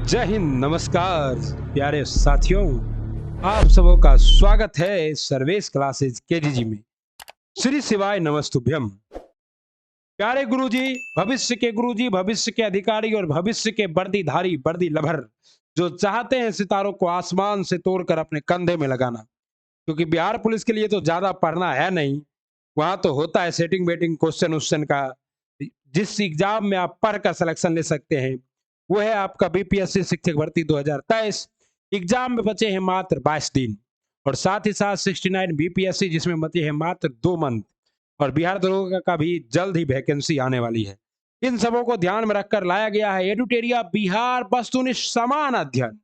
जय हिंद, नमस्कार प्यारे साथियों। आप सबों का स्वागत है सर्वेश क्लासेज केजीजी में। श्री शिवाय नमस्तुभ्यम। प्यारे गुरुजी, भविष्य के गुरुजी, भविष्य के अधिकारी और भविष्य के वर्दीधारी वर्दी लभर जो चाहते हैं सितारों को आसमान से तोड़कर अपने कंधे में लगाना, क्योंकि बिहार पुलिस के लिए तो ज्यादा पढ़ना है नहीं। वहां तो होता है सेटिंग बेटिंग क्वेश्चन उश्चन का। जिस एग्जाम में आप पढ़कर सिलेक्शन ले सकते हैं वो है आपका बीपीएससी शिक्षक भर्ती 2023। एग्जाम में बचे हैं मात्र 22 दिन और साथ ही साथ 69 बीपीएससी जिसमें बचे हैं मात्र 2 मंथ। और बिहार दरोगा का भी जल्द ही वैकेंसी आने वाली है। इन सबों को ध्यान में रखकर लाया गया है एडुटेरिया बिहार वस्तुनिष्ठ समान अध्ययन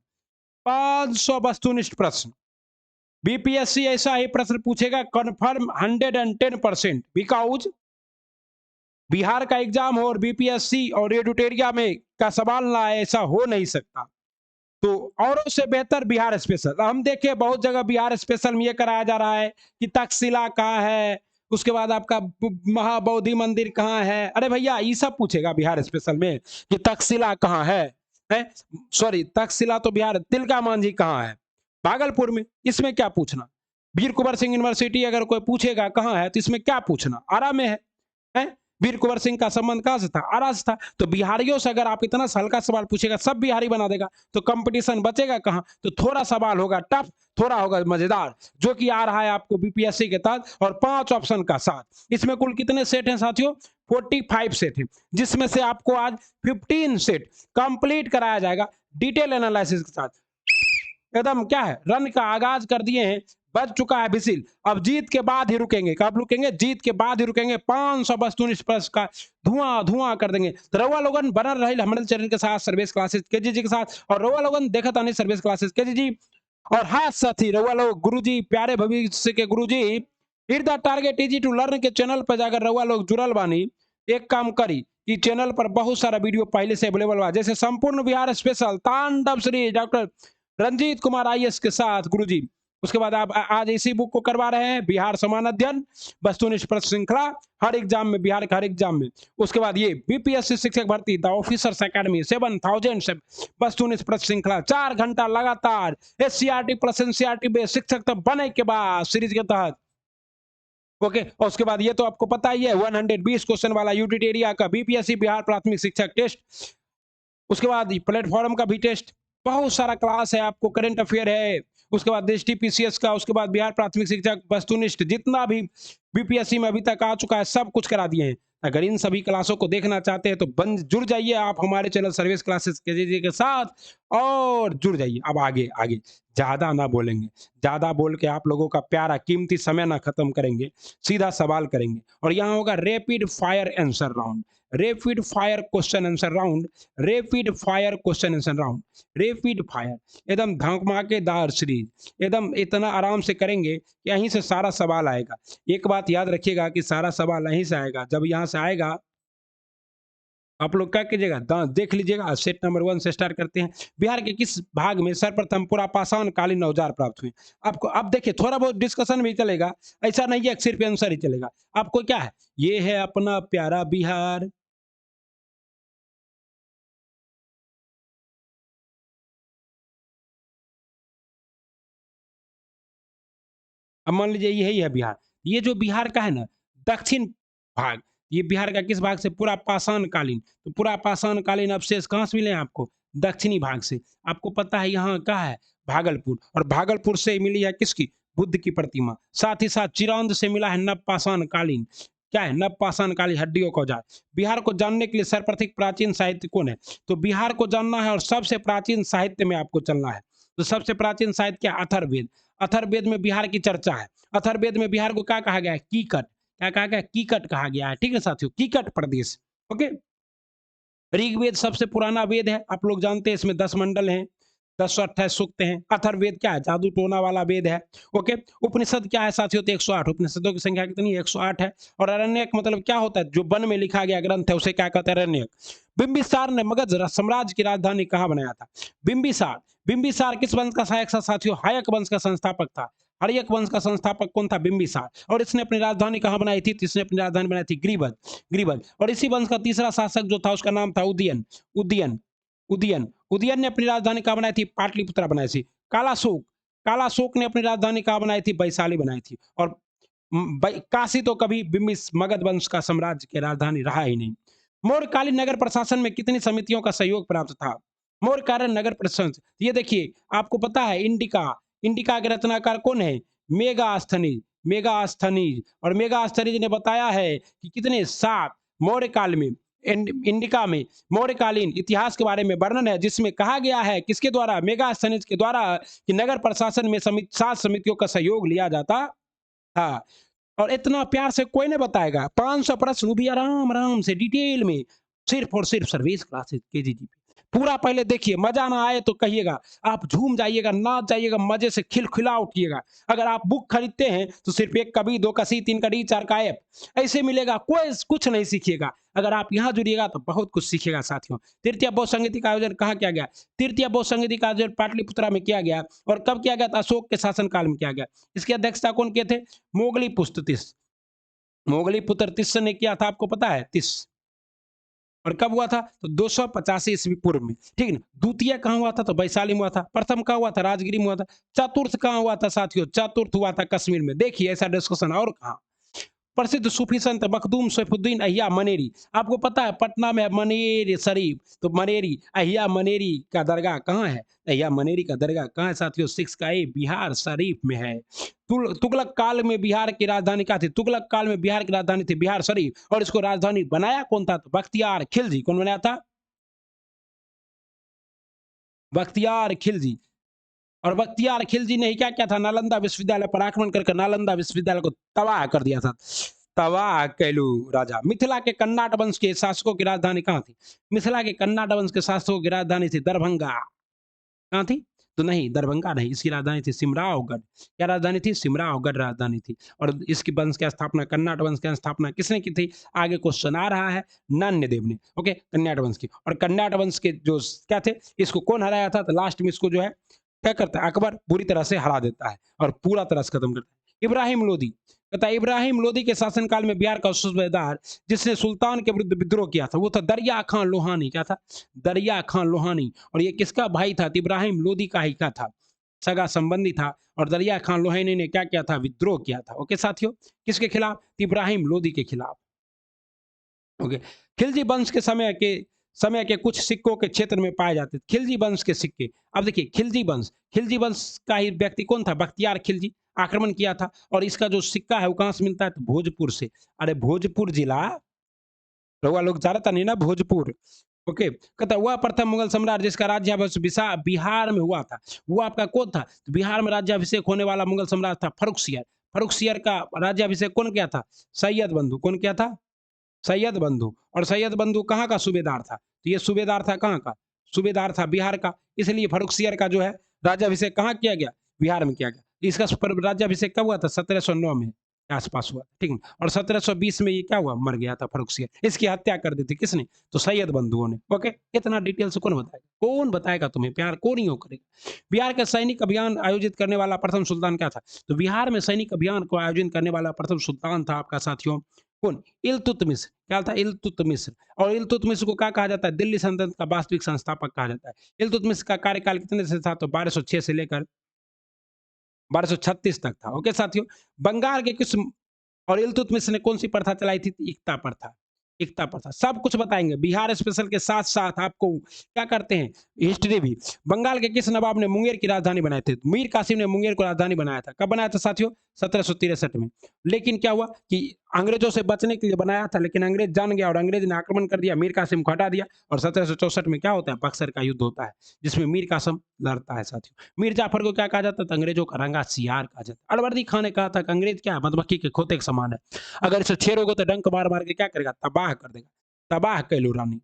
500 वस्तुनिष्ठ प्रश्न। बीपीएससी ऐसा ही प्रश्न पूछेगा कन्फर्म 110% बिकॉज बिहार का एग्जाम हो और बीपीएससी और एडुटेरिया में का सवाल ना आए, ऐसा हो नहीं सकता। तो औरों से बेहतर बिहार स्पेशल हम देखें, बहुत जगह बिहार स्पेशल में ये कराया जा रहा है कि तक्षशिला कहाँ है, उसके बाद आपका महाबोधि मंदिर कहाँ है। अरे भैया, ये सब पूछेगा बिहार स्पेशल में कि तक्षशिला कहाँ है? सॉरी, तक्षशिला तो बिहार, तिलका मांझी कहाँ है? भागलपुर में। इसमें क्या पूछना? वीर कुंवर सिंह यूनिवर्सिटी अगर कोई पूछेगा कहाँ है तो इसमें क्या पूछना? आरा में है? वीर कुंवर सिंह का संबंध कहां से था? आरा से था। तो बिहारियों से अगर आप इतना हल्का सवाल पूछेगा, सब बिहारी बना देगा, तो कंपटीशन बचेगा कहां? तो थोड़ा सवाल होगा टफ, थोड़ा होगा मजेदार, जो कि आ रहा है आपको बीपीएससी के तहत और 5 ऑप्शन का साथ। इसमें कुल कितने सेट हैं साथियों? 45 सेट हैं, जिसमें से आपको आज 15 सेट कंप्लीट कराया जाएगा डिटेल एनालिसिस के साथ। एकदम क्या है, रन का आगाज कर दिए हैं, बज चुका है विसिल। अब जीत के बाद ही रुकेंगे। कब रुकेंगे? जीत के बाद ही रुकेंगे। 500 वस्तुनिष्ठ प्रश्न का धुआं धुआं कर देंगे। तो रउआ लोगन बनल रही हमारे चैनल के साथ सर्विस क्लासेस केजीजी के साथ, और रउआ लोगन देखा था नहीं सर्विस क्लासेस केजीजी। और हाँ साथी, रउआ लोग गुरुजी, प्यारे भविष्य के गुरुजी, hit the target easy to learn के चैनल पर जाकर रउआ लोग जुड़ल बानी। एक काम करी कि चैनल पर बहुत सारा वीडियो पहले से अवेलेबल बा, जैसे संपूर्ण बिहार स्पेशल, तांडव श्री डॉक्टर रंजीत कुमार आईएएस के साथ गुरुजी। उसके बाद आप आज इसी बुक को करवा रहे हैं, बिहार समान अध्ययन वस्तुनिष्ठ प्रश्न श्रृंखला, हर एग्जाम में, बिहार के हर एग्जाम में। उसके बाद ये बीपीएससी शिक्षक भर्ती द ऑफिसर्स एकेडमी 7000 से वस्तुनिष्ठ प्रश्न श्रृंखला 4 घंटा लगातार एससीईआरटी प्लस एनसीईआरटी बेस्ड शिक्षक तक बने के बाद सीरीज के तहत। ओके, और उसके बाद ये तो आपको पता ही है 120 क्वेश्चन वाला यूटिटेरिया का बीपीएससी बिहार प्राथमिक शिक्षक टेस्ट। उसके बाद प्लेटफॉर्म का भी टेस्ट, बहुत सारा क्लास है आपको, करंट अफेयर है, उसके बाद एसटीपीसीएस का, उसके बाद बिहार प्राथमिक शिक्षक वस्तुनिष्ठ जितना भी बीपीएससी में अभी तक आ चुका है सब कुछ करा दिए हैं। अगर इन सभी क्लासों को देखना चाहते हैं तो बन जुड़ जाइए आप हमारे चैनल सर्विस क्लासेस के साथ और जुड़ जाइए। अब आगे आगे ज्यादा ना बोलेंगे, ज्यादा बोल के आप लोगों का प्यारा कीमती समय ना खत्म करेंगे, सीधा सवाल करेंगे। और यहाँ होगा rapid fire answer round, rapid fire question answer round, rapid fire question answer round, rapid fire, एकदम धमाकेदार सीरीज, एकदम इतना आराम से करेंगे कि यहीं से सारा सवाल आएगा। एक बात याद रखिएगा कि सारा सवाल यहीं से आएगा। जब यहाँ से आएगा आप लोग क्या कीजिएगा, देख लीजिएगा। सेट नंबर 1 से स्टार्ट करते हैं। बिहार के किस भाग में सर्वप्रथम पूरा पाषाण कालीन औजार प्राप्त हुए? आपको अब देखिए, थोड़ा बहुत डिस्कशन भी चलेगा, ऐसा नहीं है सिर्फ आंसर ही चलेगा। आपको क्या है, ये है अपना प्यारा बिहार। अब मान लीजिए यही है बिहार। ये जो बिहार का है ना, दक्षिण भाग, ये बिहार का किस भाग से? पूरा पाषाण कालीन। तो पूरा पाषाण कालीन अवशेष कहाँ से मिले हैं आपको? दक्षिणी भाग से। आपको पता है यहाँ क्या है? भागलपुर। और भागलपुर से मिली है किसकी? बुद्ध की प्रतिमा। साथ ही साथ चिरौंद से मिला है नव पाषाण कालीन। क्या है? नव पाषाण कालीन हड्डियों का औजार। बिहार को जानने के लिए सर्वप्रथम प्राचीन साहित्य कौन है? तो बिहार को जानना है और सबसे प्राचीन साहित्य में आपको चलना है। तो सबसे प्राचीन साहित्य क्या? अथर्ववेद। अथर्ववेद में बिहार की चर्चा है। अथर्ववेद में बिहार को क्या कहा गया है? कीकट। क्या कहा गया? कीकट कहा गया है। ठीक है साथियों, कीकट प्रदेश। ओके। ऋग्वेद सबसे पुराना वेद है, आप लोग जानते हैं, इसमें 10 मंडल हैं, 1028 सूक्त हैं। अथर्ववेद क्या है? जादू टोना वाला वेद है। ओके। उपनिषद क्या है साथियों? तो 108। उपनिषदों की संख्या कितनी है? 108 है। और अरण्यक मतलब क्या होता है? जो वन में लिखा गया ग्रंथ है उसे क्या कहते हैं? अरण्यक। बिंबिसार ने मगध साम्राज्य की राजधानी कहाँ बनाया था? बिंबिसार। बिंबिसार किस वंश का सहायक था साथियों? हायक वंश का संस्थापक था। हर्यक वंश का संस्थापक कौन था? बिंबिसार। और इसने अपनी राजधानी कहाँ बनाई थी? इसने अपनी राजधानी बनाई थी ग्रीवद। ग्रीवद। और इसी वंश का तीसरा शासक जो था उसका नाम था उदयन। उदयन। उदयन। उदयन ने अपनी राजधानी कहाँ बनाई थी? पाटलिपुत्रा बनाई थी। कालाशोक ने अपनी राजधानी कहाँ बनाई थी? वैशाली बनाई थी। और काशी तो कभी बिम्बिस मगध वंश का साम्राज्य की राजधानी रहा ही नहीं। मौर्यकालीन नगर प्रशासन में कितनी समितियों का सहयोग प्राप्त था? मौर्यकालीन नगर प्रशासन, ये देखिए आपको पता है इंडिका के रचनाकार कौन है? मेगास्थनीज और मेगास्थनीज ने बताया है कि कितने 7 मौर्य काल में इंडिका में मौर्यकालीन इतिहास के बारे में वर्णन है, जिसमें कहा गया है किसके द्वारा? मेगास्थनीज के द्वारा, कि नगर प्रशासन में 7 समितियों का सहयोग लिया जाता था। और इतना प्यार से कोई नहीं बताएगा। 500 प्रश्न वो भी आराम आराम से डिटेल में, सिर्फ और सिर्फ सर्विस क्लासेस केजीजी पे। पूरा पहले देखिए, मजा ना आए तो कहिएगा, आप झूम जाइएगा, नाच जाइएगा, मजे से खिलखिला उठिएगा। अगर आप बुक खरीदते हैं तो सिर्फ 1 कभी, 2 कसी, 3 कड़ी, 4 का ऐप ऐसे मिलेगा, कोई कुछ नहीं सीखिएगा। अगर आप यहाँ जुड़िएगा तो बहुत कुछ सीखिएगा साथियों। तृतीय बौद्ध संगीति का आयोजन कहाँ किया गया? तृतीय बौद्ध संगीति का आयोजन पाटलिपुत्रा में किया गया। और कब किया गया था? अशोक के शासनकाल में किया गया। इसकी अध्यक्षता कौन किए थे? मोगली पुत्र तिस्स ने किया था, आपको पता है? तिस्स। और कब हुआ था? तो 285 ईस्वी पूर्व में, ठीक है ना। द्वितीय कहाँ हुआ था? तो वैशाली में हुआ था। प्रथम कहाँ हुआ था? राजगिरी में हुआ था। चतुर्थ कहाँ हुआ था साथियों? चतुर्थ हुआ था कश्मीर में। देखिए ऐसा डिस्कशन और कहाँ। प्रसिद्ध सूफी संत मखदूम सैफुद्दीन अहिया मनेरी, आपको पता है पटना में है मनेर शरीफ, तो मनेरी अहिया मनेरी का दरगाह कहाँ है? अहिया मनेरी का दरगाह कहाँ है साथियों? 6 का ए, बिहार शरीफ में है। तुगलक काल में बिहार की राजधानी क्या थी? तुगलक काल में बिहार की राजधानी थी बिहार शरीफ। और इसको राजधानी बनाया कौन था? तो बख्तियार खिलजी। कौन बनाया था? बख्तियार खिलजी। और बख्तियार खिलजी ने क्या क्या था? नालंदा विश्वविद्यालय पर आक्रमण करके नालंदा विश्वविद्यालय को तबाह कर दिया था। तबाह कैलू राजा। मिथिला के कन्नाट वंश के शासकों की राजधानी कहाँ थी? मिथिला के कन्नाट वंश के शासकों की राजधानी थी दरभंगा। कहाँ थी? तो नहीं, दरभंगा नहीं, इसकी राजधानी थी सिमरावगढ़। क्या राजधानी थी? सिमरावगढ़ राजधानी थी। और इसकी वंश की स्थापना, कन्नाट वंश की स्थापना किसने की थी? आगे क्वेश्चन आ रहा है, नान्यदेव ने। ओके, कन्नाट वंश की। और कन्नाट वंश के जो क्या थे, इसको कौन हराया था? तो लास्ट में इसको जो है क्या करता है? अकबर बुरी तरह से हरा देता है और पूरा तरह से खत्म करता है। इब्राहिम लोदी, कहता है इब्राहिम लोदी के शासनकाल में बिहार का सूबेदार जिसने सुल्तान के विरुद्ध विद्रोह किया था, वो था दरिया खान लोहानी। क्या था? दरिया खान लोहानी। और ये किसका भाई था? तो इब्राहिम लोदी का ही का था, सगा संबंधी था। और दरिया खान लोहानी ने क्या किया था? विद्रोह किया था। ओके साथियों, किसके खिलाफ? तो इब्राहिम लोदी के खिलाफ। ओके। खिलजी वंश के समय के कुछ सिक्कों के क्षेत्र में पाए जाते थे खिलजी वंश के सिक्के। अब देखिए खिलजी वंश का ही व्यक्ति कौन था? बख्तियार खिलजी। आक्रमण किया था। और इसका जो सिक्का है वो कहां से मिलता है? तो भोजपुर से। अरे भोजपुर जिला, रउआ लोग जानता नहीं ना भोजपुर। ओके, कहता हुआ प्रथम मुगल सम्राट जिसका राज्याभिषेक बिहार में हुआ था, वो आपका कौन था? तो बिहार में राज्याभिषेक होने वाला मुगल सम्राट था फर्रुखसियर। फर्रुखसियर का राज्याभिषेक कौन किया था? सैयद बंधु। कौन किया था? सैयद बंधु। और सैयद बंधु कहाँ का सूबेदार था? तो ये सूबेदार था कहाँ का? सूबेदार था बिहार का। इसलिए फर्रुखसियर का जो है राज्याभिषेक कहाँ किया गया? बिहार में किया गया। इसका राज्याभिषेक कब हुआ था? 1709 में आसपास हुआ, ठीक है। और 1720 में ये क्या हुआ? मर गया था फर्रुखसियर। इसकी हत्या कर दी थी किसने? तो सैयद बंधुओं ने। ओके, इतना डिटेल से कौन बताएगा? कौन बताएगा तुम्हें? प्यार कौन ही हो करेगा? बिहार का सैनिक अभियान आयोजित करने वाला प्रथम सुल्तान क्या था? तो बिहार में सैनिक अभियान को आयोजित करने वाला प्रथम सुल्तान था आपका साथियों कौन? इल्तुतमिश। क्या था? इल्तुतमिश। और इल्तुतमिश को क्या कहा जाता है? दिल्ली सल्तनत का वास्तविक संस्थापक कहा जाता है। इल्तुतमिश का कार्यकाल कितने से था? तो 1206 से लेकर 1236 तक था। ओके साथियों, बंगाल के किस और इल्तुतमिश ने कौन सी प्रथा चलाई थी? एकता प्रथा। एकता प्रथा सब कुछ बताएंगे बिहार स्पेशल के साथ साथ आपको क्या करते हैं, हिस्ट्री भी। बंगाल के किस नवाब ने मुंगेर की राजधानी बनाए थे? मीर कासिम ने मुंगेर को राजधानी बनाया था। कब बनाया था साथियों? 1763 में। लेकिन क्या हुआ कि अंग्रेजों से बचने के लिए बनाया था, लेकिन अंग्रेज जान गया और अंग्रेज ने आक्रमण कर दिया, मीर कासिम को हटा दिया। और 1764 में क्या होता है? बक्सर का युद्ध होता है, जिसमें मीर कासिम लड़ता है साथियों। मीर जाफर को क्या कहा जाता था? अंग्रेजों का रंगा सियार कहा जाता। अलवर्दी खान ने कहा था कि अंग्रेज क्या है? मधुमक्खी के खोते के समान है, अगर इसे छेड़ोगे तो डंक मार मार के क्या करेगा? तबाह कर देगा। तबाह कैलू रानी।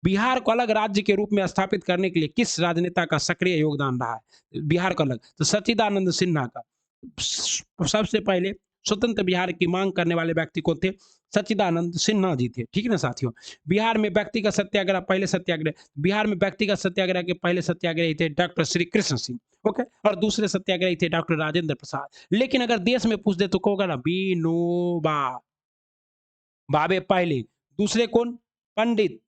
बिहार को अलग राज्य के रूप में स्थापित करने के लिए किस राजनेता का सक्रिय योगदान रहा है? बिहार को अलग, तो सच्चिदानंद सिन्हा का। सबसे पहले स्वतंत्र बिहार की मांग करने वाले व्यक्ति को थे सच्चिदानंद सिन्हा जी थे, ठीक है ना साथियों। बिहार में व्यक्तिगत सत्याग्रह, पहले सत्याग्रह, बिहार में व्यक्तिगत सत्याग्रह के पहले सत्याग्रही थे डॉक्टर श्री कृष्ण सिंह। ओके, और दूसरे सत्याग्रही थे डॉक्टर राजेंद्र प्रसाद। लेकिन अगर देश में पूछ दे तो कहोगा ना विनोबा भावे पहले। दूसरे कौन? पंडित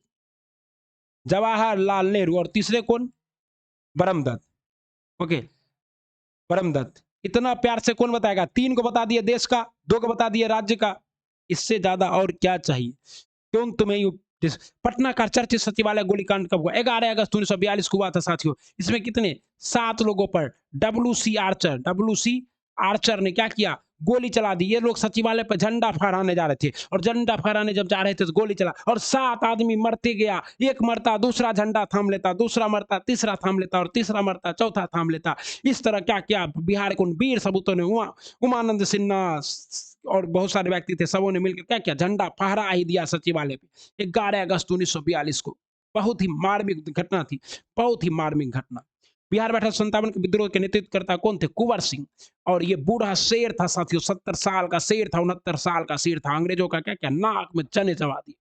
जवाहरलाल नेहरू। और तीसरे कौन? ब्रह्मदत्त। ओके, ब्रह्मदत्त। इतना प्यार से कौन बताएगा? 3 को बता दिए देश का, 2 को बता दिए राज्य का, इससे ज्यादा और क्या चाहिए? क्यों तुम्हें यूँ पटना का चर्चित सचिवालय गोलीकांड कब हुआ? 11 अगस्त 1942 को हुआ था साथियों। इसमें कितने? 7 लोगों पर डब्ल्यू सी आर्चर ने क्या किया? गोली चला दी। ये लोग सचिवालय पर झंडा फहराने जा रहे थे और झंडा फहराने जब जा रहे थे तो गोली चला और 7 आदमी मरते गया। एक मरता, दूसरा झंडा थाम लेता, दूसरा मरता, तीसरा थाम लेता और तीसरा मरता, चौथा थाम लेता। इस तरह क्या किया बिहार के उन वीर सपूतों ने, उमानंद सिन्हा और बहुत सारे व्यक्ति थे, सबों ने मिलकर क्या किया? झंडा फहरा ही दिया सचिवालय पे 11 अगस्त 1942 को। बहुत ही मार्मिक घटना थी, बहुत ही मार्मिक घटना। बिहार में 1857 के विद्रोह के नेतृत्वकर्ता कौन थे? कुंवर सिंह। और ये बूढ़ा शेर था साथियों, 70 साल का शेर था, 69 साल का शेर था। अंग्रेजों का क्या क्या नाक में चने चबा दिए।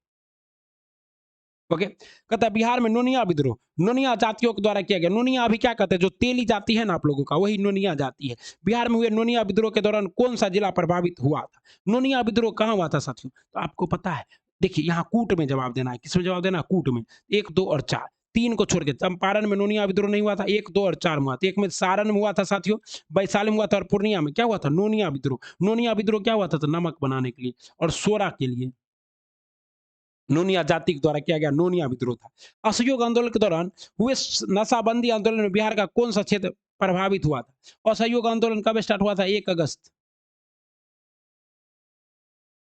ओके, कहता है बिहार में नोनिया विद्रोह नोनिया जातियों के द्वारा किया गया। नोनिया अभी क्या कहते हैं? जो तेली जाति है ना आप लोगों का, वही नोनिया जाति है। बिहार में हुए नोनिया विद्रोह के दौरान कौन सा जिला प्रभावित हुआ था? नोनिया विद्रोह कहाँ हुआ था साथियों? तो आपको पता है, देखिए यहाँ कूट में जवाब देना है। किसमें जवाब देना है? कूट में। 1, 2 और 4, 3 को छोड़ के। चंपारण में नोनिया विद्रोह नहीं हुआ था, 1, 2 और 4 में हुआ था। एक में सारण में हुआ था साथियों, वैशाली में हुआ था और पूर्णिया में क्या हुआ था? नोनिया विद्रोह। नोनिया विद्रोह क्या हुआ था? तो नमक बनाने के लिए और सोरा के लिए नोनिया जाति के द्वारा किया गया नोनिया विद्रोह था। असहयोग आंदोलन के दौरान हुए नशाबंदी आंदोलन में बिहार का कौन सा क्षेत्र प्रभावित हुआ था? असहयोग आंदोलन कब स्टार्ट हुआ था? 1 अगस्त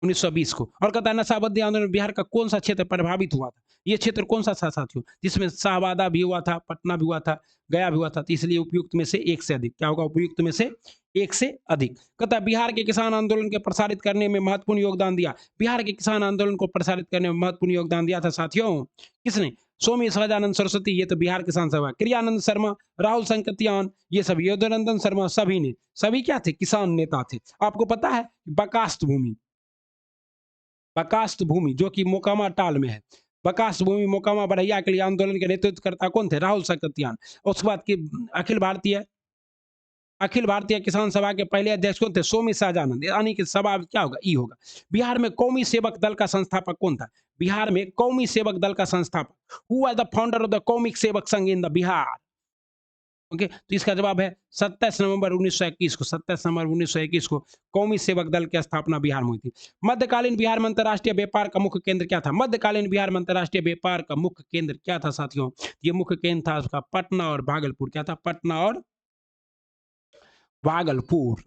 1920 को। और कहता है नशाबंदी आंदोलन में बिहार का कौन सा क्षेत्र प्रभावित हुआ था? ये क्षेत्र कौन सा था साथियों? जिसमें शाहबादा भी हुआ था, पटना भी हुआ था, गया भी हुआ था। तो इसलिए उपयुक्त में से एक से अधिक क्या होगा? उपयुक्त में से एक से अधिक। कहता है बिहार के किसान आंदोलन के प्रसारित करने में महत्वपूर्ण योगदान दिया। बिहार के किसान आंदोलन को प्रसारित करने में महत्वपूर्ण योगदान दिया था साथियों। किसने? स्वामी सहजानंद सरस्वती, ये तो बिहार किसान सभा। क्रियानंद शर्मा, राहुल संकतियान, ये सब, योधानंदन शर्मा, सभी ने, सभी क्या थे? किसान नेता थे। आपको पता है बकास्त भूमि, बकास्त भूमि जो कि मोकामा टाल में है, बकास्त भूमि मोकामा बढ़ैया के लिए आंदोलन के नेतृत्वकर्ता कौन थे? राहुल सकतियान। उसके बाद की अखिल भारतीय अखिल भारतीय किसान सभा के पहले अध्यक्ष कौन थे? स्वामी सहजानंद। यानी कि सभा क्या होगा? ई होगा। बिहार में कौमी सेवक दल का संस्थापक कौन था? बिहार में कौमी सेवक दल का संस्थापक, who was the founder of the Qaumi Sevak Sangh in the Bihar? Okay, तो इसका जवाब है 27 नवंबर 1921 को। 27 नवंबर 1921 को कौमी सेवक दल की स्थापना बिहार में हुई थी। मध्यकालीन बिहार में अंतर्राष्ट्रीय व्यापार का मुख्य केंद्र क्या था? मध्यकालीन बिहार में अंतर्राष्ट्रीय व्यापार का मुख्य केंद्र क्या था साथियों? ये मुख्य केंद्र था उसका पटना और भागलपुर। क्या था? पटना और भागलपुर।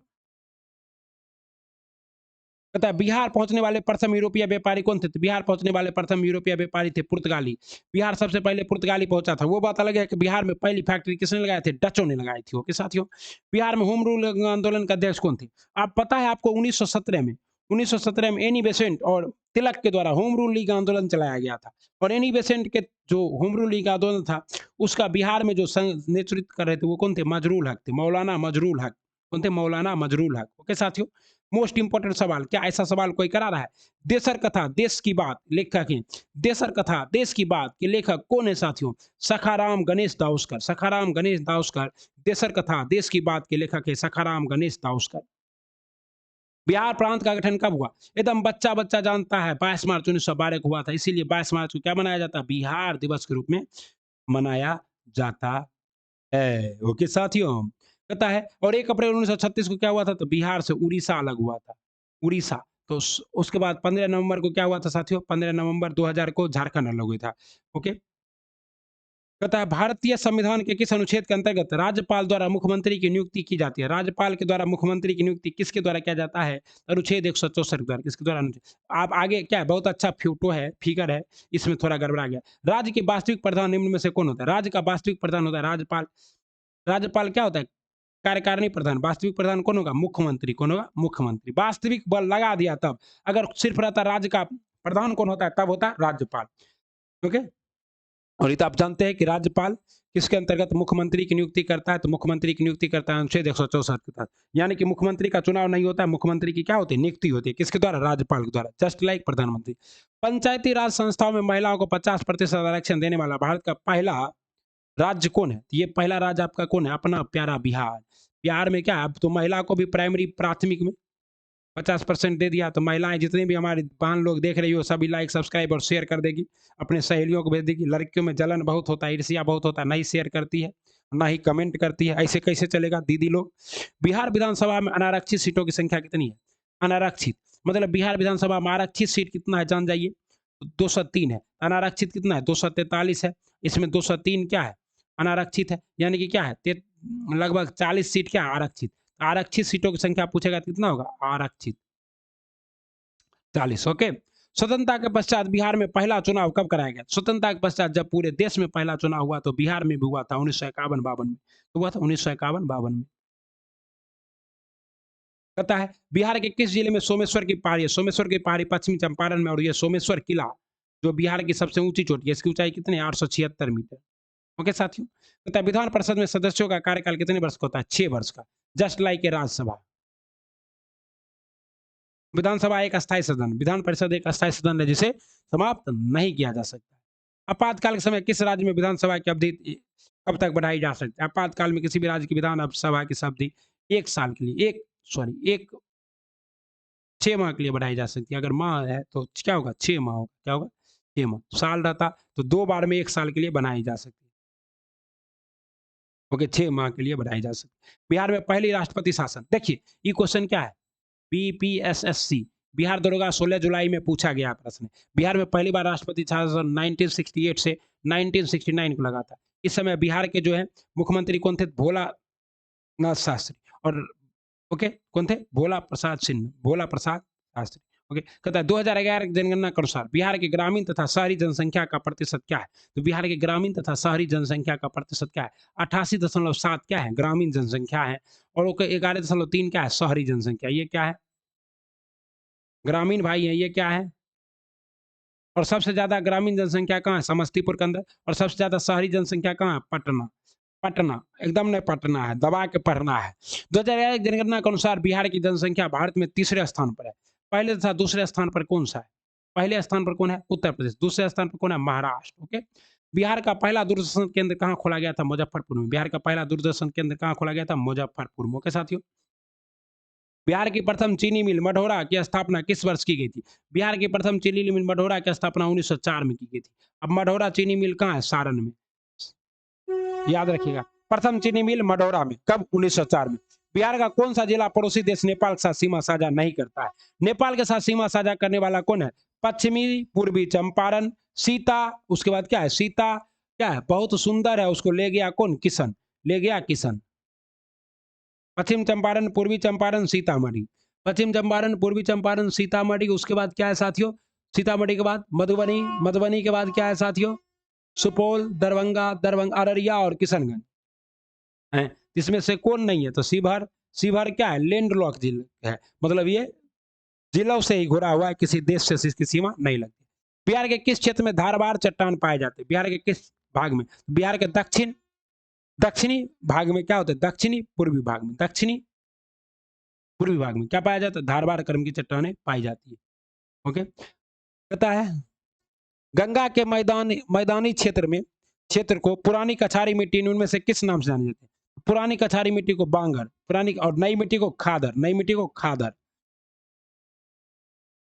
कहता है बिहार पहुंचने वाले प्रथम यूरोपीय व्यापारी कौन थे? तो बिहार पहुंचने वाले प्रथम यूरोपीय व्यापारी थे पुर्तगाली। बिहार सबसे पहले पुर्तगाली पहुंचा था। वो बात अलग है कि बिहार में पहली फैक्ट्री किसने लगाए थे? डचों ने लगाई थी। ओके साथियों, बिहार में होम रूल आंदोलन का अध्यक्ष कौन थे? आप पता है आपको 1917 में, 1917 में एनी बेसेंट और तिलक के द्वारा होम रूल लीग आंदोलन चलाया गया था। और एनी बेसेंट के जो होम रूल लीग आंदोलन था उसका बिहार में जो नेतृत्व कर रहे थे वो कौन थे? मजरूल हक थे, मौलाना मजरूल हक। कौन थे? मौलाना मजरूल हक। ओके साथियों, मोस्ट इंपोर्टेंट सवाल, क्या ऐसा सवाल कोई करा रहा है? देसर कथा देश की बात लेखक हैं, देसर कथा देश की बात के लेखक कौन है साथियों? सखाराम गणेश दाउस्कर। सखाराम गणेश दाउस्कर देसर कथा देश की बात के लेखक है, सखाराम गणेश दाउस्कर। बिहार प्रांत का गठन कब हुआ? एकदम बच्चा बच्चा जानता है, 22 मार्च 1912 को हुआ था। इसीलिए 22 मार्च को क्या मनाया जाता है? बिहार दिवस के रूप में मनाया जाता है। ओके साथियों, कहता है और 1 अप्रैल 1936 को क्या हुआ था? तो बिहार से उड़ीसा अलग हुआ था। उड़ीसा। तो उसके बाद 15 नवंबर को क्या हुआ था साथियों? 15 नवंबर 2000 को झारखंड अलग हुआ था। ओके, कहता है भारतीय संविधान के किस अनुच्छेद के अंतर्गत राज्यपाल द्वारा मुख्यमंत्री की नियुक्ति की जाती है? राज्यपाल के द्वारा मुख्यमंत्री की नियुक्ति किसके द्वारा किया जाता है? अनुच्छेद 164 के द्वारा। किसके द्वारा? आप आगे क्या है? बहुत अच्छा फोटो है, फिगर है, इसमें थोड़ा गड़बड़ा गया। राज्य के वास्तविक प्रधान निम्न में से कौन होता है? राज्य का वास्तविक प्रधान होता है राज्यपाल। राज्यपाल क्या होता है? कार्यकारिणी प्रधान। वास्तविक प्रधान कौन होगा? मुख्यमंत्री। कौन होगा? मुख्यमंत्री। वास्तविक बल लगा दिया तब। अगर सिर्फ रहता राज्य का प्रधान कौन होता है? तब होता है राज्यपाल। ओके, और ये तो आप जानते हैं कि राज्यपाल किसके अंतर्गत मुख्यमंत्री की नियुक्ति करता है? तो मुख्यमंत्री की नियुक्ति करता है अनुच्छेद 164 के तहत। यानी कि मुख्यमंत्री का चुनाव नहीं होता है, मुख्यमंत्री की क्या होती है? नियुक्ति होती है। किसके द्वारा? राज्यपाल के द्वारा, जस्ट लाइक प्रधानमंत्री। पंचायती राज संस्थाओं में महिलाओं को 50% आरक्षण देने वाला भारत का पहला राज्य कौन है? तो ये पहला राज्य आपका कौन है? अपना प्यारा बिहार। बिहार में क्या है? अब तो महिला को भी प्राइमरी प्राथमिक में 50% दे दिया। तो महिलाएं जितनी भी हमारी बहन लोग देख रही हो सभी लाइक सब्सक्राइब और शेयर कर देगी, अपने सहेलियों को भेज देगी। लड़कियों में जलन बहुत होता है, ईर्ष्या बहुत होता है, नहीं शेयर करती है। ना ही कमेंट करती है। ऐसे कैसे चलेगा दीदी लोग। बिहार विधानसभा में अनारक्षित सीटों की संख्या कितनी है? अनारक्षित मतलब बिहार विधानसभा में आरक्षित सीट कितना है जान जाइए, 203 है। अनारक्षित कितना है? 243 है। इसमें 203 क्या है? अनारक्षित है। यानी कि क्या है? लगभग 40 सीट क्या है? आरक्षित। आरक्षित सीटों की संख्या पूछेगा तो कितना होगा? आरक्षित 40। ओके। स्वतंत्रता के पश्चात बिहार में पहला चुनाव कब कराया गया? स्वतंत्रता के पश्चात जब पूरे देश में पहला चुनाव हुआ तो बिहार में भी हुआ था 1951-52 में। तो हुआ था 1951-52 में। पता है बिहार के किस जिले में सोमेश्वर की पहाड़ी है? सोमेश्वर की पहाड़ी पश्चिमी चंपारण में, और ये सोमेश्वर किला जो बिहार की सबसे ऊंची चोटी है, इसकी ऊंचाई कितनी है? 876 मीटर। ओके साथियों। पता है विधान परिषद में सदस्यों का कार्यकाल कितने वर्ष का होता है? 6 वर्ष का। Just like a Rajya Sabha. विधानसभा एक अस्थायी सदन, विधान परिषद एक अस्थायी सदन है जिसे समाप्त नहीं किया जा सकता। आपातकाल के समय किस राज्य में विधानसभा की अवधि कब तक बढ़ाई जा सकती है? आपातकाल में किसी भी राज्य की विधान सभा की अवधि 1 साल के लिए, 6 माह के लिए बढ़ाई जा सकती है। अगर माह है तो क्या होगा? 6 माह होगा। क्या होगा? 6 माह। साल रहता तो 2 बार में 1 साल के लिए बनाई जा सकती है। ओके, 6 माह के लिए बढ़ाई जा सकती है। बिहार में पहली राष्ट्रपति शासन, देखिए ये क्वेश्चन क्या है? बीपीएसएससी बिहार दरोगा 16 जुलाई में पूछा गया प्रश्न। बिहार में पहली बार राष्ट्रपति शासन 1968 से 1969 को लगा था। इस समय बिहार के जो है मुख्यमंत्री कौन थे? भोलानाथ शास्त्री। और ओके, कौन थे? भोला प्रसाद शास्त्री। ओके, कहता है 2011 की जनगणना के अनुसार बिहार के ग्रामीण तथा शहरी जनसंख्या का प्रतिशत क्या है? तो बिहार के ग्रामीण तथा शहरी जनसंख्या का प्रतिशत क्या है? 88.7 क्या है? ग्रामीण जनसंख्या है। और 11.3 क्या है? शहरी जनसंख्या। ये क्या है? ग्रामीण भाई है। ये क्या है? और सबसे ज्यादा ग्रामीण जनसंख्या कहाँ है? समस्तीपुर के अंदर। और सबसे ज्यादा शहरी जनसंख्या कहाँ है? पटना। पटना एकदम नहीं, पटना है, दबा के पढ़ना है। 2011 की जनगणना के अनुसार बिहार की जनसंख्या भारत में तीसरे स्थान पर है। पहले तथा दूसरे स्थान पर कौन सा है? पहले स्थान पर कौन है? उत्तर प्रदेश। दूसरे स्थान पर कौन है? महाराष्ट्र। ओके। बिहार का पहला दूरदर्शन केंद्र कहाँ खोला गया था? मुजफ्फरपुर में। बिहार का पहला दूरदर्शन केंद्र कहाँ खोला गया था? मुजफ्फरपुर में। ओके साथियों। बिहार की प्रथम चीनी मिल मढ़ौरा की स्थापना किस वर्ष की गई थी? बिहार की प्रथम चीनी मिल मढ़ौरा की स्थापना 1904 में की गई थी। अब मढ़ौरा चीनी मिल कहाँ है? सारण में। याद रखिएगा, प्रथम चीनी मिल मढ़ौरा में। कब? 1904 में। बिहार का कौन सा जिला पड़ोसी देश नेपाल के साथ सीमा साझा नहीं करता है? नेपाल के साथ सीमा साझा करने वाला कौन है? पश्चिमी पूर्वी चंपारण। सीता, उसके बाद क्या है? सीता क्या है? बहुत सुंदर है, उसको ले गया कौन? किशन। ले गया किशन। पश्चिम चंपारण, पूर्वी चंपारण, सीतामढ़ी। पश्चिम चंपारण, पूर्वी चंपारण, सीतामढ़ी। उसके बाद क्या है साथियों? सीतामढ़ी के बाद मधुबनी। मधुबनी के बाद क्या है साथियों? सुपौल, दरभंगा, अररिया और किशनगंज है। इसमें से कौन नहीं है? तो शिवहर। शिवहर क्या है? लैंड लॉक जिला है, मतलब ये जिलों से ही घुरा हुआ है, किसी देश से इसकी सीमा नहीं लगती। बिहार के किस क्षेत्र में धारवाड़ चट्टान पाए जाते हैं? बिहार के किस भाग में? बिहार के दक्षिणी भाग में क्या होता है? दक्षिणी पूर्वी भाग में। दक्षिणी पूर्वी भाग में क्या पाया जाता है? धारवाड़ क्रम की चट्टानें पाई जाती है। ओके, पता है गंगा के मैदानी क्षेत्र को पुरानी कछारी मिट्टी इनमें से किस नाम से जाने जाते हैं? पुरानी कछारी मिट्टी को बांगर, पुरानी, और नई मिट्टी को खादर। नई मिट्टी को खादर।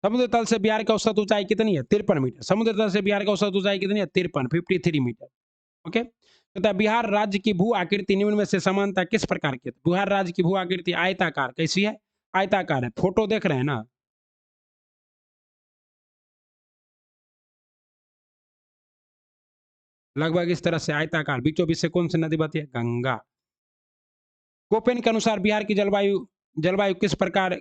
समुद्र तल से बिहार की औसत ऊंचाई कितनी है? 53 मीटर। समुद्र तल से बिहार की औसत ऊंचाई कितनी है? 53 मीटर। ओके, कहता है बिहार राज्य की भू आकृति निम्न में से समानता किस प्रकार की है? बिहार राज्य की भू आकृति आयताकार। कैसी है? आयताकार है। फोटो देख रहे हैं ना? लगभग इस तरह से आयताकार। बीचों बीच से कौन सी नदी बहती है? गंगा। कोपेन के अनुसार बिहार की जलवायु जलवायु किस प्रकार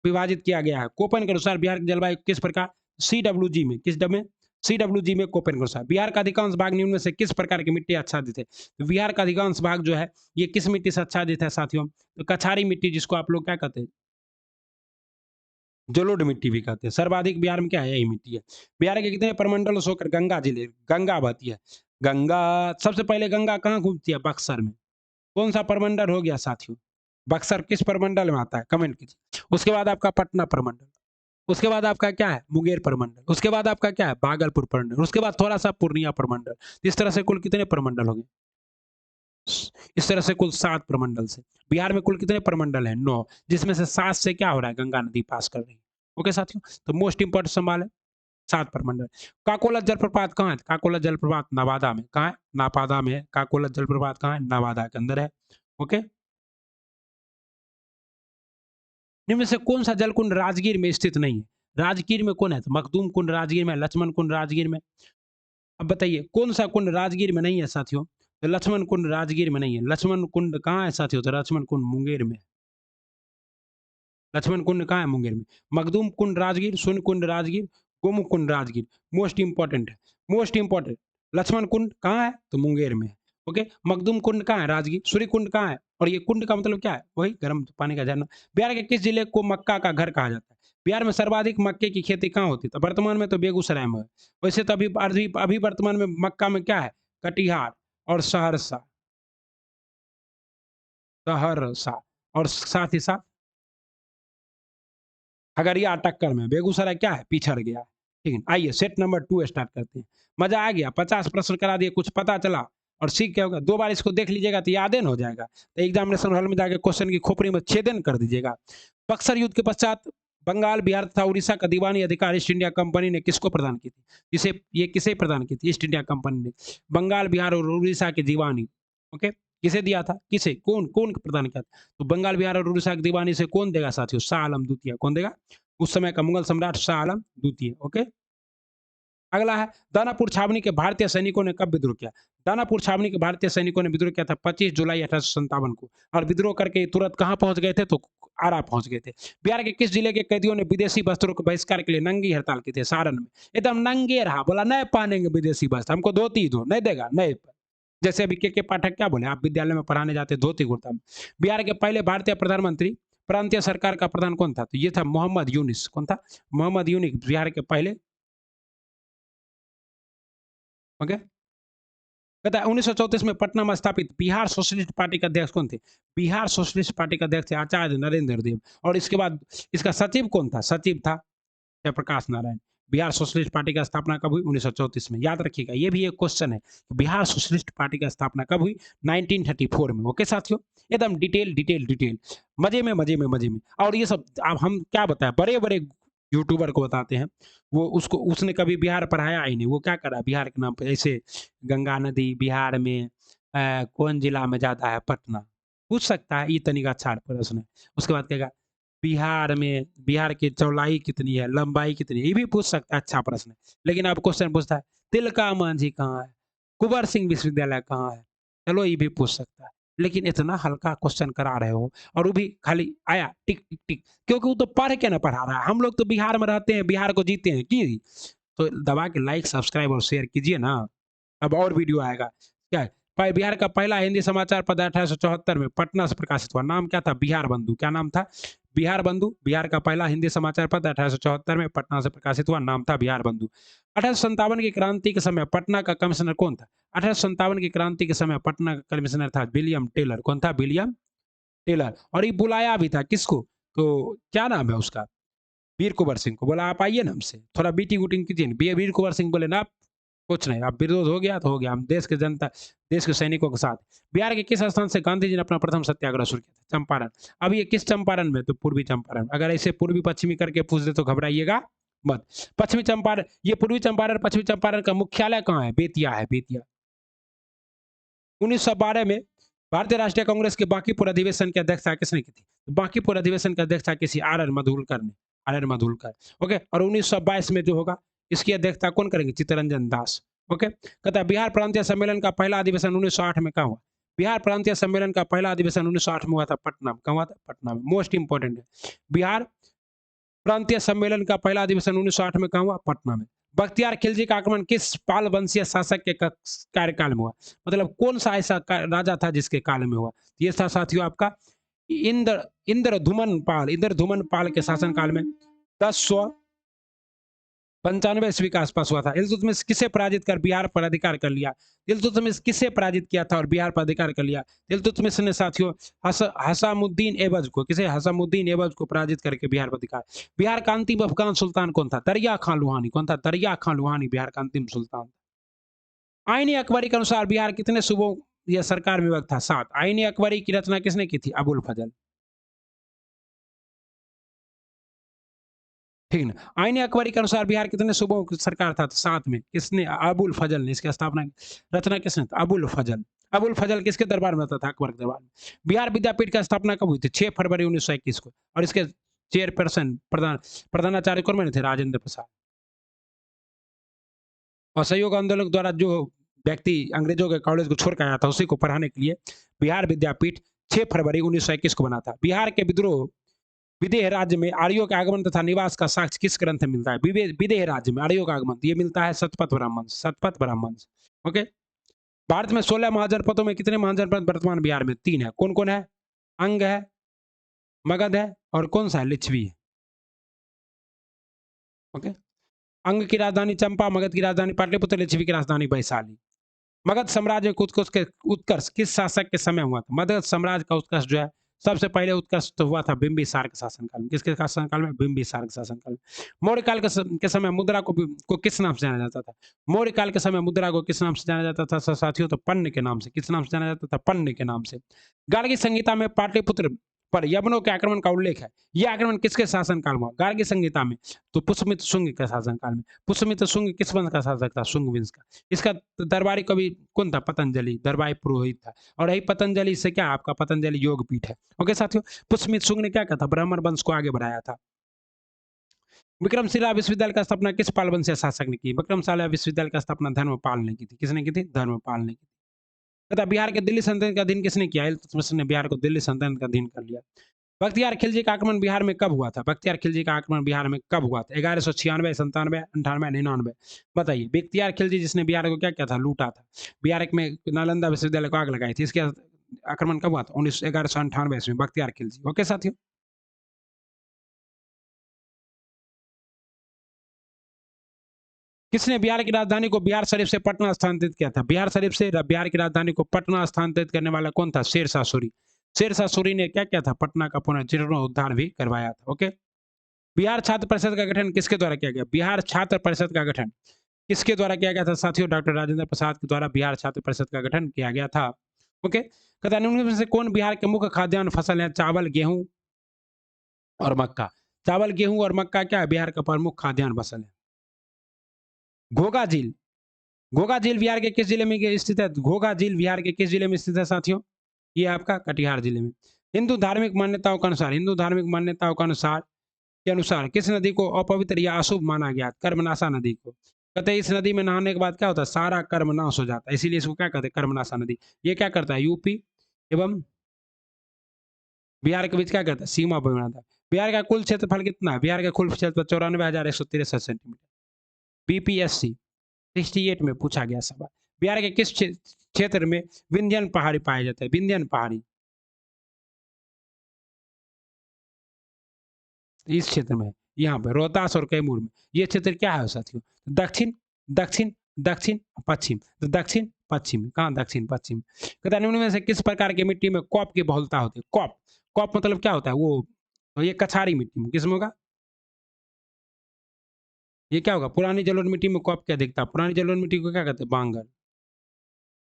विभाजित किया गया है? कोपेन के अनुसार बिहार की जलवायु किस प्रकार? सीडब्ल्यूजी में। किस डब में? सीडब्ल्यूजी में कोपेन के अनुसार। बिहार का अधिकांश भाग निम्न में से किस प्रकार की मिट्टी आच्छादित है? तो बिहार का अधिकांश भाग जो है ये किस मिट्टी से आच्छादित है साथियों? तो कछारी मिट्टी, जिसको आप लोग क्या कहते हैं? जलोढ़ मिट्टी भी कहते हैं। सर्वाधिक बिहार में क्या है? यही मिट्टी है। बिहार के कितने प्रमंडलों से होकर गंगा जिले गंगा बहती है? गंगा सबसे पहले गंगा कहाँ घूमती है? बक्सर में। कौन सा प्रमंडल हो गया साथियों? बक्सर किस प्रमंडल में आता है? कमेंट कीजिए। उसके बाद आपका पटना प्रमंडल। उसके बाद आपका क्या है? मुंगेर प्रमंडल। उसके बाद आपका क्या है? भागलपुर प्रमंडल। उसके बाद थोड़ा सा पूर्णिया प्रमंडल। इस तरह से कुल कितने प्रमंडल हो गए? इस तरह से कुल 7 प्रमंडल से। बिहार में कुल कितने प्रमंडल हैं? 9, जिसमें से 7 से क्या हो रहा है? गंगा नदी पास कर रही है। ओके साथियों, तो मोस्ट इंपॉर्टेंट सवाल है। 7 प्रमंडल। काकोलत जलप्रपात कहाँ है? काकोलत जलप्रपात नवादा में। कहाँ है? नापादा में है। काकोलत जलप्रपात कहाँ है? नवादा के अंदर है। ओके। इनमें से कौन सा जल कुंड राजगीर में स्थित नहीं है? राजगीर में कौन है? तो मखदूम कुंड राजगीर में, लक्ष्मण कुंड राजगीर में। अब बताइए कौन सा कुंड राजगीर में नहीं है साथियों? तो लक्ष्मण कुंड राजगीर में नहीं है। लक्ष्मण कुंड कहाँ है साथियों? तो लक्ष्मण कुंड मुंगेर में। लक्ष्मण कुंड कहाँ है? मुंगेर में। मखदूम कुंड राजगीर, शून्य कुंड राजगीर, गोमुख कुंड राजगीर। मोस्ट इंपॉर्टेंट है, मोस्ट इंपॉर्टेंट। लक्ष्मण कुंड कहाँ है? तो मुंगेर में है। ओके। मखदूम कुंड कहाँ है? राजगीर। सूर्य कुंड कहाँ है? और ये कुंड का मतलब क्या है? वही गर्म पानी का झरना। बिहार के किस जिले को मक्का का घर कहा जाता है? बिहार में सर्वाधिक मक्के की खेती कहाँ होती है? तो वर्तमान में तो बेगूसराय में है। वैसे तो अभी वर्तमान में मक्का में क्या है? कटिहार और सहरसा। सहरसा और साथ ही साथ खगड़िया टक्कर में। बेगूसराय क्या है? पिछड़ गया है। ठीक है, आइए सेट नंबर 2 स्टार्ट करते हैं। मजा आ गया? 50 प्रश्न करा दिए, कुछ पता चला और सीख क्या होगा? 2 बार इसको देख लीजिएगा तो यादें हो जाएगा। तो एग्जामिनेशन हॉल में जाके क्वेश्चन की खोपड़ी में छेदन कर दीजिएगा। बक्सर युद्ध के पश्चात बंगाल, बिहार तथा उड़ीसा का दीवानी अधिकार ईस्ट इंडिया कंपनी ने किसको प्रदान की थी? किसे प्रदान की थी? ईस्ट इंडिया कंपनी ने बंगाल, बिहार और उड़ीसा की दीवानी। ओके। किसे दिया था? किसे? कौन कौन प्रदान किया था? तो बंगाल, बिहार और उड़ीसा की दीवानी से कौन देगा साथियों? शाह आलम द्वितीय। कौन देगा? उस समय का मुगल सम्राट शाह आलम द्वितीय। ओके। अगला है दानापुर छावनी के भारतीय सैनिकों ने कब विद्रोह किया? दानापुर छावनी के भारतीय सैनिकों ने विद्रोह किया था 25 जुलाई 1857 को। और विद्रोह करके तुरंत कहां पहुंच गए थे? तो आरा पहुंच गए थे। बिहार के किस जिले के कैदियों ने विदेशी वस्त्रों के बहिष्कार के लिए नंगी हड़ताल की थी? सारण में। एकदम नंगे रहा, बोला नहीं पहनेंगे विदेशी वस्त्र, हमको धोती दो। नहीं देगा, नहीं। जैसे अभी के पाठक क्या बोले, आप विद्यालय में पढ़ाने जाते धोती कुर्ता में। बिहार के पहले भारतीय प्रधानमंत्री प्रांतीय सरकार का प्रधान कौन था? तो ये था मोहम्मद यूनिस। कौन था? मोहम्मद यूनिस बिहार के पहले। ओके। कहता है 1934 में पटना में स्थापित बिहार सोशलिस्ट पार्टी के अध्यक्ष कौन थे? बिहार सोशलिस्ट पार्टी के अध्यक्ष थे आचार्य नरेंद्र देव। और इसके बाद इसका सचिव कौन था? सचिव था जयप्रकाश नारायण। बिहार सोशलिस्ट पार्टी की स्थापना कब हुई? 1934 में। याद रखिएगा, ये भी एक क्वेश्चन है। बिहार सोशलिस्ट पार्टी की स्थापना कब हुई? 1934 में। ओके साथियों, एकदम डिटेल डिटेल डिटेल, मजे में मजे में मजे में। और ये सब अब हम क्या बताएं, बड़े बड़े यूट्यूबर को बताते हैं। वो उसको उसने कभी बिहार पढ़ाया ही नहीं। वो क्या करा बिहार के नाम पे? ऐसे गंगा नदी बिहार में कौन जिला में जाता है? पटना। पूछ सकता है, ये तनिक अच्छा प्रश्न है। उसके बाद कहेगा बिहार में, बिहार की चौड़ाई कितनी है, लंबाई कितनी है, ये भी पूछ सकता है, अच्छा प्रश्न है। लेकिन अब क्वेश्चन पूछता है तिलका मांझी कहाँ है? कुंवर सिंह विश्वविद्यालय कहाँ है? चलो ये भी पूछ सकता है। लेकिन इतना हल्का क्वेश्चन करा रहे हो और वो भी खाली आया टिक टिक टिक, क्योंकि वो तो पढ़ के ना पढ़ा रहा है। हम लोग तो बिहार में रहते हैं, बिहार को जीते हैं की। तो दबा के लाइक सब्सक्राइब और शेयर कीजिए ना। अब और वीडियो आएगा। क्या है? बिहार का पहला हिंदी समाचार पत्र 1874 में पटना से प्रकाशित हुआ। नाम क्या था? बिहार बंधु। क्या नाम था? बिहार बंधु। बिहार का पहला हिंदी समाचार पत्र 1874 में पटना से प्रकाशित हुआ। नाम था बिहार बंधु। 1857 की क्रांति के समय पटना का कमिश्नर कौन था? 1857 की क्रांति के समय पटना का कमिश्नर था विलियम टेलर। कौन था? William Taylor. और ये बुलाया भी था किसको? तो क्या नाम है उसका? वीर कुंवर सिंह को बोला आप आइए ना हमसे थोड़ा मीटिंग वूटिंग कीजिए। वीर कुंवर सिंह बोले ना कुछ नहीं, अब विरोध हो गया तो हो गया, हम देश के जनता, देश के सैनिकों के साथ। बिहार के किस स्थान से गांधी जी ने अपना प्रथम सत्याग्रह शुरू किया था? चंपारण। अब ये किस चंपारण में? तो पूर्वी चंपारण। अगर ऐसे पूर्वी पश्चिमी करके पूछ दे तो घबराइएगा मत। पश्चिमी चंपारण, ये पूर्वी चंपारण पश्चिमी चंपारण का मुख्यालय कहाँ है? बेतिया है, बेतिया। 1912 में भारतीय राष्ट्रीय कांग्रेस के बांकीपुर अधिवेशन की अध्यक्षता किसने की थी? बांकीपुर अधिवेशन की अध्यक्षता किसी आर एन मधुलकर ने। R N Madhulkar. ओके। और 1922 में जो होगा इसकी अध्यक्षता कौन करेंगे? चित्तरंजन दास। ओके। कहता है बिहार प्रांतीय सम्मेलन का पहला अधिवेशन 1908 में कहाँ हुआ? बिहार प्रांतीय सम्मेलन का पहला अधिवेशन 1908 में हुआ था पटना में। कहाँ हुआ था? पटना में। मोस्ट इंपोर्टेंट है। बिहार प्रांतीय सम्मेलन का पहला अधिवेशन 1908 में कहाँ हुआ? पटना में। बख्तियार खिलजी का आक्रमण किस पाल वंशीय शासक के कार्यकाल में हुआ? मतलब कौन सा ऐसा राजा था जिसके काल में हुआ? ये था साथियों आपका इंद्र इंद्रधुमन पाल के शासन काल में 1095 ईस्वी के आसपास हुआ था। इल्तुतमिश किसे पराजित कर बिहार पर अधिकार कर लिया? इल्तुतमिश किसे पराजित किया था और बिहार पर अधिकार कर लिया? इल्तुतमिश ने साथियों हसामुद्दीन एबज को, किसे? हसामुद्दीन एबज को पराजित करके बिहार पर अधिकार। बिहार का अंतिम अफगान सुल्तान कौन था? दरिया खान लुहानी। कौन था? दरिया खान लुहानी बिहार का अंतिम सुल्तान। आईनी अकबरी के अनुसार बिहार कितने सूबों या सरकार में विभक्त था? 7। आईनी अकबरी की रचना किसने की थी? अबुल फजल। ठीक ना। आईन अकबरी के अनुसार बिहार कितने सूबों की सरकार था? तो 7 में। किसने? अबुल फजल ने। इसकी स्थापना रचना किसने? अबुल फजल। अबुल फजल किसके दरबार में होता था? अकबर के दरबार में। बिहार विद्यापीठ की स्थापना कब हुई थी? 6 फरवरी 1921 को। और इसके चेयरपर्सन प्रधानाचार्य कौन बने थे? राजेंद्र प्रसाद। असहयोग आंदोलन द्वारा जो व्यक्ति अंग्रेजों के कॉलेज को छोड़ कर आया था, उसी को पढ़ाने के लिए बिहार विद्यापीठ 6 फरवरी 1921 को बना था। बिहार के विद्रोह विदेह राज्य में आर्यों के आगमन तथा निवास का साक्ष्य किस ग्रंथ में मिलता है? विदेह राज्य में आर्यों का आगमन ये मिलता है शतपथ ब्राह्मण। शतपथ ब्राह्मण। ओके। भारत में 16 महाजनपदों में कितने महाजनपद वर्तमान बिहार में? 3 है। कौन कौन है? अंग है, मगध है, और कौन सा है? लिच्छवी है। ओके। अंग की राजधानी चंपा, मगध की राजधानी पाटलिपुत्र, लिच्छवी की राजधानी वैशाली। मगध साम्राज्य का उत्कर्ष किस शासक के समय हुआ था? मगध साम्राज्य का उत्कर्ष जो है सबसे पहले उत्कर्ष तो हुआ था बिंबिसार के शासनकाल में। किसके शासनकाल में? बिंबिसार के शासनकाल में। मौर्य काल के समय मुद्रा को किस नाम से जाना जाता था? मौर्य काल के समय मुद्रा को किस नाम से जाना जाता था साथियों? तो पन्न के नाम से। किस नाम से जाना जाता था? पन्न के नाम से। गार्गी संहिता में पाटलिपुत्र पर यवनों के आक्रमण का उल्लेख है। यह आक्रमण किसके शासनकाल में हुआ? गार्गी संहिता में तो पुष्यमित्र शुंग के शासनकाल में। पुष्यमित्र शुंग किस वंश का शासक था? शुंग वंश का। इसका दरबारी कवि कौन था? पतंजलि। दरबारी पुरोहित था। और यही पतंजलि से क्या? आपका पतंजलि योग पीठ है। ओके साथियों। पुष्यमित्र शुंग ने क्या कहा था? ब्राह्मण वंश को आगे बढ़ाया था। विक्रमशिला विश्वविद्यालय का स्थापना किस पाल वंशीय शासक ने की? विक्रमशिला विश्वविद्यालय का स्थापना धर्मपाल ने की थी। किसने की थी? धर्मपाल ने की थी। तथा बिहार के दिल्ली सल्तनत का अधीन किसने किया? इल्तुतमिश ने बिहार को दिल्ली सल्तनत का अधीन कर लिया। बख्तियार खिलजी का आक्रमण बिहार में कब हुआ था? बख्तियार खिलजी का आक्रमण बिहार में कब हुआ था? 1196, 97, 98, 99। बताइए। बख्तियार खिलजी जिसने बिहार को क्या किया था? लूटा था। बिहार में नालंदा विश्वविद्यालय को आग लगाई थी। इसके आक्रमण कब हुआ था? 1198 ईस्वी में। बख्तियार खिलजी। ओके साथियों। किसने बिहार की राजधानी को बिहार शरीफ से पटना स्थानांतरित किया था? बिहार शरीफ से बिहार की राजधानी को पटना स्थानांतरित करने वाला कौन था? शेरशाह सूरी। शेरशाह सूरी ने क्या किया था? पटना का पुनर्जीर्णोद्धार भी करवाया था। ओके। बिहार छात्र परिषद का गठन किसके द्वारा किया गया? बिहार छात्र परिषद का गठन किसके द्वारा किया गया था साथियों? डॉक्टर राजेंद्र प्रसाद के द्वारा बिहार छात्र परिषद का गठन किया गया था। ओके। कहता है निम्न में से कौन बिहार के मुख्य खाद्यान्न फसल है? चावल, गेहूं और मक्का। चावल, गेहूं और मक्का क्या है? बिहार का प्रमुख खाद्यान्न फसल है। घोघा झील। घोघा झील बिहार के किस जिले में स्थित है? घोघा झील बिहार के किस जिले में स्थित है साथियों? ये आपका कटिहार जिले में। हिंदू धार्मिक मान्यताओं के अनुसार के अनुसार किस नदी को अपवित्र या अशुभ माना गया? कर्मनाशा नदी को। कहते हैं इस नदी में नहाने के बाद क्या होता है? सारा कर्म नाश हो जाता है, इसीलिए इसको क्या कहते हैं? कर्मनाशा नदी। ये क्या करता है? यूपी एवं बिहार के बीच क्या करता है? सीमा पर बनाता है। बिहार का कुल क्षेत्रफल कितना है? बिहार का कुल क्षेत्रफल 94,163 सेंटीमीटर। बीपीएससी 68 में पूछा गया सवाल। बिहार के किस क्षेत्र में विंध्यन पहाड़ी पाए जाते हैं? विंध्यन पहाड़ी इस क्षेत्र में, यहाँ पे रोहतास और कैमूर में। ये क्षेत्र क्या है साथियों? दक्षिण, दक्षिण, दक्षिण, पश्चिम। तो दक्षिण पश्चिम। कहाँ? दक्षिण पश्चिम। कहता है निम्न में से किस प्रकार की मिट्टी में कॉप की बहुलता होती है? कॉप। कॉप मतलब क्या होता है? वो ये कछारी मिट्टी में किसमें होगा? ये क्या होगा? पुरानी जलोढ़ मिट्टी में कॉप क्या दिखता है? पुरानी जलोढ़ मिट्टी को क्या कहते हैं? बांगर।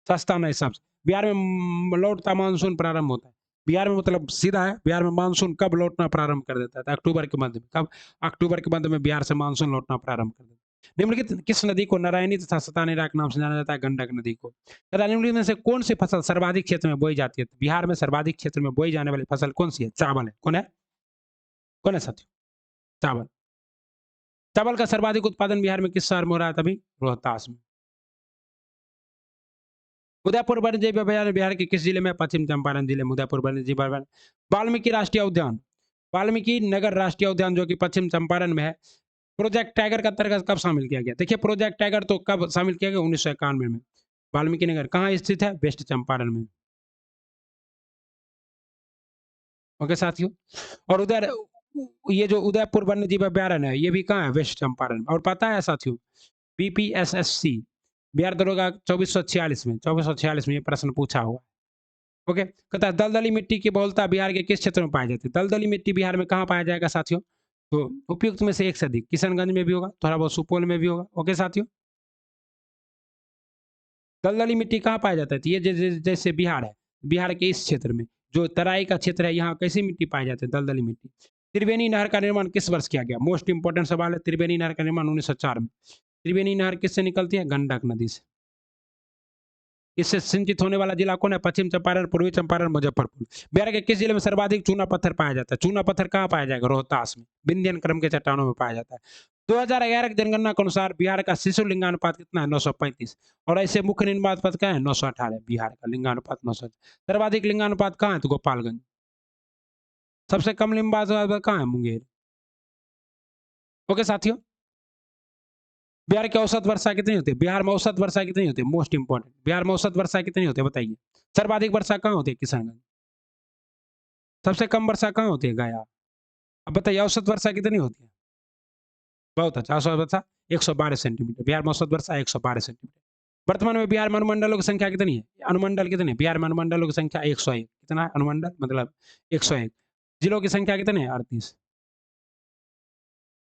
सस्ता नहीं हिसाब से। बिहार में लौटता मानसून प्रारंभ होता है। बिहार में मतलब सीधा है, बिहार में मानसून कब लौटना प्रारंभ कर देता है? अक्टूबर के मध्य में। कब? अक्टूबर के मध्य में बिहार से मानसून लौटना प्रारंभ कर देता है। निम्नलिखित किस नदी को नारायणी तथा सतानेरा के नाम से जाना जाता है? गंडक नदी को। तथा निम्नलिखित में से कौन सी फसल सर्वाधिक क्षेत्र में बोई जाती है? बिहार में सर्वाधिक क्षेत्र में बोई जाने वाली फसल कौन सी है? चावल है। कौन है? कौन है साथियों? चावल। चावल का सर्वाधिक उत्पादन बिहार में किस शहर में हो रहा है? तभी रोहतास में। उदयपुर वन्यजीव अभयारण्य बिहार के किस जिले में? पश्चिम चंपारण जिले में उदयपुर वन्यजीव अभयारण्य। वाल्मीकि राष्ट्रीय उद्यान, वाल्मीकि नगर राष्ट्रीय उद्यान जो कि पश्चिम चंपारण में है, प्रोजेक्ट टाइगर का अंतर्गत कब शामिल किया गया? देखिए प्रोजेक्ट टाइगर तो कब शामिल किया गया? 1991 में। वाल्मीकि नगर कहाँ स्थित है? वेस्ट चंपारण में। ओके साथियों। और उधर ये जो उदयपुर वन्य जीव अभयारण्य है ये भी कहाँ है? वेस्ट चंपारण में। और पता है साथियों बीपीएसएससी बिहार दरोगा 2446 में ये प्रश्न पूछा हुआ। ओके। कहता है दलदली मिट्टी की बहुलता बिहार के किस क्षेत्र में पाई जाती है? दलदली मिट्टी बिहार में कहाँ पाया जाएगा साथियों? तो उपयुक्त में से एक से अधिक किशनगंज में भी होगा, थोड़ा बहुत सुपौल में भी होगा। ओके साथियों। दलदली मिट्टी कहाँ पाया जाता है? तो ये जैसे बिहार है, बिहार के इस क्षेत्र में जो तराई का क्षेत्र है यहाँ कैसी मिट्टी पाई जाती है? दलदली मिट्टी। त्रिवेणी नहर का निर्माण किस वर्ष किया गया? मोस्ट इंपोर्टेंट सवाल है। त्रिवेणी नहर का निर्माण 1904 में। त्रिवेणी नहर किससे निकलती है? गंडक नदी से। इससे सिंचित होने वाला जिला कौन है? पश्चिम चंपारण, पूर्वी चंपारण, मुजफ्फरपुर। बिहार के किस जिले में सर्वाधिक चूना पत्थर पाया जाता है? चूना पत्थर कहाँ पाया जाएगा? रोहतास में, विंध्यन क्रम के चट्टानों में पाया जाता है। 2011 की जनगणना के अनुसार बिहार का शिशु लिंगानुपात कितना है? 935। और ऐसे मुख्य लिंगानुपात क्या है? 918। बिहार का लिंगानुपात 900। सर्वाधिक लिंगानुपात कहाँ है? तो गोपालगंज। सबसे कम लिंगानुपात कहाँ है? मुंगेर। ओके साथियों, बिहार की औसत वर्षा कितनी होती है? बिहार में औसत वर्षा कितनी होती है? मोस्ट इंपोर्टेंट, बिहार में औसत वर्षा कितनी होती है बताइए? सर्वाधिक वर्षा कहाँ होती है? किशनगंज। सबसे कम वर्षा कहाँ होती है? गया। अब बताइए औसत वर्षा कितनी होती है? बहुत अच्छा, औसत वर्षा 112 सेंटीमीटर। बिहार में औसत वर्षा 112 सेंटीमीटर। वर्तमान में बिहार में अनुमंडलों की संख्या कितनी है? अनुमंडल कितने? बिहार में अनुमंडलों की संख्या 101। कितना है अनुमंडल? मतलब 101। जिलों की संख्या कितनी है? 38।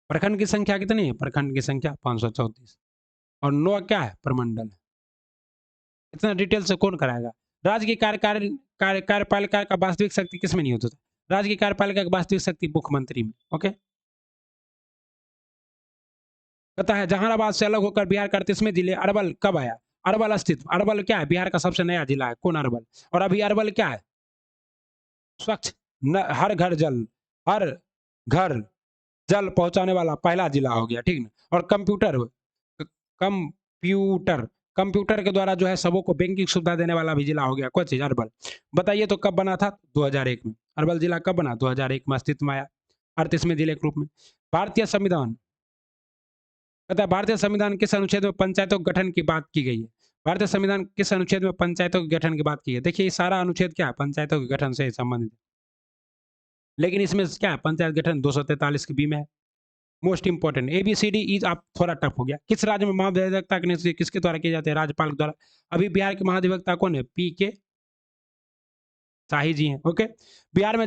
प्रखंड की संख्या कितनी है? प्रखंड की संख्या 534। और 9 क्या है? प्रमंडल। इतना डिटेल से कौन कराएगा? राज्य की कार्यपालिका का वास्तविक शक्ति किसमें नहीं होता? राज्य की कार्यपालिका की वास्तविक शक्ति मुख्यमंत्री में। ओके, कहता है जहानाबाद से अलग होकर बिहार का 38वें जिले अरवल कब आया? अरवल अस्तित्व, अरवल क्या है? बिहार का सबसे नया जिला है। कौन अरवल? और अभी अरवल क्या है? स्वच्छ हर घर जल, हर घर जल पहुंचाने वाला पहला जिला हो गया, ठीक ना? और कंप्यूटर कंप्यूटर के द्वारा जो है सबों को बैंकिंग सुविधा देने वाला भी जिला हो गया। कौन चीज? अरवल। बताइए तो कब बना था? 2001 में। अरवल जिला कब बना? 2001 में अस्तित्व में आया 38वें जिले के रूप में। भारतीय संविधान, कहता है भारतीय संविधान किस अनुच्छेद में पंचायतों के गठन की बात की गई है? भारतीय संविधान किस अनुच्छेद में पंचायतों के गठन की बात की है? देखिए ये सारा अनुच्छेद क्या है? पंचायतों के गठन से संबंधित। लेकिन इसमें क्या है? पंचायत गठन 243 की बी में है। मोस्ट इंपोर्टेंट एबीसीडी इज आप थोड़ा टफ हो गया। किस राज्य में महाधिवक्ता की नियुक्ति किसके द्वारा की जाती है? राज्यपाल के द्वारा। अभी बिहार के महाधिवक्ता कौन है? पी के शाही जी हैं। ओके, बिहार में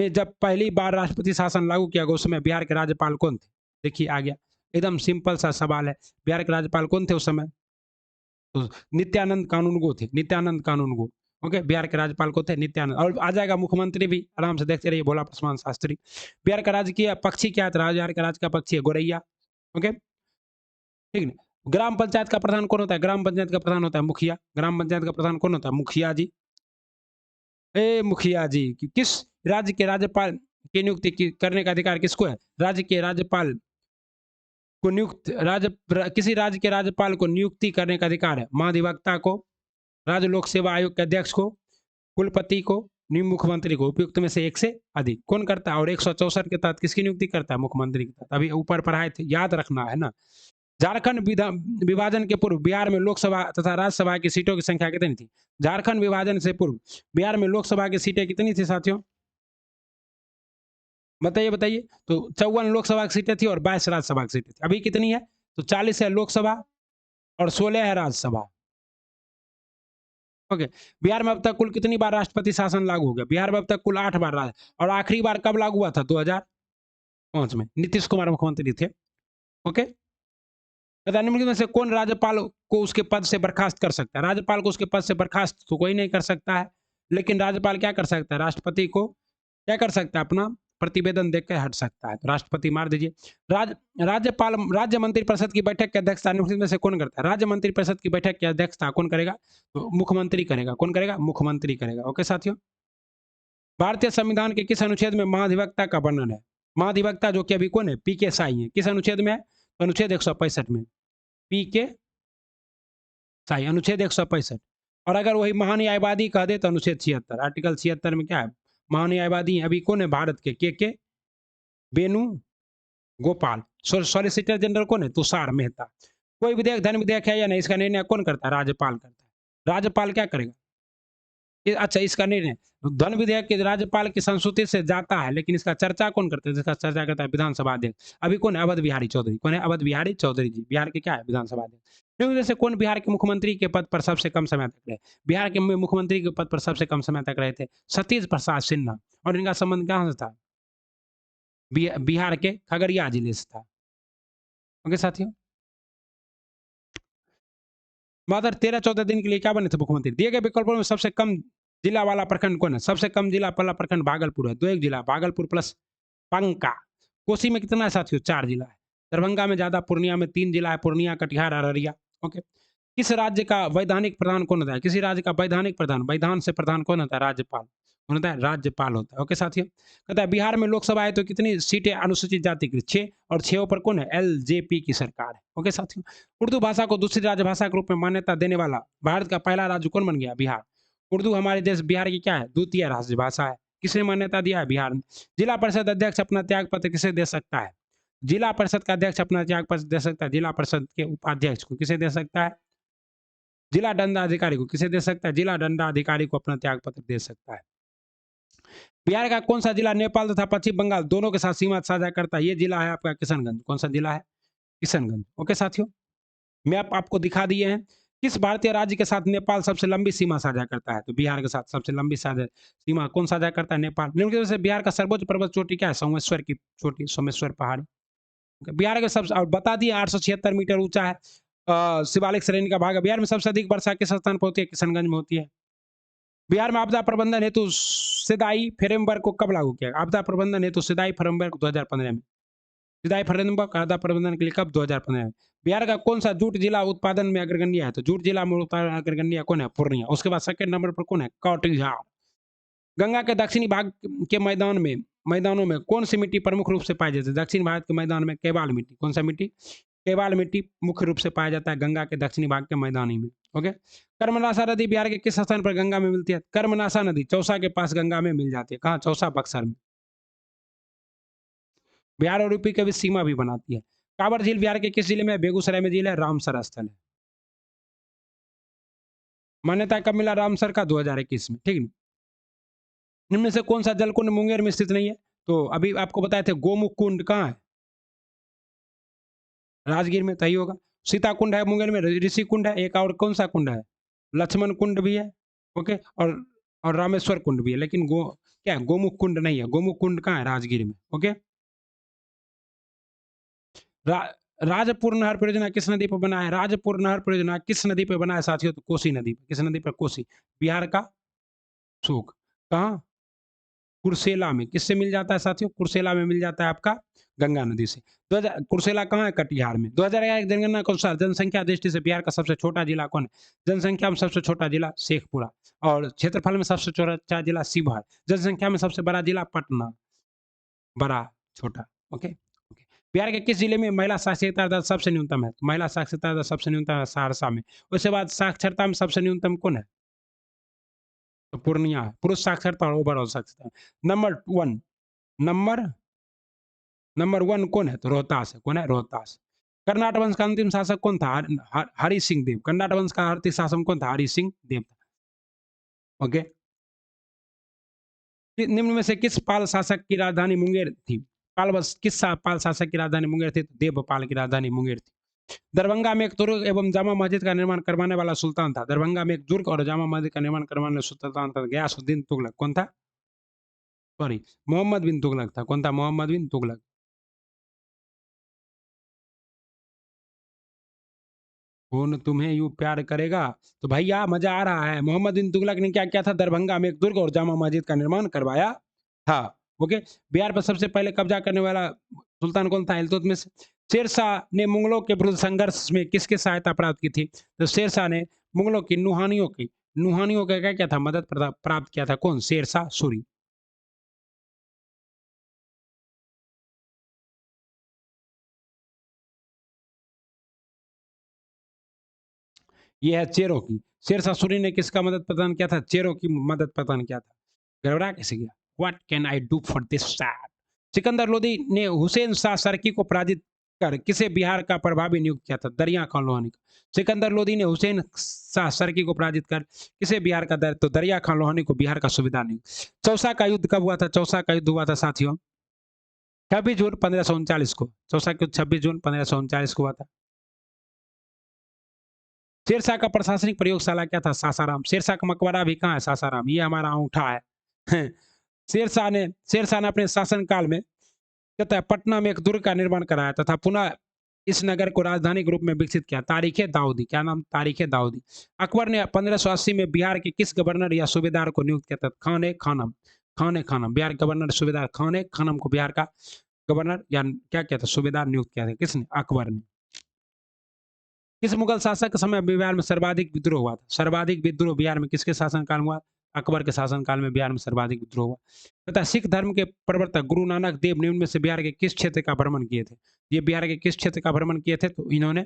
जब पहली बार राष्ट्रपति शासन लागू किया गया उस समय बिहार के राज्यपाल कौन थे? देखिए आ गया, एकदम सिंपल सा सवाल है। बिहार के राज्यपाल कौन थे उस समय? तो नित्यानंद कानूनगो थे, नित्यानंद कानूनगो। ओके, बिहार के राज्यपाल को थे नित्यानंद। और आ जाएगा मुख्यमंत्री भी, आराम से देखते रहिए, भोला पासवान शास्त्री। बिहार का राजकीय पक्षी क्या है? बिहार का राज्य का पक्षी है गोरैया। ओके, ठीक है। ग्राम पंचायत का प्रधान कौन होता है? ग्राम पंचायत का प्रधान होता है मुखिया। ग्राम पंचायत का प्रधान कौन होता है? मुखिया जी। मुखिया जी किस राज्य के राज्यपाल की नियुक्ति करने का अधिकार किसको है? राज्य के राज्यपाल को किसी राज्य के राज्यपाल को नियुक्ति करने का अधिकार है महाधिवक्ता को, राज्य लोक सेवा आयोग के अध्यक्ष को, कुलपति को, मुख्यमंत्री को। उपयुक्त में से एक से अधिक कौन करता है? और 164 के तहत किसकी नियुक्ति करता है? मुख्यमंत्री के तहत। अभी ऊपर पढ़ाए थे, याद रखना है ना। झारखंड विभाजन के पूर्व बिहार में लोकसभा तथा राज्यसभा की सीटों की संख्या कितनी थी? झारखंड विभाजन से पूर्व बिहार में लोकसभा की सीटें कितनी थी साथियों? बताइए बताइए। तो 54 लोकसभा की सीटें थी और 22 राज्यसभा की सीटें थी। अभी कितनी है? तो 40 है लोकसभा और 16 है राज्यसभा। ओके, बिहार में अब तक कुल कितनी बार राष्ट्रपति शासन लागू हो गया? बिहार में अब तक कुल 8 बार और आखिरी बार कब लागू हुआ था? 2005 में। नीतीश कुमार मुख्यमंत्री थे। ओके, निम्नलिखित में से कौन राज्यपाल को उसके पद से बर्खास्त कर सकता है? राज्यपाल को उसके पद से बर्खास्त तो कोई नहीं कर सकता है, लेकिन राज्यपाल क्या कर सकता है? राष्ट्रपति को क्या कर सकता है? अपना प्रतिवेदन देख के हट सकता है। तो राष्ट्रपति मार दीजिए। राज्यपाल राज्य मंत्रिपरिषद की बैठक की अध्यक्षता निम्नलिखित में से कौन करता है? राज्य मंत्रिपरिषद की बैठक की अध्यक्षता कौन करेगा? तो मुख्यमंत्री करेगा। कौन करेगा? मुख्यमंत्री करेगा। ओके साथियों, भारतीय संविधान के किस अनुच्छेद में महाधिवक्ता का वर्णन है? महाधिवक्ता जो कि अभी कौन है? पी के साई है। किस अनुच्छेद में है? तो अनुच्छेद 165 में। पी के साई, अनुच्छेद 165। और अगर वही महान्यायवादी कह दे तो अनुच्छेद 76। आर्टिकल 76 में क्या है? महान्यायवादी अभी कौन है भारत के वेणु गोपाल। सॉलिसिटर जनरल कौन है? तुषार मेहता। कोई विधेयक धन विधेयक है या नहीं, इसका निर्णय कौन करता है? राज्यपाल करता है। राज्यपाल क्या करेगा? अच्छा, इसका निर्णय धन विधेयक के राज्यपाल की संस्तुति से जाता है, लेकिन इसका चर्चा कौन करता है? इसका चर्चा करता है विधानसभा अध्यक्ष। अभी कौन है? अवध बिहारी चौधरी। कौन है? अवध बिहारी चौधरी जी। बिहार के क्या है? विधानसभा अध्यक्ष। निम्न से कौन बिहार के मुख्यमंत्री के पद पर सबसे कम समय तक रहे? बिहार के मुख्यमंत्री के पद पर सबसे कम समय तक रहे थे सतीश प्रसाद सिन्हा। और इनका संबंध कहाँ से था? बिहार के खगड़िया जिले से था। ओके साथियों, मात्र 13-14 दिन के लिए क्या बने थे मुख्यमंत्री? दिए गए विकल्पों में सबसे कम जिला वाला प्रखंड कौन है? सबसे कम जिला वाला प्रखंड भागलपुर है, 2 जिला भागलपुर प्लस पंका। कोसी में कितना है साथियों? 4 जिला है। दरभंगा में ज्यादा, पूर्णिया में 3 जिला है, पूर्णिया, कटिहार, अररिया। ओके। किस राज्य का वैधानिक प्रधान कौन होता है? किसी राज्य का वैधानिक प्रधान, वैधान से प्रधान कौन होता है? राज्यपाल। कौन होता है? राज्यपाल होता है। ओके साथियों। कहता है बिहार में लोकसभा है तो कितनी सीटें अनुसूचित जाति की? 6, और 6 पर कौन है? एलजेपी की सरकार है। ओके साथियों। उर्दू भाषा को दूसरी राजभाषा के रूप में मान्यता देने वाला भारत का पहला राज्य कौन बन गया? बिहार। उर्दू हमारे देश बिहार की क्या है? द्वितीय राजभाषा है। किसने मान्यता दिया है? बिहार ने। जिला परिषद अध्यक्ष अपना त्याग पत्र किसे दे सकता है? जिला परिषद का अध्यक्ष अपना त्याग पत्र दे सकता है जिला परिषद के उपाध्यक्ष को। किसे दे सकता है? जिला दंडाधिकारी को। किसे दे सकता है? जिला दंडाधिकारी को अपना त्याग पत्र दे सकता है। बिहार का कौन सा जिला नेपाल तथा पश्चिम बंगाल दोनों के साथ सीमा साझा करता है? ये जिला है आपका किशनगंज। कौन सा जिला है? किशनगंज। ओके साथियों। मैप आपको दिखा दिए हैं। किस भारतीय राज्य के साथ नेपाल सबसे लंबी सीमा साझा करता है? तो बिहार के साथ सबसे लंबी साझा सीमा कौन साझा करता है? नेपाल। निम्नलिखित में से बिहार का सर्वोच्च पर्वत चोटी क्या है? सोमेश्वर की चोटी, सोमेश्वर पहाड़ी। बिहार के सबसे, और बता दिए 876 मीटर ऊंचा है, शिवालिक श्रेणी का भाग है। बिहार में सबसे अधिक वर्षा किस स्थान पर होती है? किशनगंज में होती है। बिहार में आपदा प्रबंधन हेतु सिदाई फ्रेमवर्क को कब लागू किया? आपदा प्रबंधन हेतु सिदाई फ्रेमवर्क 2015 में। सिदाई फ्रेमवर्क आपदा प्रबंधन के लिए कब? 2015 में। बिहार का कौन सा जूट जिला उत्पादन में अग्रगण्य है? तो जूट जिला में उत्पादन अग्रगण्य कौन है? पूर्णिया। उसके बाद सेकंड नंबर पर कौन है? कटिहार। गंगा के दक्षिणी भाग के मैदानों में कौन सी मिट्टी प्रमुख रूप से पाई जाती है? दक्षिण भारत के मैदान में केवाल मिट्टी। कौन सा मिट्टी? केवाल मिट्टी मुख्य रूप से पाया जाता है गंगा के दक्षिणी भाग के मैदानी में। ओके। कर्मनाशा नदी बिहार के किस स्थान पर गंगा में मिलती है? कर्मनाशा नदी चौसा के पास गंगा में मिल जाती है। कहाँ? चौसा, बक्सर में। बिहार और यूपी के बीच सीमा भी बनाती है। कांवर झील बिहार के किस जिले में है? बेगूसराय में झील है, रामसर स्थल है। मान्यता कब मिला रामसर का? 2021 में। ठीक है। इनमें से कौन सा जलकुंड मुंगेर में स्थित नहीं है? तो अभी आपको बताए थे गोमुख कुंड कहाँ है? राजगीर में। तही होगा। सीता कुंड है मुंगेर में, ऋषि कुंड है, एक और कौन सा कुंड है? लक्ष्मण कुंड भी है। ओके। और रामेश्वर कुंड भी है, लेकिन क्या है? गोमुख कुंड नहीं है। गोमुख कुंड कहाँ है? राजगीर में। ओके। रा, राजपुर नहर परियोजना किस नदी पर बना है? राजपुर नहर परियोजना किस नदी पर बना है साथियों? तो कोसी नदी पर। किस नदी पर? कोसी। बिहार का शोक। कहाँ? कुर्सेला में। किससे मिल जाता है साथियों? कुर्सेला में मिल जाता है आपका गंगा नदी से। 2000 कुर्सेला कहाँ है? कटिहार में। 2011 जनगणना के अनुसार जनसंख्या दृष्टि से बिहार का सबसे छोटा जिला कौन है? जनसंख्या में सबसे छोटा जिला शेखपुरा, और क्षेत्रफल में सबसे छोटा जिला शिवहर, जनसंख्या में सबसे बड़ा जिला पटना। बड़ा, छोटा। ओके। ओके। बिहार के किस जिले में महिला साक्षरता दर सबसे न्यूनतम है? महिला साक्षरता दर सबसे न्यूनतम है सहरसा में। उसके बाद साक्षरता में सबसे न्यूनतम कौन है? तो पूर्णिया है। पुरुष साक्षरता और ओवरऑल साक्षरता। नंबर वन नंबर नंबर 1 कौन है? तो रोहतास है। कौन है? रोहतास। कर्नाटक वंश का अंतिम शासक कौन था? हरि सिंह देव। कर्नाटक वंश का अंतिम शासक कौन था? हरि सिंह देव था। ओके। निम्न में से किस पाल शासक की राजधानी मुंगेर थी? पाल शासक की राजधानी मुंगेर थी? तो देवपाल की राजधानी मुंगेर थी। दरभंगा में एक दुर्ग एवं जामा मस्जिद का निर्माण करवाने वाला सुल्तान था? दरभंगा में एक दुर्ग और जामा मस्जिद का निर्माण करवाने वाला सुल्तान था गयासुद्दीन तुगलक। कौन था? सॉरी, मोहम्मद बिन तुगलक था। कौन था? मोहम्मद बिन तुगलक। कौन तुम्हें यूं प्यार करेगा? तो भैया मजा आ रहा है। मोहम्मद बिन तुगलक ने क्या किया था? दरभंगा में एक दुर्ग और जामा मस्जिद का निर्माण करवाया था। ओके। बिहार पर सबसे पहले कब्जा करने वाला सुल्तान कौन था? इल्तुतमिश। शेरशाह ने मुगलों के विरुद्ध संघर्ष में किसकी सहायता प्राप्त की थी? तो शेरशाह ने मुगलों की नुहानियों का क्या क्या था? मदद प्राप्त किया था। कौन? शेरशाह सूरी। ये है चेरों की। शेरशाह सूरी ने किसका मदद प्रदान किया था? चेरों की मदद प्रदान किया था। गड़बड़ा कैसे गया? What can I do for this sad? Sikandar Lodi ने हुसैन शाह सरकी को पराजित कर किसे बिहार का प्रभावी नियुक्त किया था? दरिया खान लोहानी को। सिकंदर लोदी ने हुसैन शाह सरकी को पराजित कर किसे बिहार का तो दरिया खान लोहानी को बिहार का सुविधा नियुक्त। चौसा का युद्ध कब हुआ था? चौसा का युद्ध हुआ था साथियों 26 जून 1539 को। चौसा का युद्ध 26 जून 1539 को हुआ था। शेरशाह का प्रशासनिक प्रयोगशाला क्या था? सासाराम। शेरशाह का मकबरा भी कहाँ है? सासाराम। ये हमारा अंगूठा है। शेरशाह ने अपने शासन काल में कहता है पटना में एक दुर्ग का निर्माण कराया तथा पुनः इस नगर को राजधानी के रूप में विकसित किया? तारीख दाऊदी। क्या नाम? तारीख दाऊदी। अकबर ने 1580 में बिहार के किस गवर्नर या सूबेदार को नियुक्त किया था? खान ए खानम। खान ए खानम। बिहार के गवर्नर सूबेदार खान ए खानम को बिहार का गवर्नर या क्या कहते हैं सूबेदार नियुक्त किया था? किसने? अकबर ने। किस मुगल शासक के समय बिहार में सर्वाधिक विद्रोह हुआ था? सर्वाधिक विद्रोह बिहार में किसके शासनकाल में हुआ? अकबर के शासनकाल में बिहार में सर्वाधिक विद्रोह हुआ। तथा सिख धर्म के प्रवर्तक गुरु नानक देव निम्न में से बिहार के किस क्षेत्र का भ्रमण किए थे? ये बिहार के किस क्षेत्र का भ्रमण किए थे? तो इन्होंने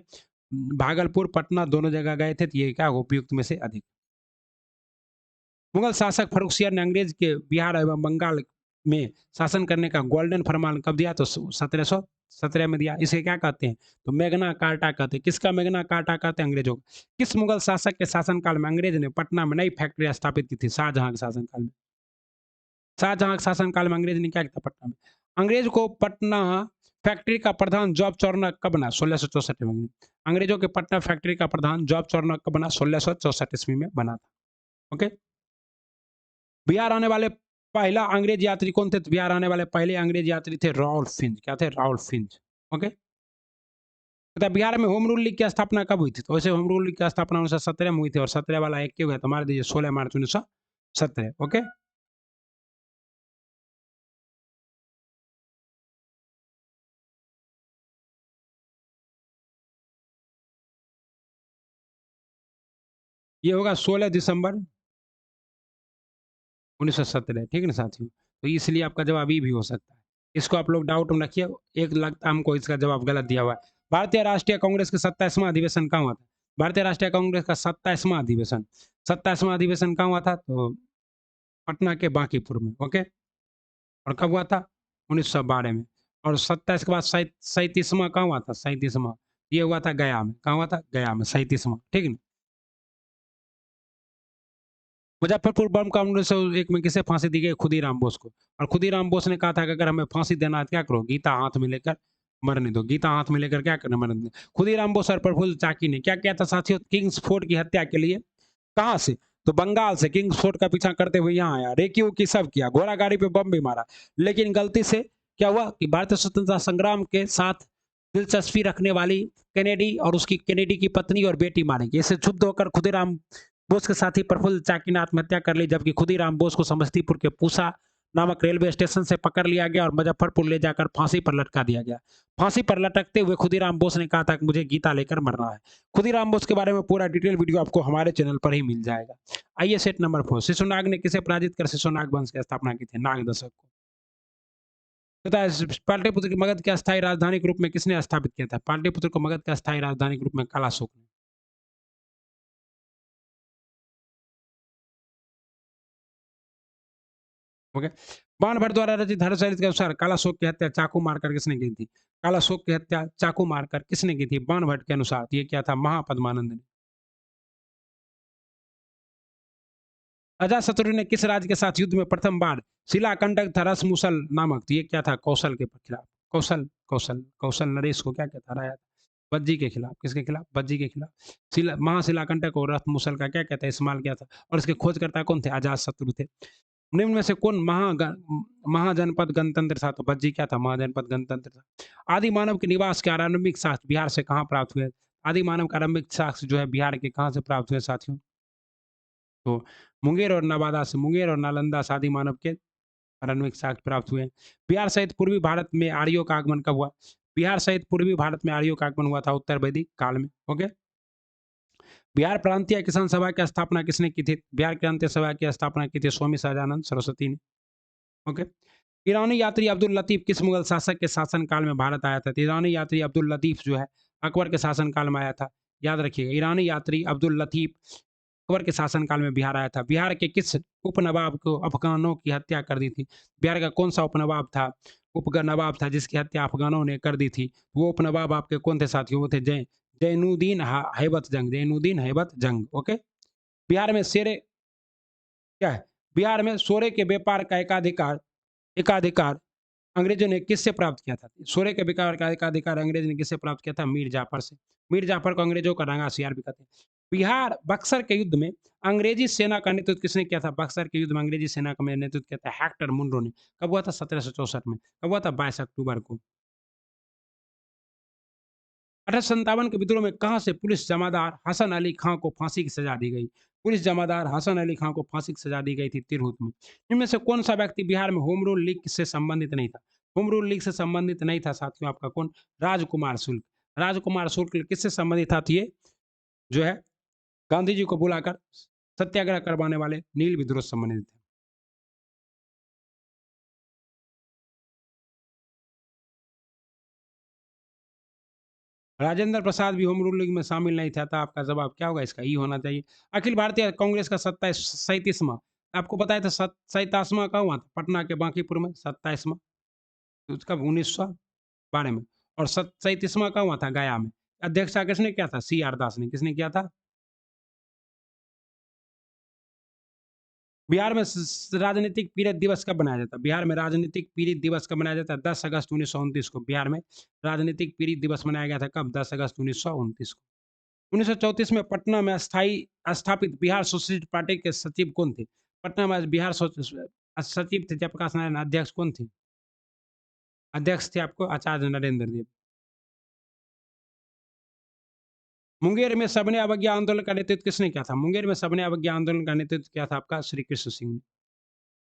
भागलपुर, पटना दोनों जगह गए थे। तो ये क्या उपयुक्त में से अधिक। मुगल शासक फर्रुखसियार ने अंग्रेज के बिहार एवं बंगाल में शासन करने का गोल्डन फरमान कब दिया? तो 1717 में दिया। इसे क्या कहते हैं? तो मैग्ना कार्टा कहते हैं। किसका मैग्ना कार्टा कहते हैं? अंग्रेजों का। किस मुगल शासक के शासनकाल में अंग्रेज ने पटना में नई फैक्ट्रियां स्थापित की थी? शाहजहां के शासनकाल में। शाहजहां के शासनकाल में अंग्रेज ने क्या किया पटना में? अंग्रेज को पटना फैक्ट्री का प्रधान जॉब चौरनक कब बना? 1664 में। अंग्रेजों के पटना फैक्ट्री का प्रधान जॉब चौरनक कब बना? 1664 ईस्वी में बना था। ओके। बिहार आने वाले पहला अंग्रेज यात्री कौन थे? तो बिहार आने वाले पहले अंग्रेज यात्री थे राउल फिंच। क्या थे? राउल फिंच। ओके। तथा बिहार में होम रूल लीग की स्थापना कब हुई थी? तो वैसे होम रूल लीग की स्थापना 1917 में हुई थी और 17 वाला एक क्यों है? तो मान दीजिए 16 मार्च 1917। ओके। ये होगा 16 दिसंबर 1917। ठीक है ना साथियों? तो इसलिए आपका जवाब ई भी हो सकता है। इसको आप लोग डाउट में रखिए। एक लगता है हमको इसका जवाब गलत दिया हुआ है। भारतीय राष्ट्रीय कांग्रेस का 27वां अधिवेशन कहाँ हुआ था? भारतीय राष्ट्रीय कांग्रेस का 27वां अधिवेशन। 27वां अधिवेशन कहाँ हुआ था? तो पटना के बांकीपुर में। ओके। और कब हुआ था? 1912 में। और 27 के बाद 37वां कहाँ हुआ था? 37वां ये हुआ था गया में। कहाँ हुआ था? गया में 37वां। ठीक है ना? मुजफ्फरपुर बम कांड 1901 में किसे फांसी दी गई? खुदीराम बोस को। और खुदीराम बोस ने कहा था कि अगर हमें फांसी देना है तो क्या करो? गीता हाथ में लेकर मरने दो। गीता हाथ में लेकर क्या करना? मरने दो। खुदीराम बोस और प्रफुल्ल चाकी ने क्या किया था साथियों? किंग्स फोर्ट की हत्या के लिए कहाँ से? तो बंगाल से किंग्स फोर्ट का पीछा करते हुए यहाँ आया। रेकी वेकी सब किया। घोड़ा गाड़ी पे बम भी मारा। लेकिन गलती से क्या हुआ कि भारतीय स्वतंत्रता संग्राम के साथ दिलचस्पी रखने वाली कैनेडी और उसकी कैनेडी की पत्नी और बेटी मारी गई। इससे क्षुब्ध होकर खुदीराम बोस के साथी प्रफुल्ल चाकी ने आत्महत्या कर ली। जबकि खुदीराम बोस को समस्तीपुर के पूसा नामक रेलवे स्टेशन से पकड़ लिया गया और मुजफ्फरपुर ले जाकर फांसी पर लटका दिया गया। फांसी पर लटकते हुए खुदीराम बोस ने कहा था कि मुझे गीता लेकर मरना है। खुदीराम बोस के बारे में पूरा डिटेल वीडियो आपको हमारे चैनल पर ही मिल जाएगा। आइए सेट नंबर 4। शिशुनाग ने किसे पराजित कर शिशुनाग वंश की स्थापना की थी? नाग दशक को। तथा पाटलिपुत्र की मगध की अस्थायी राजधानी के रूप में किसने स्थापित किया था? पाटलिपुत्र को मगध की अस्थायी राजधानी के रूप में कालाशोक ने। ओके। बाणभट्ट द्वारा रचित हर्षचरित के अनुसार कालाशोक की हत्या चाकू मारकर किसने की थी? कालाशोक की हत्या चाकू मारकर किसने की थी? बाणभट्ट के अनुसार ये क्या था? महापद्मानंद ने। अजातशत्रु ने किस राज्य के साथ युद्ध में प्रथम बार शिलाकंटक था रसमुसल नामक? तो ये क्या था? कौशल के खिलाफ। कौशल कौशल कौशल नरेश को क्या कहता हराया था? बज्जी के खिलाफ। किसके खिलाफ? बज्जी के खिलाफ। शिला महाशिलाकंटक और रथ मुसल का क्या कहता है? इस्तेमाल किया था। और इसके खोजकर्ता कौन थे? अजातशत्रु थे। निम्न में से कौन महाजनपद गणतंत्र था? तो बज्जी क्या था? महाजनपद गणतंत्र था। आदि मानव के निवास के आरंभिक साक्ष्य बिहार से कहाँ प्राप्त हुए? आदि मानव का आरंभिक साक्ष्य जो है बिहार के कहाँ से प्राप्त हुए साथियों? तो मुंगेर और नवादा से, मुंगेर और नालंदा से आदि मानव के आरंभिक साक्ष्य प्राप्त हुए। बिहार सहित पूर्वी भारत में आर्यों का आगमन कब हुआ? बिहार सहित पूर्वी भारत में आर्यों का आगमन हुआ था उत्तर वैदिक काल में। ओके। बिहार प्रांतीय किसान सभा की स्थापना किसने की थी? बिहार प्रांतीय सभा की स्थापना की थी स्वामी सहजानंद सरस्वती ने। ओके। ईरानी यात्री अब्दुल लतीफ किस मुगल शासक के शासन काल में भारत आया था? तो ईरानी यात्री अब्दुल लतीफ जो है अकबर के शासन काल में आया था। याद रखिएगा ईरानी यात्री अब्दुल लतीफ अकबर के शासन काल में बिहार आया था। बिहार के किस उपनवाब को अफगानों की हत्या कर दी थी? बिहार का कौन सा उपनवाब था? उपनवाब था जिसकी हत्या अफगानों ने कर दी थी। वो उपनवाब आपके कौन थे साथियों? वो थे जैनुद्दीन हैबत जंग। जैनुद्दीन हैबत जंग। ओके। बिहार में शेरे क्या है? बिहार में सोरे के व्यापार का एकाधिकार एकाधिकार अंग्रेजों ने किससे प्राप्त किया था? सोरे के विकार का एकाधिकार अंग्रेज ने किससे प्राप्त किया था? मीर जाफर से। मीर जाफर को अंग्रेजों का रंगा सियार भी कहते हैं। बिहार बक्सर के युद्ध में अंग्रेजी सेना का नेतृत्व किसने किया था? बक्सर के युद्ध में अंग्रेजी सेना का नेतृत्व किया था हेक्टर मुनरो ने। कब हुआ था? 1764 में। कब हुआ था? 22 अक्टूबर को। 1857 के विद्रोह में कहां से पुलिस जमादार हसन अली खां को फांसी की सजा दी गई? पुलिस जमादार हसन अली खां को फांसी की सजा दी गई थी तिरहुत में। इनमें से कौन सा व्यक्ति बिहार में होम रूल लीग से संबंधित नहीं था? होम रूल लीग से संबंधित नहीं था साथियों, आपका कौन? राजकुमार शुक्ल। राजकुमार शुक्ल किससे संबंधित था? तो ये जो है गांधी जी को बुलाकर सत्याग्रह करवाने वाले नील विद्रोह से संबंधित थे। राजेंद्र प्रसाद भी होम रूल लीग में शामिल नहीं था, तो आपका जवाब क्या होगा? इसका ई होना चाहिए। अखिल भारतीय कांग्रेस का 37वां, आपको बताया था 27वां कहाँ हुआ था? पटना के बांकीपुर में 27वां, कब? 1912 में। और 37वां कहाँ हुआ था? गया में। अध्यक्षता किसने किया था? सी आर दास ने। किसने किया था? बिहार में राजनीतिक पीड़ित दिवस कब मनाया जाता है? बिहार में राजनीतिक पीड़ित दिवस कब मनाया जाता है? 10 अगस्त 1929 को बिहार में राजनीतिक पीड़ित दिवस मनाया गया था। कब? 10 अगस्त 1929 को। 1934 में पटना में स्थापित बिहार सोशलिस्ट पार्टी के सचिव कौन थे? पटना में बिहार सचिव थे जयप्रकाश नारायण। अध्यक्ष कौन थे? अध्यक्ष थे आपको आचार्य नरेंद्र देव। मुंगेर में सबने अवज्ञा आंदोलन का नेतृत्व किसने किया था? मुंगेर में सबने अवज्ञा आंदोलन का नेतृत्व किया था आपका श्री कृष्ण सिंह ने।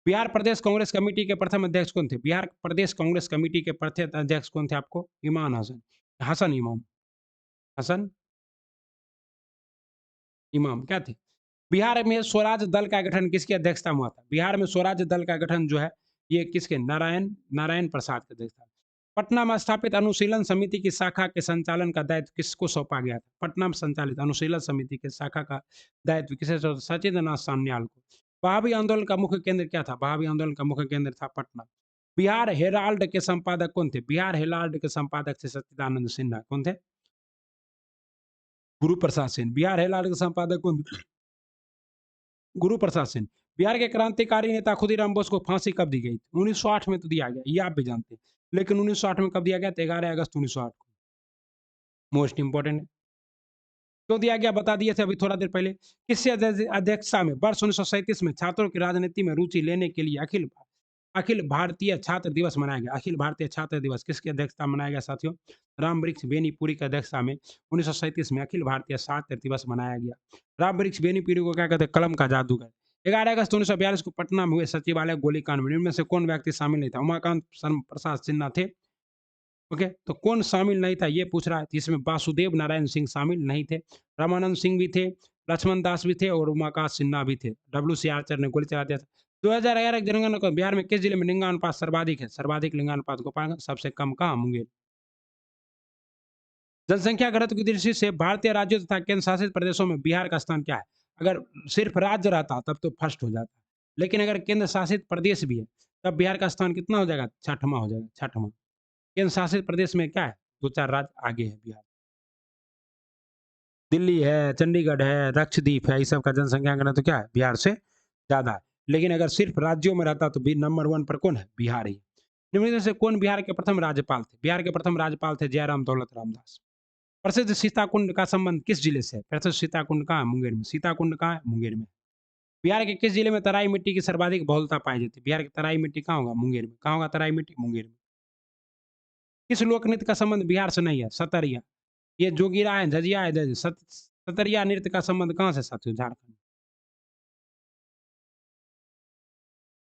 बिहार प्रदेश कांग्रेस कमेटी के प्रथम अध्यक्ष कौन थे? बिहार प्रदेश कांग्रेस कमेटी के प्रथम अध्यक्ष कौन थे आपको? इमाम हसन। हसन इमाम। हसन इमाम क्या थे? बिहार में स्वराज दल का गठन किसकी अध्यक्षता में हुआ था? बिहार में स्वराज दल का गठन जो है ये किसके? नारायण नारायण प्रसाद की अध्यक्षता। पटना में स्थापित अनुशीलन समिति की शाखा के संचालन का दायित्व किसको सौंपा गया था? पटना में संचालित अनुशीलन समिति के शाखा का दायित्व किसे सौंपा? सचिंद्रनाथ सान्याल को। बहावी आंदोलन का मुख्य केंद्र क्या था? बहावी आंदोलन का मुख्य केंद्र था पटना। बिहार हेराल्ड के संपादक कौन थे? बिहार हेराल्ड के संपादक थे सच्चिदानंद सिन्हा। कौन थे? गुरु प्रसाद सिंह। बिहार हेराल्ड के संपादक कौन थे? गुरु प्रसाद सिंह। बिहार के क्रांतिकारी नेता खुदीराम बोस को फांसी कब दी गई थी? 1908 में तो दिया गया, ये आप भी जानते हैं। लेकिन 1908 में कब दिया गया? 11 अगस्त 1908 को। मोस्ट इंपोर्टेंट है। क्यों दिया गया बता दिए थे अभी थोड़ा देर पहले। किससे अध्यक्षता में वर्ष 1937 में छात्रों की राजनीति में रुचि लेने के लिए अखिल अखिल भारतीय छात्र दिवस मनाया गया? अखिल भारतीय छात्र दिवस किसकी अध्यक्षता में मनाया गया साथियों? राम वृक्ष बेनीपुरी की अध्यक्षता में 1937 में अखिल भारतीय छात्र दिवस मनाया गया। राम वृक्ष बेनीपुरी को क्या कहते हैं? कलम का जादूगर। 11 अगस्त 1942 को पटना में हुए सचिवालय गोलीकांड में इनमें से कौन व्यक्ति शामिल नहीं था? उमाकांत प्रसाद सिन्हा थे। ओके, तो कौन शामिल नहीं था ये पूछ रहा है। इसमें वासुदेव नारायण सिंह शामिल नहीं थे। रामानंद सिंह भी थे, लक्ष्मण दास भी थे और उमाकांत सिन्हा भी थे। डब्ल्यू सी आर्चर ने गोली चला दिया था। 2011 की जनगणना को बिहार में किस जिले में लिंगानुपात सर्वाधिक है? सर्वाधिक लिंगानुपात गोपालगंज, सबसे कम कहाँ? मुंगेर। जनसंख्या घनत्व की दृष्टि से भारतीय राज्यों तथा केंद्र शासित प्रदेशों में बिहार का स्थान क्या है? अगर सिर्फ राज्य रहता तब तो फर्स्ट हो जाता, लेकिन अगर केंद्र शासित प्रदेश भी है तब बिहार का स्थान कितना हो जाएगा? छठवां हो जाएगा, छठवां। केंद्र शासित प्रदेश में क्या है? दो चार राज्य आगे है बिहार। दिल्ली है, चंडीगढ़ है, लक्षद्वीप है, इस सब का जनसंख्या घनत्व क्या है? बिहार से ज्यादा है। लेकिन अगर सिर्फ राज्यों में रहता तो भी नंबर 1 पर कौन है? बिहार ही। निम्न में से कौन बिहार के प्रथम राज्यपाल थे? बिहार के प्रथम राज्यपाल थे जयराम दौलत रामदास। प्रसिद्ध सीताकुंड का संबंध किस जिले से है? प्रसिद्ध सीताकुंड कहाँ है? मुंगेर में। सीताकुंड कहाँ है? मुंगेर में। बिहार के किस जिले में तराई मिट्टी की सर्वाधिक बहुलता पाई जाती है? बिहार की तराई मिट्टी कहाँ होगा? मुंगेर में। कहाँ होगा तराई मिट्टी? मुंगेर में। किस लोक नृत्य का संबंध बिहार से नहीं है? सतरिया। ये जोगीरा है, झजिया है, सतरिया नृत्य का संबंध कहाँ से साथियों? झारखंड,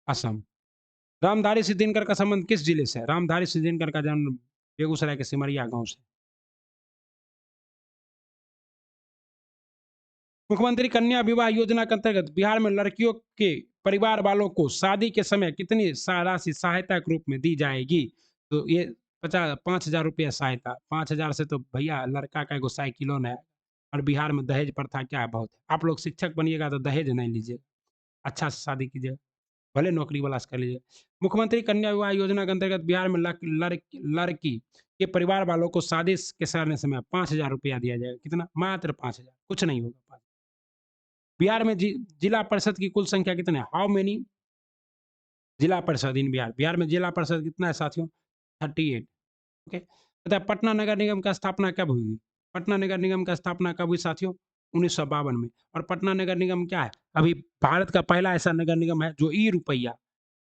असम। रामधारी सिंह दिनकर का संबंध किस जिले से है? रामधारी सिंह दिनकर का जन्म बेगूसराय के सिमरिया गांव से। मुख्यमंत्री कन्या विवाह योजना के अंतर्गत बिहार में लड़कियों के परिवार वालों को शादी के समय कितनी राशि सहायता के रूप में दी जाएगी? तो ये 5,000 रुपया सहायता। 5,000 से तो भैया लड़का का एगो साइकिलो नहीं है। और बिहार में दहेज प्रथा क्या है? बहुत है। आप लोग शिक्षक बनिएगा तो दहेज नहीं लीजिए, अच्छा से शादी कीजिए, भले नौकरी वाला से कर लीजिए। मुख्यमंत्री कन्या विवाह योजना के अंतर्गत बिहार में लड़की के परिवार वालों को शादी के करने समय 5,000 रुपया दिया जाएगा। कितना? मात्र 5,000, कुछ नहीं होगा। बिहार में जिला परिषद की कुल संख्या कितनी है? हाउ मेनी जिला परिषद इन बिहार? बिहार में जिला परिषद कितना है साथियों? 38। ओके, बता पटना नगर निगम का स्थापना कब हुई? पटना नगर निगम का स्थापना कब हुई साथियों? 1952 में। और पटना नगर निगम क्या है? अभी भारत का पहला ऐसा नगर निगम है जो ई रुपया,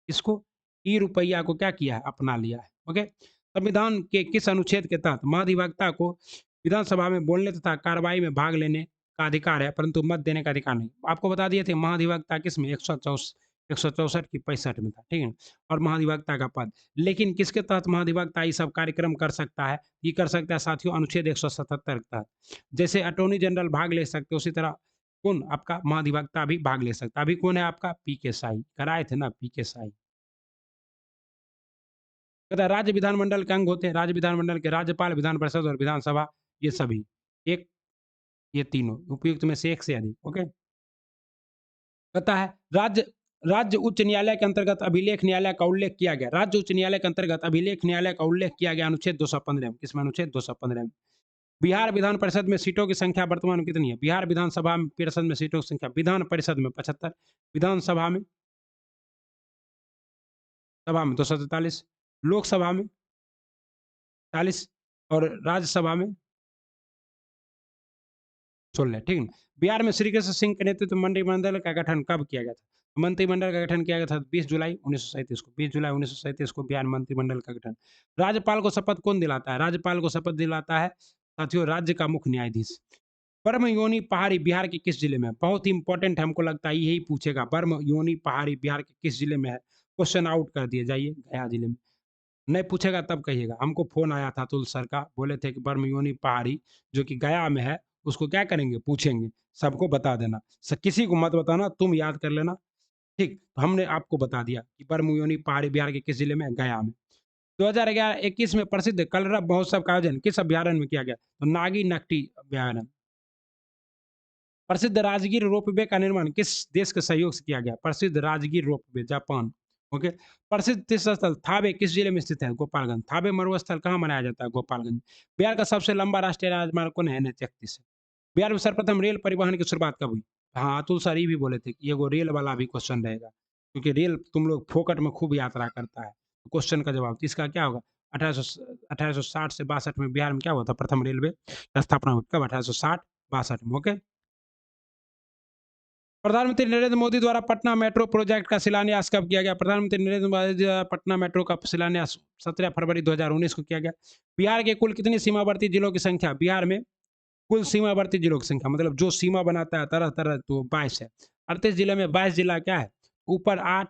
इसको ई रुपया को क्या किया है? अपना लिया है। ओके, संविधान के किस अनुच्छेद के तहत महाधिवक्ता को विधानसभा में बोलने तथा कार्रवाई में भाग लेने का अधिकार है, परंतु मत देने का अधिकार नहीं। आपको बता दिए थे महाधिवक्ता किसमें 164 की 65 में था, ठीक है? और महाधिवक्ता का पद, लेकिन किसके तहत महाधिवक्ता ये सब कार्यक्रम कर सकता है? ये कर सकता है साथियों अनुच्छेद 177 के तहत। जैसे अटॉर्नी जनरल भाग ले सकते, उसी तरह कौन आपका महाधिवक्ता भी भाग ले सकता है। अभी कौन है आपका? पीके साही, कराए थे ना पीके साही। कहता है राज्य विधानमंडल के अंग होते हैं, राज्य विधानमंडल के राज्यपाल, विधान परिषद और विधानसभा, ये सभी। एक, ये तीनों उपयुक्त में से एक से अधिक। ओके, कहता है राज्य राज्य उच्च न्यायालय के अंतर्गत अभिलेख न्यायालय का उल्लेख किया गया। राज्य उच्च न्यायालय के अंतर्गत अभिलेख न्यायालय का उल्लेख किया गया अनुच्छेद 215 में। किसमें? अनुच्छेद 215 में। बिहार विधान परिषद में सीटों की संख्या वर्तमान में कितनी है? बिहार विधानसभा में परिषद में सीटों की संख्या, विधान परिषद में 75, विधानसभा में, सभा में 243, लोकसभा में 40 और राज्यसभा में 16, ठीक है। बिहार में श्री कृष्ण सिंह के नेतृत्व में मंत्रिमंडल का गठन कब किया गया था? मंत्रिमंडल का गठन किया गया था 20 जुलाई 1937 को। 20 जुलाई 1937 को बिहार मंत्रिमंडल का गठन। राज्यपाल को शपथ कौन दिलाता है? राज्यपाल को शपथ दिलाता है साथियों राज्य का मुख्य न्यायाधीश। बर्म योनी पहाड़ी बिहार के किस जिले में है? बहुत ही इंपॉर्टेंट है, हमको लगता है यही पूछेगा। बर्म योनी पहाड़ी बिहार के किस जिले में है? क्वेश्चन आउट कर दिए, जाइए गया जिले में। नहीं पूछेगा तब कहिएगा। हमको फ़ोन आया था अतुल सर का, बोले थे कि बर्मयोनी पहाड़ी जो कि गया में है, उसको क्या करेंगे? पूछेंगे। सबको बता देना। किसी को मत बताना, तुम याद कर लेना, ठीक? तो हमने आपको बता दिया कि बर्मयोनी पहाड़ी बिहार के किस जिले में है? गया में। 2011-21 में प्रसिद्ध कलरव महोत्सव का आयोजन किस अभयारण्य में किया गया? तो नागी नकटी अभयारण्य। प्रसिद्ध राजगीर रोपवे का निर्माण किस देश के सहयोग से किया गया? प्रसिद्ध राजगीर रोपवे, जापान। ओके। प्रसिद्ध तीर्थ स्थल थावे किस जिले में स्थित है? गोपालगंज। थावे मरुस्थल कहाँ मनाया जाता है? गोपालगंज। बिहार का सबसे लंबा राष्ट्रीय राजमार्ग कौन है? NH-31 है। बिहार में सर्वप्रथम रेल परिवहन की शुरुआत कब हुई? हाँ, अतुल सर ये भी बोले थे कि एगो रेल वाला भी क्वेश्चन रहेगा, क्योंकि रेल तुम लोग फोकट में खूब यात्रा करता है। क्वेश्चन का जवाब तो इसका क्या होगा? 1860 से 62 में बिहार में क्या हुआ था? प्रथम रेलवे स्थापना हुई। कब? 1860-62 में। ओके। प्रधानमंत्री नरेंद्र मोदी द्वारा पटना मेट्रो प्रोजेक्ट का शिलान्यास कब किया गया? प्रधानमंत्री नरेंद्र मोदी द्वारा पटना मेट्रो का शिलान्यास 17 फरवरी 2019 को किया गया। बिहार के कुल कितनी सीमावर्ती जिलों की संख्या? बिहार में कुल सीमावर्ती जिलों की संख्या, मतलब जो सीमा बनाता है तरह तरह, तो 22 है। 38 जिले में 22 जिला क्या है? ऊपर 8,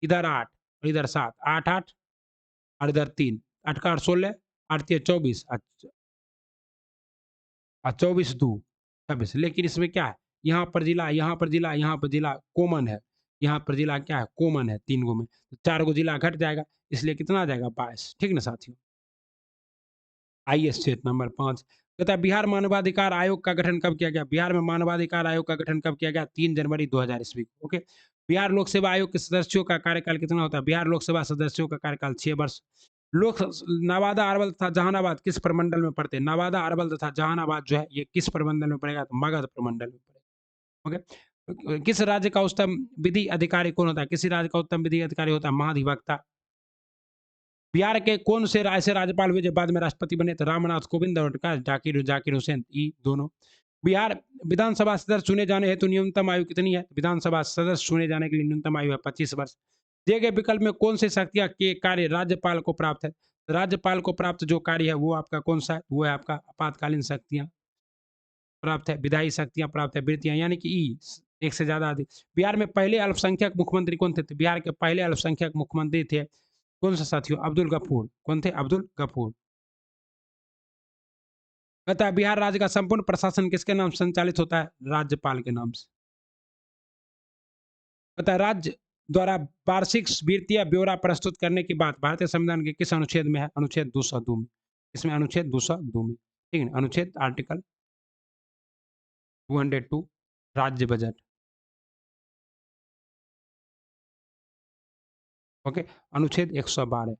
इधर 8 और इधर 7, 8 8 और इधर 3, 8 का 8 16, 8 के 24, 24 2 26। लेकिन इसमें क्या है? यहाँ पर जिला, यहाँ पर जिला, यहाँ पर जिला कॉमन है। यहाँ पर जिला क्या है? कॉमन है 3 गो में। तो 4 गो जिला घट जाएगा, इसलिए कितना आ जाएगा? 22। ठीक ना साथियों? आइए स्टेट नंबर 5, कहता है बिहार मानवाधिकार आयोग का गठन कब किया गया? बिहार में मानवाधिकार आयोग का गठन कब किया गया? 3 जनवरी 2000 ईस्वी को। ओके। बिहार लोक सेवा आयोग के सदस्यों का कार्यकाल कितना होता है? बिहार लोक सेवा सदस्यों का कार्यकाल 6 वर्ष। लोक नवादा, अरवल तथा जहानाबाद किस प्रमंडल में पड़ते हैं? नवादा, अरवल तथा जहानाबाद जो है ये किस प्रमंडल में पड़ेगा? तो मगध प्रमंडल में पड़ेगा। ओके। किस राज्य का उच्चतम विधि अधिकारी कौन होता है? किसी राज्य का उत्तम विधि अधिकारी होता है महाधिवक्ता। बिहार के कौन से ऐसे राज्यपाल हुए जो बाद में राष्ट्रपति बने? तो रामनाथ कोविंद और का जाकिर जाकिर हुसैन, ये दोनों। बिहार विधानसभा सदस्य चुने जाने हेतु न्यूनतम आयु कितनी है? विधानसभा सदस्य चुने जाने के लिए न्यूनतम आयु है 25 वर्ष। दिए गए विकल्प में कौन सी शक्तियां के कार्य राज्यपाल को प्राप्त है? तो राज्यपाल को प्राप्त जो कार्य है वो आपका कौन सा है? वो है आपका आपातकालीन शक्तियां प्राप्त है, विधायी शक्तियां प्राप्त है, वृत्तियां यानी कि ई, एक से ज्यादा अधिक। बिहार में पहले अल्पसंख्यक मुख्यमंत्री कौन थे? तो बिहार के पहले अल्पसंख्यक मुख्यमंत्री थे कौन सा साथियों? अब्दुल गफूर। कौन थे? अब्दुल गफूर। कहता है बिहार राज्य का संपूर्ण प्रशासन किसके नाम से संचालित होता है? राज्यपाल के नाम से। कहता है राज्य द्वारा वार्षिक वित्तीय ब्यौरा प्रस्तुत करने की बात भारतीय संविधान के किस अनुच्छेद में है? अनुच्छेद 202 में। इसमें अनुच्छेद 202 में, ठीक है। अनुच्छेद आर्टिकल 202, राज्य बजट। ओके। अनुच्छेद 112,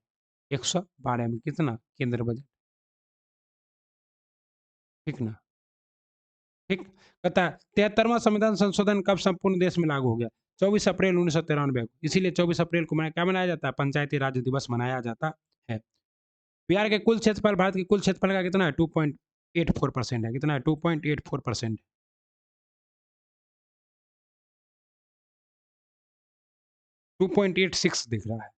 112 में कितना? केंद्र बजट। ठीक ना? ठीक। कहता है 73वां संविधान संशोधन कब संपूर्ण देश में लागू हो गया? 24 अप्रैल 1993 को। इसीलिए 24 अप्रैल को क्या मनाया जाता है? पंचायती राज दिवस मनाया जाता है। बिहार के कुल क्षेत्रफल भारत के कुल क्षेत्रफल का कितना है? 2.84% है। कितना है? 2.84%। 2.86 दिख रहा है।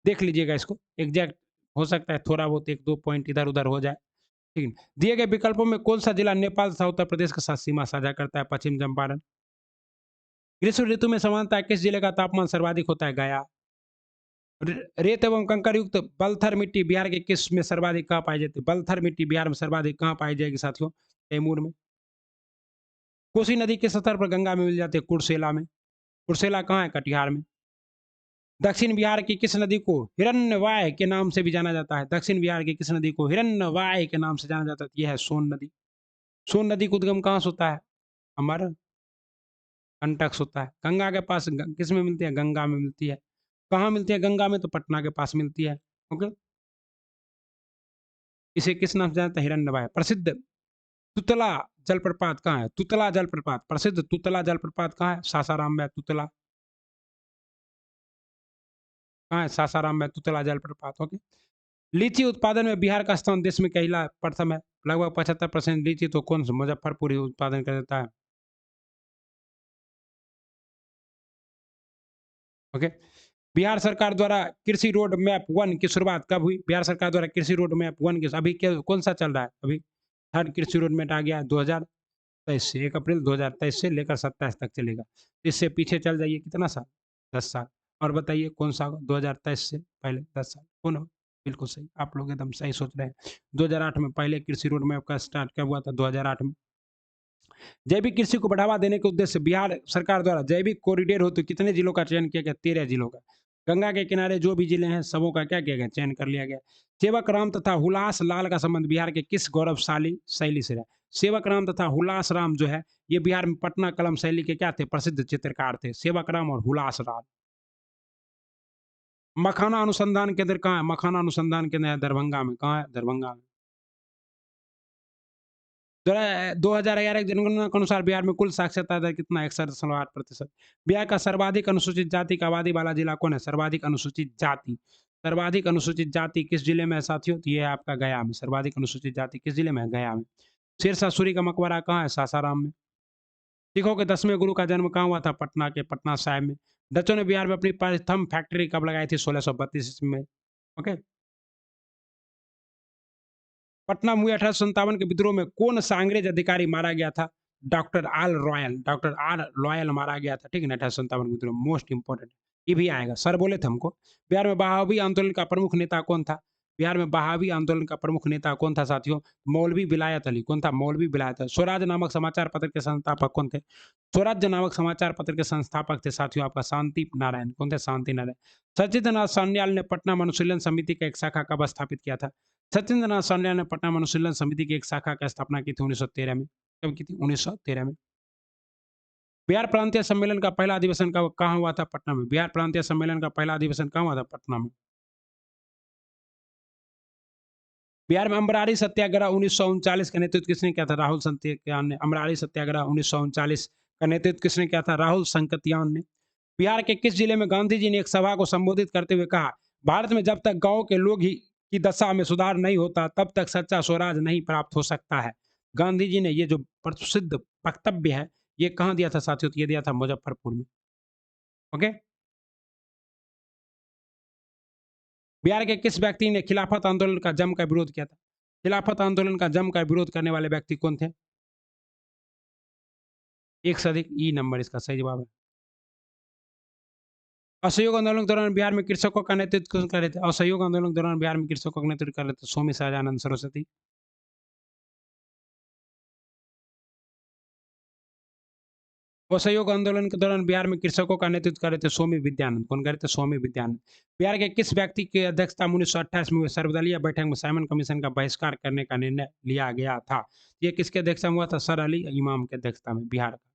देख लीजिएगा इसको, एग्जैक्ट हो सकता है थोड़ा बहुत 1-2 पॉइंट इधर-उधर हो जाए। ठीक है। दिए गए विकल्पों में कौन सा जिला नेपाल तथा उत्तर प्रदेश के साथ सीमा साझा करता है? पश्चिम चंपारण। ग्रीष्म ऋतु में सामान्यतः किस जिले का तापमान सर्वाधिक होता है? गया। रेत एवं कंकर युक्त बलथर मिट्टी बिहार के किस में सर्वाधिक कहाँ पाई जाती है? बलथर मिट्टी बिहार में सर्वाधिक कहाँ पाई जाएगी साथियों? कैमूर में। कोसी नदी के स्तर पर गंगा में मिल जाती है? कुर्सेला में। कुर्सेला कहाँ है? कटिहार में। दक्षिण बिहार की किस नदी को हिरण्यवाय के नाम से भी जाना जाता है? दक्षिण बिहार की किस नदी को हिरण्यवाय के नाम से जाना जाता है? यह है सोन नदी। सोन नदी का उद्गम कहाँ से होता है? अमर कंटक से होता है। गंगा के पास किस में मिलती है? गंगा में मिलती है। कहाँ मिलती है गंगा में? तो पटना के पास मिलती है। ओके। इसे किस नाम से जानते हैं? हिरण्यवाय। प्रसिद्ध तुतला जलप्रपात कहाँ है? तुतला जलप्रपात, प्रसिद्ध तुतला जलप्रपात कहाँ है? सासाराम में तुतला। कहाँ है? सासाराम में तुतला जलप्रपात। ओके। लीची उत्पादन में बिहार का स्थान देश में पहला प्रथम है। लगभग 75% लीची तो कौन सा मुजफ्फरपुर ही उत्पादन कर देता है। ओके। बिहार सरकार द्वारा कृषि रोड मैप 1 की शुरुआत कब हुई? बिहार सरकार द्वारा कृषि रोड मैप 1 की अभी कौन सा चल रहा है? अभी थर्ड कृषि रोड मैप आ गया है 2023 से, 1 अप्रैल 2023 से लेकर 27 तक चलेगा। इससे पीछे चल जाइए कितना साल? 10 साल। और बताइए कौन सा होगा 2023 से पहले 10 साल? कौन होगा? बिल्कुल सही, आप लोग एकदम सही सोच रहे हैं। 2008 में पहले कृषि रोड मैप का स्टार्ट कब हुआ था? 2008 में। जैविक कृषि को बढ़ावा देने के उद्देश्य से बिहार सरकार द्वारा जैविक कॉरिडोर हेतु कितने जिलों का चयन किया गया? 13 जिलों का। गंगा के किनारे जो भी जिले हैं सबों का क्या किया गया? चयन कर लिया गया। सेवक राम तथा हुलास लाल का संबंध बिहार के किस गौरवशाली शैली से रहा? सेवक राम तथा हुलास राम जो है ये बिहार में पटना कलम शैली के क्या थे? प्रसिद्ध चित्रकार थे, सेवक राम और हुलास राम। मखाना अनुसंधान केंद्र कहाँ है? मखाना अनुसंधान केंद्र है दरभंगा में। कहाँ है? दरभंगा में। 2011 की जनगणना के अनुसार बिहार में कुल साक्षरता दर कितना? 61.8%। बिहार का सर्वाधिक अनुसूचित जाति का आबादी वाला जिला कौन है? सर्वाधिक अनुसूचित जाति। सर्वाधिक अनुसूचित जाति किस जिले में है साथियों? तो ये है आपका गया में। सर्वाधिक अनुसूचित जाति किस जिले में है? गया में। शेरशाह सूरी का मकबरा कहाँ है? सासाराम में। सिखों के 10वें गुरु का जन्म कहाँ हुआ था? पटना के पटना साहिब में। डचों ने बिहार में अपनी प्रथम फैक्ट्री कब लगाई थी? 1632 ईस्वी में। ओके। पटना में हुए 1857 के विद्रोह में कौन सा अंग्रेज अधिकारी मारा गया था? डॉक्टर आल रॉयल। डॉक्टर आर रॉयल मारा गया था, ठीक है ना, 1857 के विद्रोह में। मोस्ट इंपॉर्टेंट ये भी आएगा, सर बोले थे हमको। बिहार में बहावी आंदोलन का प्रमुख नेता कौन था? बिहार में बहावी आंदोलन का प्रमुख नेता कौन था साथियों? मौलवी विलायत अली। कौन था? मौलवी विलायत अली। स्वराज नामक समाचार पत्र के संस्थापक कौन थे? स्वराज्य नामक समाचार पत्र के संस्थापक थे साथियों आपका शांति नारायण। कौन थे? शांति नारायण। सच्चिदानंद सान्याल ने पटना अनुशीलन समिति का एक शाखा कब स्थापित किया था? सत्येंद्रनाथ सान्याल ने पटना अनुशीलन समिति की एक शाखा की स्थापना की थी 1913 में। कब की थी? 1913 में। बिहार प्रांतीय सम्मेलन का पहला अधिवेशन कब कहाँ हुआ था? पटना में। बिहार प्रांतीय सम्मेलन का पहला अधिवेशन कहाँ हुआ था? पटना में। बिहार में अमरारी सत्याग्रह 1939 का नेतृत्व किसने किया था? राहुल संकतियान ने। अमरारी सत्याग्रह 1939 का नेतृत्व किसने किया था? राहुल संकतियान ने। बिहार के किस जिले में गांधी जी ने एक सभा को संबोधित करते हुए कहा, भारत में जब तक गांव के लोग ही की दशा में सुधार नहीं होता तब तक सच्चा स्वराज नहीं प्राप्त हो सकता है। गांधी जी ने ये जो प्रसिद्ध वक्तव्य है ये कहाँ दिया था साथियों? तो ये दिया था मुजफ्फरपुर में। ओके। बिहार के किस व्यक्ति ने खिलाफत आंदोलन का जमकर विरोध किया था? खिलाफत आंदोलन का जमकर विरोध करने वाले व्यक्ति कौन थे? एक से अधिक। ई नंबर इसका सही जवाब है। असहयोग आंदोलन के दौरान बिहार में कृषकों का नेतृत्व कौन कर रहे थे? असहयोग आंदोलन के दौरान बिहार में कृषकों का नेतृत्व कर रहे थे स्वामी सहजानंद सरस्वती। असहयोग आंदोलन के दौरान बिहार में कृषकों का नेतृत्व कर रहे थे स्वामी विद्यानंद। कौन कर रहे थे? स्वामी विद्यानंद। बिहार के किस व्यक्ति की अध्यक्षता में 1928 में हुए सर्वदलीय बैठक में साइमन कमीशन का बहिष्कार करने का निर्णय लिया गया था? ये किसके अध्यक्षता में हुआ था? सर अली इमाम की अध्यक्षता में। बिहार का।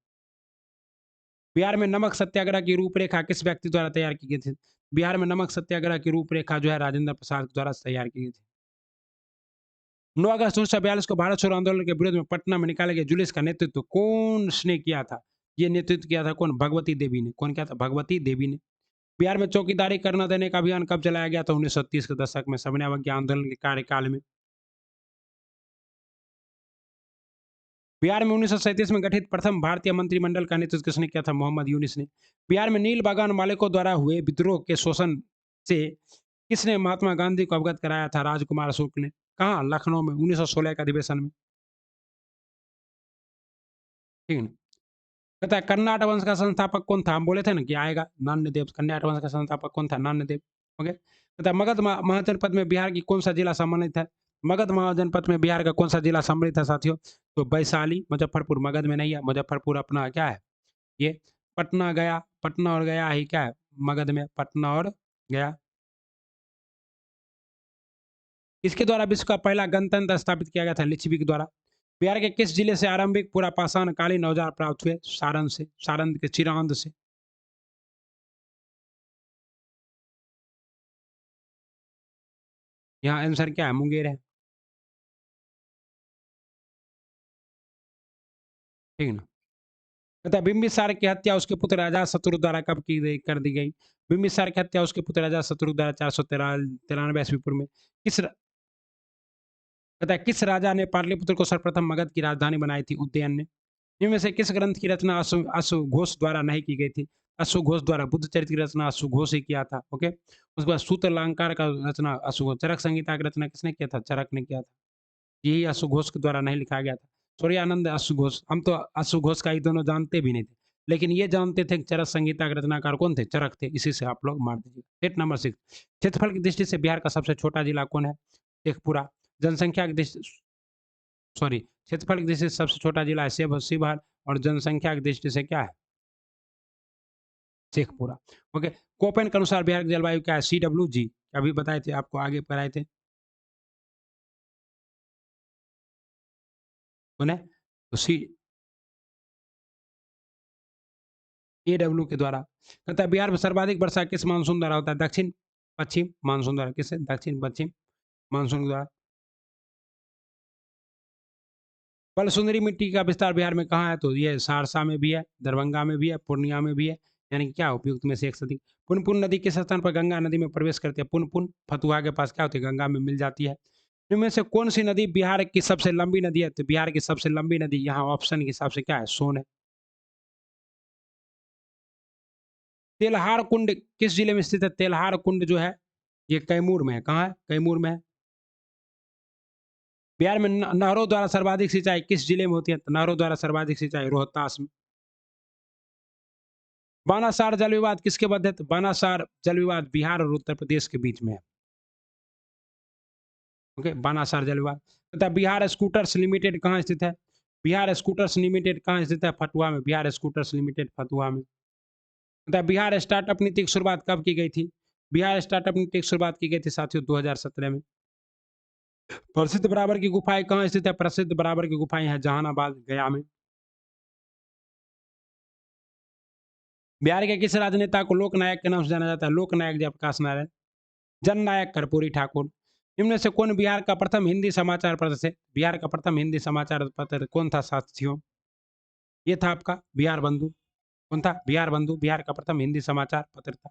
बिहार में नमक सत्याग्रह की रूपरेखा किस व्यक्ति द्वारा तैयार की गई थी? बिहार में नमक सत्याग्रह की रूपरेखा जो है राजेंद्र प्रसाद द्वारा तैयार की गई थी। 9 अगस्त 1942 को भारत छोड़ो आंदोलन के विरोध में पटना में निकाले गए जुलूस का नेतृत्व कौन ने किया था? ये नेतृत्व किया था कौन? भगवती देवी ने। कौन किया था? भगवती देवी ने। बिहार में चौकीदारी करना देने का अभियान कब चलाया गया था? 1930 के दशक में सविनय अवज्ञा आंदोलन के कार्यकाल में। बिहार में 1937 में गठित प्रथम भारतीय मंत्रिमंडल का नेतृत्व किसने किया था? मोहम्मद यूनिस ने। बिहार में नील बागान मालिकों द्वारा हुए विद्रोह के शोषण से किसने महात्मा गांधी को अवगत कराया था? राजकुमार शुक्ल ने। कहाँ? लखनऊ में 1916 के अधिवेशन में। ठीक है ना? कहता है कर्नाट वंश का संस्थापक कौन था? हम बोले थे ना कि आएगा नान्यदेव। कर्नाट वंश का संस्थापक कौन था? नान्यदेव। ओके। कहता है मगध महाजनपद में बिहार की कौन सा जिला सम्मानित है? मगध महाजनपद में बिहार का कौन सा जिला सम्मिलित है साथियों? तो वैशाली, मुजफ्फरपुर मगध में नहीं है। मुजफ्फरपुर अपना क्या है? ये पटना गया, पटना और गया ही क्या है? मगध में पटना और गया। इसके द्वारा विश्व का पहला गणतंत्र स्थापित किया गया था लिच्छवी के द्वारा। बिहार के किस जिले से आरंभिक पूरा पाषाण कालीन औजार प्राप्त हुए? सारण से, सारण के चिरांद से। यहाँ आंसर क्या है? मुंगेर है। ठीक है ना? कहता है बिंबिसार की हत्या उसके पुत्र अजातशत्रु द्वारा कब कर दी गई? बिंबिसार की हत्या उसके पुत्र अजातशत्रु द्वारा 493 ईस्वी पूर्व में कहता है किस राजा ने पाटलिपुत्र को सर्वप्रथम मगध की राजधानी बनाई थी? उदयन ने। इनमें से किस ग्रंथ की रचना अश्वघोष द्वारा नहीं की गई थी? अश्वघोष द्वारा। बुद्ध चरित्र की रचना अश्वघोष ही किया था। ओके। उसके बाद सूत्र अलंकार का रचना अश्वघोष। चरक संहिता की रचना किसने किया था? चरक ने किया था। यही अश्वघोष के द्वारा नहीं लिखा गया था। सूर्यानंद अश्वघोष। हम तो अश्वघोष का ये दोनों जानते भी नहीं थे, लेकिन ये जानते थे कि चरक संहिता के रचनाकार कौन थे? चरक थे। इसी से आप लोग मार दीजिए। Set number 6। क्षेत्रफल की दृष्टि से बिहार का सबसे छोटा जिला कौन है? शेखपुरा। जनसंख्या की दृष्टि सॉरी क्षेत्रफल की दृष्टि से सबसे छोटा जिला है शिवहर। और जनसंख्या की दृष्टि से क्या है? शेखपुरा। ओके। कोपेन के अनुसार बिहार की जलवायु क्या है? CWG। अभी बताए थे आपको, आगे कराए थे। कौन है? तो AW के द्वारा। कहता है बिहार में सर्वाधिक वर्षा किस मानसून द्वारा होता है? दक्षिण पश्चिम मानसून द्वारा। किससे? दक्षिण पश्चिम मानसून के द्वारा। बल सुंदरी मिट्टी का विस्तार बिहार में कहाँ है? तो ये सहरसा में भी है, दरभंगा में भी है, पूर्णिया में भी है। यानी कि क्या उपयुक्त में से एक सदी। पुनपुन नदी किस स्थान पर गंगा नदी में प्रवेश करती है? पुनपुन फतुहा के पास क्या होती है? गंगा में मिल जाती है। इनमें से कौन सी नदी बिहार की सबसे लंबी नदी है? तो बिहार की सबसे लंबी नदी यहाँ ऑप्शन के हिसाब से क्या है? सोन है। तेल्हार कुंड किस जिले में स्थित है? तेल्हार कुंड जो है ये कैमूर में है। कहाँ है? कैमूर में है। बिहार में नहरों द्वारा सर्वाधिक सिंचाई किस जिले में होती है? तो नहरों द्वारा सर्वाधिक सिंचाई रोहतास में। बानासार जल विवाद किसके मध्य है? तो बानासार जल विवाद बिहार और उत्तर प्रदेश के बीच में है। ओके। बानासार जल विवाद। तथा बिहार स्कूटर्स लिमिटेड कहाँ स्थित है? बिहार स्कूटर्स लिमिटेड कहाँ स्थित है? फतुहा में। बिहार स्कूटर्स लिमिटेड फतुहा में। तथा बिहार स्टार्टअप नीति की शुरुआत कब की गई थी? बिहार स्टार्टअप नीति की शुरुआत की गई थी साथियों 2017 में। प्रसिद्ध बराबर की गुफाएं कहाँ स्थित है? प्रसिद्ध बराबर की गुफाएं हैं जहानाबाद गया में। बिहार के किस राजनेता को लोकनायक के नाम से जाना जाता है? लोकनायक जयप्रकाश नारायण। जननायक कर्पूरी ठाकुर। इनमें से कौन बिहार का प्रथम हिंदी समाचार पत्र थे? बिहार का प्रथम हिंदी समाचार पत्र कौन था साथियों? ये था आपका बिहार बंधु। कौन था? बिहार बंधु बिहार का प्रथम हिंदी समाचार पत्र था।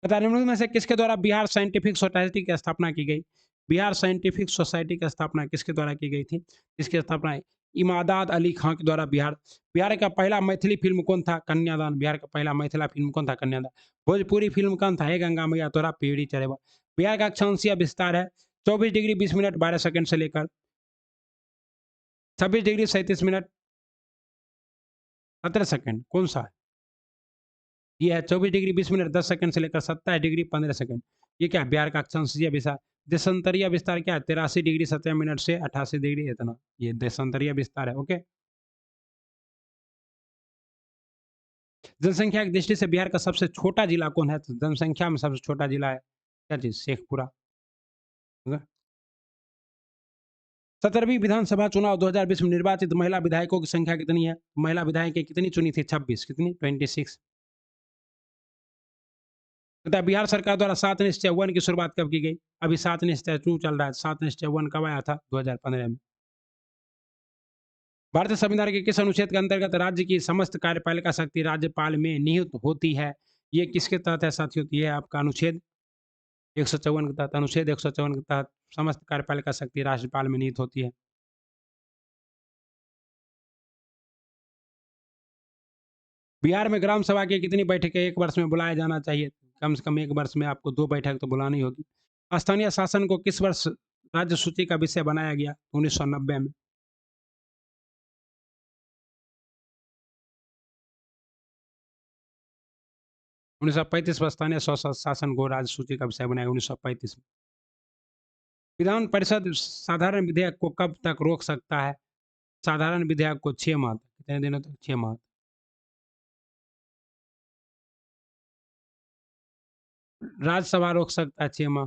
बता निम्नलिखित में से किसके द्वारा बिहार साइंटिफिक सोसाइटी की स्थापना की गई? बिहार साइंटिफिक सोसाइटी की स्थापना किसके द्वारा की गई थी? इसकी स्थापना इमादाद अली खां के द्वारा। बिहार बिहार का पहला मैथिली फिल्म कौन था? कन्यादान। बिहार का पहला मैथिला फिल्म कौन था? कन्यादान। भोजपुरी फिल्म कौन था? हे गंगा मैया तोरा पीढ़ी चढ़ेवा। बिहार का अक्षांशीय विस्तार है 24 डिग्री 20 मिनट 12 सेकंड से लेकर 26 डिग्री 37 मिनट 17 सेकंड। कौन सा है? ये है 24 डिग्री 20 मिनट 10 सेकंड से लेकर 27 डिग्री 15 सेकंड। ये क्या है? बिहार का अक्षांशीय विस्तार। देशांतरीय विस्तार क्या है? 83 डिग्री 17 मिनट से 88 डिग्री इतना। ये देशांतरीय विस्तार है। ओके। जनसंख्या की दृष्टि से बिहार का सबसे छोटा जिला कौन है? तो जनसंख्या में सबसे छोटा जिला है क्या चीज? शेखपुरा। 17वीं विधानसभा चुनाव 2020 में निर्वाचित महिला विधायकों की संख्या कितनी है? महिला विधायक कितनी चुनी थी? 26। कितनी? 26। तथा बिहार सरकार द्वारा 7 निश्चय 1 की शुरुआत कब की गई? अभी 7 निश्चय 2 चल रहा है। 7 निश्चय 1 कब आया था? 2015 में। भारतीय संविधान के किस अनुच्छेद के अंतर्गत राज्य की समस्त कार्यपालिका शक्ति राज्यपाल में निहित होती है? ये किसके तहत है साथियों? ये है आपका अनुच्छेद 154 के तहत। अनुच्छेद 154 के तहत समस्त कार्यपालिका शक्ति राज्यपाल में निहित होती है। बिहार में ग्राम सभा की कितनी बैठकें एक वर्ष में बुलाया जाना चाहिए? कम से कम एक वर्ष में आपको 2 बैठक तो बुलानी होगी। स्थानीय शासन को किस वर्ष राज्य सूची का विषय बनाया गया 1990 में? 1935 में स्थानीय शासन को राज्य सूची का विषय बनाया 1935 में। विधान परिषद साधारण विधेयक को कब तक रोक सकता है? साधारण विधेयक को 6 माह तक। कितने दिनों तक? 6 माह। राज्यसभा रोक सकता है 6 माह।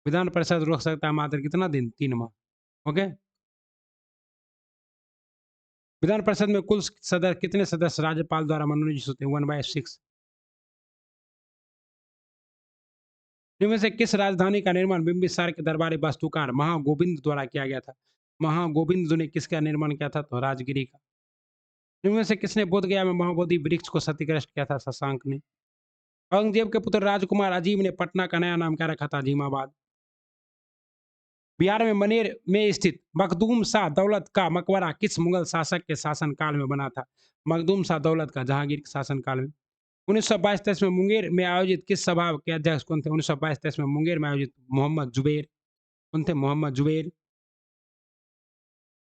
विधान परिषद रोक सकता है मात्र कितना दिन? 3 माह। ओके। विधान परिषद में कुल कितने सदस्य राज्यपाल द्वारा मनोनीत होते हैं? 1/6। इनमें से किस राजधानी का निर्माण बिंबिसार के दरबारी वास्तुकार महागोविंद द्वारा किया गया था? महागोविंद ने किसका निर्माण किया था? तो राजगिरी का। इनमें से किसने बोध गया में महाबोधि वृक्ष को क्षतिग्रस्त किया था? शशांक ने। औरंगजेब के पुत्र राजकुमार अजीम ने पटना का नया नाम क्या रखा था? अजीमाबाद। बिहार में मनेर में स्थित मखदूम शाह दौलत का मकबरा किस मुगल शासक के शासनकाल में बना था? मखदूम शाह दौलत का, जहांगीर के शासनकाल में। 1922-23 में मुंगेर में आयोजित किस सभा के अध्यक्ष कौन थे? 1922-23 में मुंगेर में आयोजित मोहम्मद जुबेर। कौन थे? मोहम्मद जुबेर।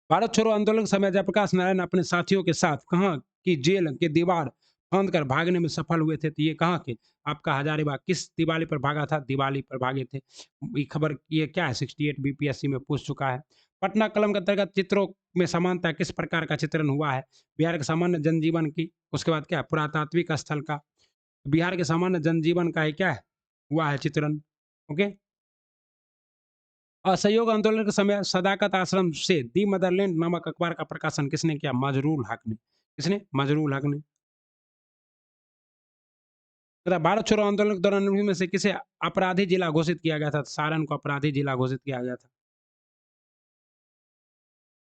भारत छोड़ो आंदोलन के समय जयप्रकाश नारायण अपने साथियों के साथ कहाँ की जेल के दीवार फांद कर भागने में सफल हुए थे? तो ये कहाँ के? आपका हजारीबाग। किस दिवाली पर भागा था? दिवाली पर भागे थे। ये खबर ये क्या है? 68 बीपीएससी में पूछ चुका है। पटना कलम के अंतर्गत चित्रों में समानता किस प्रकार का चित्रण हुआ है? बिहार के सामान्य जनजीवन की। उसके बाद क्या? पुरातात्विक स्थल का। बिहार के सामान्य जनजीवन का ही क्या है? हुआ है चित्रण। ओके। असहयोग आंदोलन के समय सदाकत आश्रम से दी मदरलैंड नामक अखबार का प्रकाशन किसने किया? मजरूल हक ने। किसने? मजरूल हक ने। तथा भारत छोड़ो आंदोलन के दौरान इनमें से किसे अपराधी जिला घोषित किया गया था? सारण को अपराधी जिला घोषित किया गया था।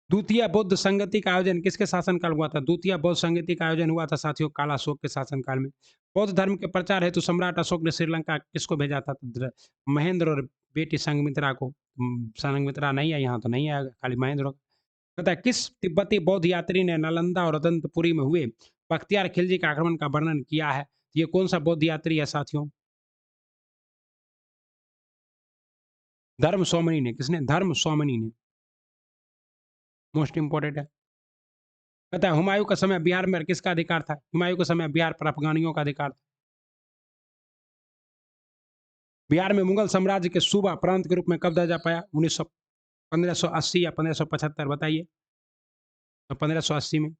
द्वितीय बौद्ध संगति का आयोजन किसके शासनकाल में हुआ था? द्वितीय बौद्ध संगति का आयोजन हुआ था साथियों काला अशोक के शासनकाल में। बौद्ध धर्म के प्रचार हेतु सम्राट अशोक ने श्रीलंका किसको भेजा था? तो महेंद्र और बेटी संघमित्रा को। संघमित्रा नहीं है यहाँ, तो नहीं आएगा, खाली महेंद्र। पता है किस तिब्बती बौद्ध यात्री ने नालंदा और अनंतपुरी में हुए बख्तियार खिलजी के आक्रमण का वर्णन किया है? ये कौन सा बौद्ध यात्री है साथियों? धर्म सोमनी ने। किसने? धर्म सोमनी ने। मोस्ट इंपोर्टेंट है। पता है हुमायूं का समय बिहार में किसका अधिकार था? हुमायूं का समय बिहार पर अफगानियों का अधिकार था। बिहार में मुगल साम्राज्य के सूबा प्रांत के रूप में कब दर्जा पाया? 1580 या 1575? बताइए। तो 1580 में।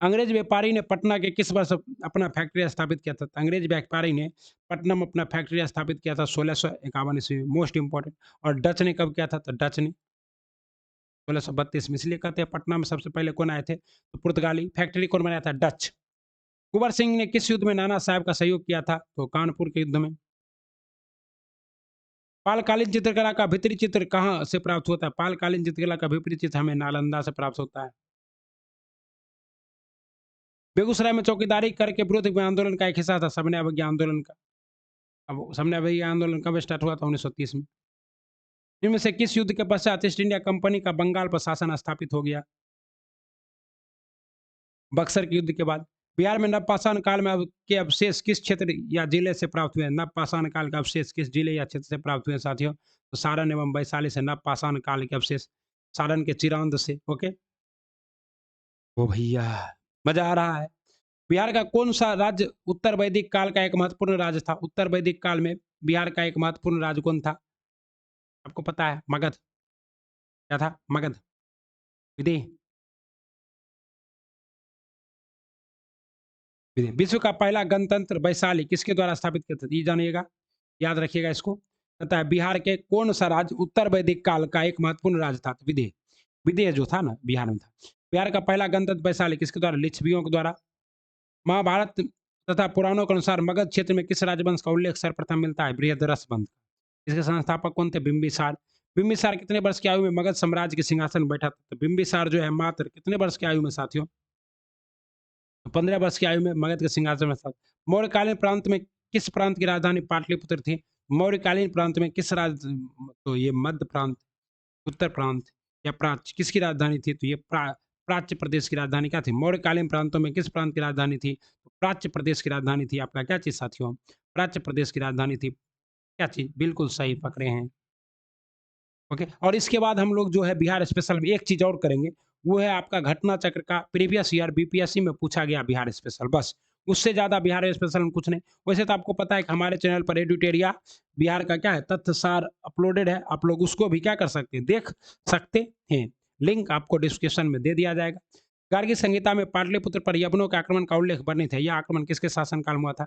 अंग्रेज व्यापारी ने पटना के किस वर्ष अपना फैक्ट्री स्थापित किया था? तो अंग्रेज व्यापारी ने पटना में अपना फैक्ट्री स्थापित किया था 1651 ईस्वी में। Most important. और डच ने कब किया था? तो डच ने 1632 में। इसलिए कहते हैं पटना में सबसे पहले कौन आए थे? तो पुर्तगाली। फैक्ट्री कौन बनाया था? डच। कुंवर सिंह ने किस युद्ध में नाना साहब का सहयोग किया था? तो कानपुर के युद्ध में। पालकालीन चित्रकला का भित्री चित्र कहाँ से प्राप्त होता है? पालकालीन चित्रकला का भित्री चित्र हमें नालंदा से प्राप्त होता है। बेगूसराय में चौकीदारी करके विरोध में आंदोलन का एक हिस्सा था सबने अवज्ञा आंदोलन का। अब सबने अवज्ञा आंदोलन कब स्टार्ट हुआ था? 1930 में। इनमें से किस युद्ध के पश्चात ईस्ट इंडिया कंपनी का बंगाल पर शासन स्थापित हो गया? बक्सर के युद्ध के बाद। बिहार में नवपाषाण काल में के अवशेष किस क्षेत्र या जिले से प्राप्त हुए? नवपाषाण काल का अवशेष किस जिले या क्षेत्र से प्राप्त हुए साथियों? तो सारण एवं वैशाली से नवपाषाण काल के अवशेष। सारण के चिरांद से। ओके। ओ भैया, मजा आ रहा है। बिहार का कौन सा राज्य उत्तर वैदिक काल का एक महत्वपूर्ण राज्य था? उत्तर वैदिक काल में बिहार का एक महत्वपूर्ण राज्य कौन था? आपको पता है? मगध। क्या था? मगध। विदेह। विदेह। विश्व का पहला गणतंत्र वैशाली किसके द्वारा स्थापित किया था? ये जानिएगा, याद रखिएगा इसको। पता है बिहार के कौन सा राज्य उत्तर वैदिक काल का एक महत्वपूर्ण राज्य था? तो विदेह। विदेह जो था ना, बिहार में था। बिहार का पहला गणतंत्र वैशाली किसके द्वारा? लिच्छवियों के द्वारा। महाभारत तथा पुराणों के अनुसार मगध क्षेत्र में किस राजवंश का उल्लेख सर्वप्रथम मिलता है? बृहद्रथ वंश। इसके संस्थापक कौन थे? बिंबिसार। बिंबिसार कितने वर्ष की आयु में मगध साम्राज्य के सिंहासन पर बैठा था? तो बिंबिसार जो है मात्र कितने वर्ष की आयु में साथियों? 15 वर्ष की आयु में मगध के सिंहासन में था। मौर्यकालीन प्रांत में किस प्रांत की राजधानी पाटलिपुत्र थी? मौर्यकालीन प्रांत में किस तो ये मध्य प्रांत, उत्तर प्रांत या प्राच्य किसकी राजधानी थी? तो ये प्राच्य प्रदेश की राजधानी क्या थी? मौर्यकालीन प्रांतों में किस प्रांत की राजधानी थी? तो प्राच्य प्रदेश की राजधानी थी। आपका क्या चीज साथियों? प्राच्य प्रदेश की राजधानी थी। क्या चीज? बिल्कुल सही पकड़े हैं। ओके। और इसके बाद हम लोग जो है बिहार स्पेशल में एक चीज और करेंगे, वो है आपका घटना चक्र का प्रीवियस ईयर बीपीएससी में पूछा गया बिहार स्पेशल, बस उससे ज्यादा बिहार स्पेशल में कुछ नहीं। वैसे तो आपको पता है कि हमारे चैनल पर एडुटेरिया बिहार का क्या है तथ्य सार अपलोडेड है, आप लोग उसको भी क्या कर सकते हैं, देख सकते हैं। लिंक आपको डिस्क्रिप्शन में दे दिया जाएगा। गार्गी संहिता में पाटलिपुत्र पर यवनों के आक्रमण का उल्लेख वर्णित है। यह आक्रमण किसके शासनकाल में हुआ था?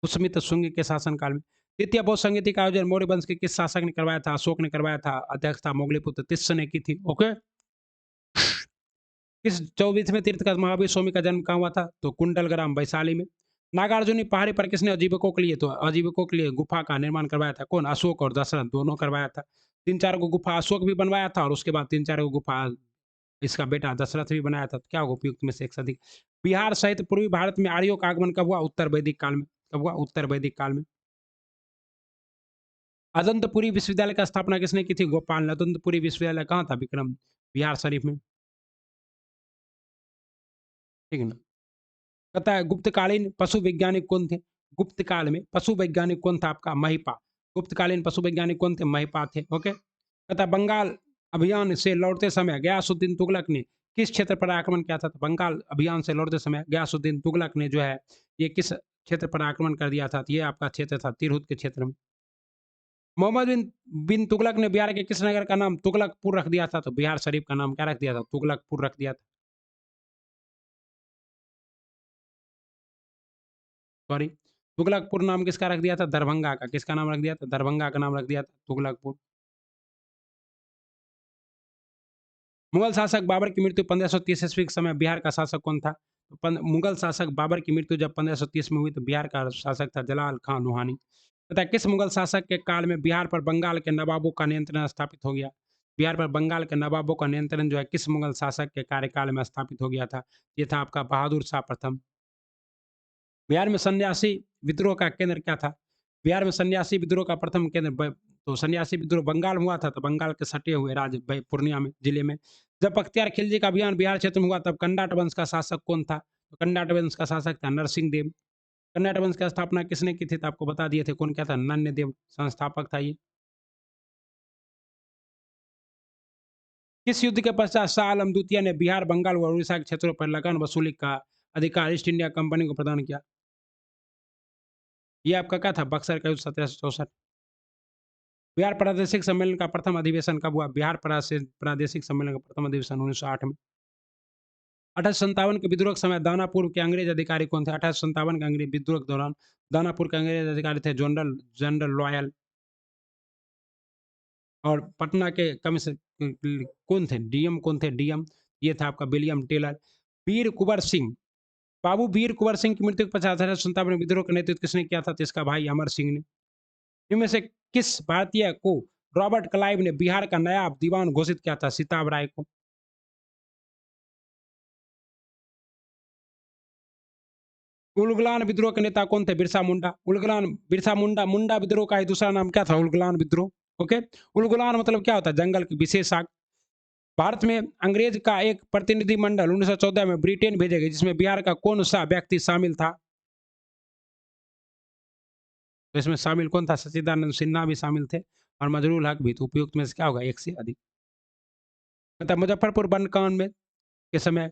पुष्यमित्र शुंग के शासनकाल में। द्वितीय बौद्ध संगीति का आयोजन मौर्य वंश के किस शासक ने करवाया था? अशोक ने करवाया था। अध्यक्षता मोगलीपुत्र तिस्स ने की थी। ओके। किस 24वें तीर्थ का महावीर स्वामी का जन्म कहाँ हुआ था? तो कुंडलग्राम वैशाली में। नागार्जुनी पहाड़ी पर किसने आजीविकों के लिए, तो आजीविकों के लिए गुफा का निर्माण करवाया था? कौन? अशोक और दशरथ दोनों करवाया था। तीन चार को गुफा अशोक भी बनवाया था और उसके बाद तीन चार को गुफा इसका बेटा दशरथ भी बनाया था। तो क्या होगा उपयुक्त में से एक से अधिक? बिहार सहित पूर्वी भारत में आर्यों का आगमन कब हुआ? उत्तर वैदिक काल में। कब हुआ? उत्तर वैदिक काल में। अदंतपुरी विश्वविद्यालय का स्थापना किसने की थी? गोपाल ने। अदंतपुरी विश्वविद्यालय कहाँ था? विक्रम बिहार शरीफ में। ठीक है ना। कहता है गुप्तकालीन पशु वैज्ञानिक कौन थे? गुप्त काल में पशु वैज्ञानिक कौन था आपका? महिपा। गुप्तकालीन पशु वैज्ञानिक कौन थे? महिपा थे। ओके। कहता है बंगाल अभियान से लौटते समय गयासुद्दीन तुगलक ने किस क्षेत्र पर आक्रमण किया था? तो बंगाल अभियान से लौटते समय गयासुद्दीन तुगलक ने जो है ये किस क्षेत्र पर आक्रमण कर दिया था? तो ये आपका क्षेत्र था तिरहुत के क्षेत्र में। मोहम्मद बिन बिन तुगलक ने बिहार के किस नगर का नाम तुगलकपुर रख दिया था? तो बिहार शरीफ का नाम क्या रख दिया था? तुगलकपुर रख दिया था। सॉरी, तुगलकपुर नाम किसका रख दिया था? दरभंगा का। किसका नाम रख दिया था? दरभंगा का नाम रख दिया था तुगलकपुर। मुगल शासक बाबर की मृत्यु 1530 ईस्वी के समय बिहार का शासक कौन था? तो मुगल शासक बाबर की मृत्यु जब 1530 में हुई तो बिहार का शासक था जलाल खान नूहानी। तथा किस मुगल शासक के काल में बिहार पर बंगाल के नवाबों का नियंत्रण स्थापित हो गया? बिहार पर बंगाल के नवाबों का नियंत्रण जो है किस मुगल शासक के कार्यकाल में स्थापित हो गया था? ये था आपका बहादुर शाह प्रथम। बिहार में सन्यासी विद्रोह का केंद्र क्या था? बिहार में सन्यासी विद्रोह का प्रथम केंद्र तो सन्यासी विद्रोह बंगाल में हुआ था, तो बंगाल के सटे हुए राज्य पूर्णिया में जिले में। जब बख्तियार खिलजी का अभियान बिहार क्षेत्र में हुआ तब कंडाट वंश का शासक कौन था? तो कंडाट वंश का शासक था नरसिंह देव। कंडाट वंश की स्थापना किसने की थी? तो आपको बता दिए थे कौन क्या था, नन्य देव संस्थापक था ये। किस युद्ध के पश्चात शाह आलम द्वितीय ने बिहार बंगाल व उड़ीसा के क्षेत्रों पर लगान वसूली का अधिकार ईस्ट इंडिया कंपनी को प्रदान किया? ये आपका क्या था? बक्सर का युद्ध 1764। बिहार प्रादेशिक सम्मेलन का प्रथम अधिवेशन कब हुआ? बिहार प्रादेशिक सम्मेलन का प्रथम अधिवेशन 1908 में। 1857 के विद्रोह के समय दानापुर के अंग्रेज अधिकारी कौन थे? 1857 के अंग्रेज विद्रोह के दौरान दानापुर के अंग्रेज अधिकारी थे जनरल जनरल लॉयल। और पटना के कौन थे? डीएम कौन थे? डीएम ये था आपका विलियम टेलर। वीर कुंवर सिंह, बाबू वीर कुंवर सिंह की मृत्यु के पश्चात 1857 में विद्रोह का नेतृत्व किसने किया था? तो इसका भाई अमर सिंह ने। इनमें से किस भारतीय को रॉबर्ट क्लाइव ने बिहार का नायाब दीवान घोषित किया था? सिताब राय को। उलगुलान विद्रोह के नेता कौन थे? बिरसा मुंडा। उलगुलान बिरसा मुंडा मुंडा विद्रोह का ही दूसरा नाम क्या था? उलगुलान विद्रोह। ओके। उलगुलान मतलब क्या होता है? जंगल की विशेष आग। भारत में अंग्रेज का एक प्रतिनिधिमंडल 1914 में ब्रिटेन भेजे गए जिसमें बिहार का कौन सा व्यक्ति शामिल था? तो इसमें शामिल कौन था? सच्चिदानंद सिन्हा भी शामिल थे और मजरूल हक भी। तो उपयुक्त में से क्या होगा? एक से अधिक। मतलब मुजफ्फरपुर बंदकांड में के समय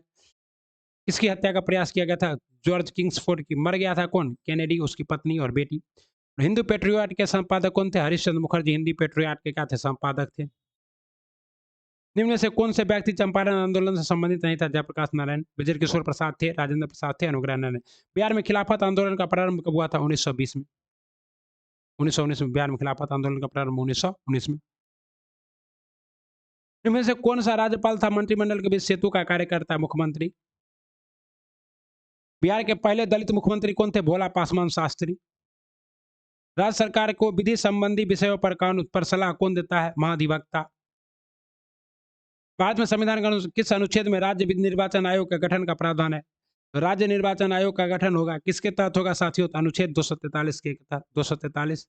किसकी हत्या का प्रयास किया गया था? जॉर्ज किंग्सफोर्ड की। मर गया था कौन? केनेडी, उसकी पत्नी और बेटी। हिंदू पेट्रियाट के संपादक कौन थे? हरिश्चंद्र मुखर्जी हिंदी पेट्रियाट के क्या थे? संपादक थे। निम्न में से कौन से व्यक्ति चंपारण आंदोलन से संबंधित नहीं था? जयप्रकाश नारायण, ब्रजेश किशोर प्रसाद थे, राजेंद्र प्रसाद थे, अनुग्रह नारायण। बिहार में खिलाफत आंदोलन का प्रारंभ कब हुआ था? 1920 में। 1919 में बिहार में खिलाफत आंदोलन का प्रारंभ 1919 में। इनमें से कौन सा राज्यपाल था मंत्रिमंडल के बीच सेतु का कार्य करता है? मुख्यमंत्री। बिहार के पहले दलित मुख्यमंत्री कौन थे? भोला पासवान शास्त्री। राज्य सरकार को विधि संबंधी विषयों पर कानून पर सलाह कौन देता है? महाधिवक्ता। भारत में संविधान का किस अनुच्छेद में राज्य निर्वाचन आयोग के गठन का प्रावधान है? तो राज्य निर्वाचन आयोग का गठन होगा किसके तहत होगा साथियों? तो अनुच्छेद 243 के तहत। 243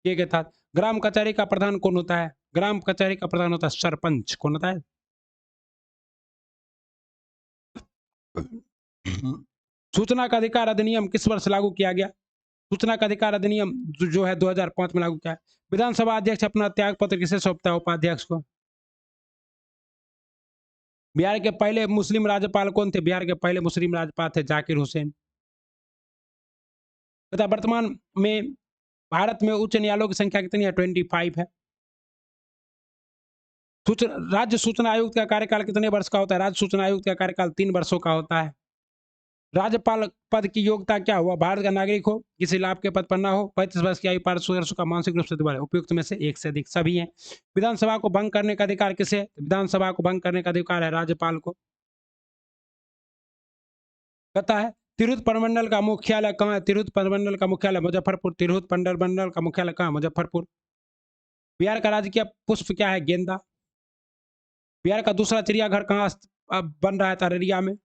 के तहत। ग्राम कचहरी का प्रधान कौन होता है? ग्राम कचहरी का प्रधान होता है सरपंच। कौन होता है? सूचना का अधिकार अधिनियम किस वर्ष लागू किया गया? सूचना का अधिकार अधिनियम जो है 2005 में लागू किया है। विधानसभा अध्यक्ष अपना त्याग पत्र किसे सौंपता है? उपाध्यक्ष को। बिहार के पहले मुस्लिम राज्यपाल कौन थे? बिहार के पहले मुस्लिम राज्यपाल थे जाकिर हुसैन। तथा वर्तमान में भारत में उच्च न्यायालयों की संख्या कितनी है? 25 है। राज्य सूचना आयुक्त का कार्यकाल कितने वर्ष का होता है? राज्य सूचना आयुक्त का कार्यकाल 3 वर्षों का होता है। राज्यपाल पद की योग्यता क्या हुआ? भारत का नागरिक हो, किसी लाभ के पद पर ना हो, 35 वर्ष की आयु, 500 वर्ष का मानसिक रूप से दुर्बल है। उपयुक्त में से एक से अधिक सभी हैं। विधानसभा को भंग करने का अधिकार किसे? विधानसभा को भंग करने का अधिकार है राज्यपाल को। पता है तिरहुत प्रमंडल का मुख्यालय कहाँ है? तिरहुत प्रमंडल का मुख्यालय मुजफ्फरपुर। तिरहुत मंडल का मुख्यालय कहाँ? मुजफ्फरपुर। बिहार का राजकीय पुष्प क्या है? गेंदा। बिहार का दूसरा चिड़ियाघर कहाँ अब बन रहा है? अररिया में।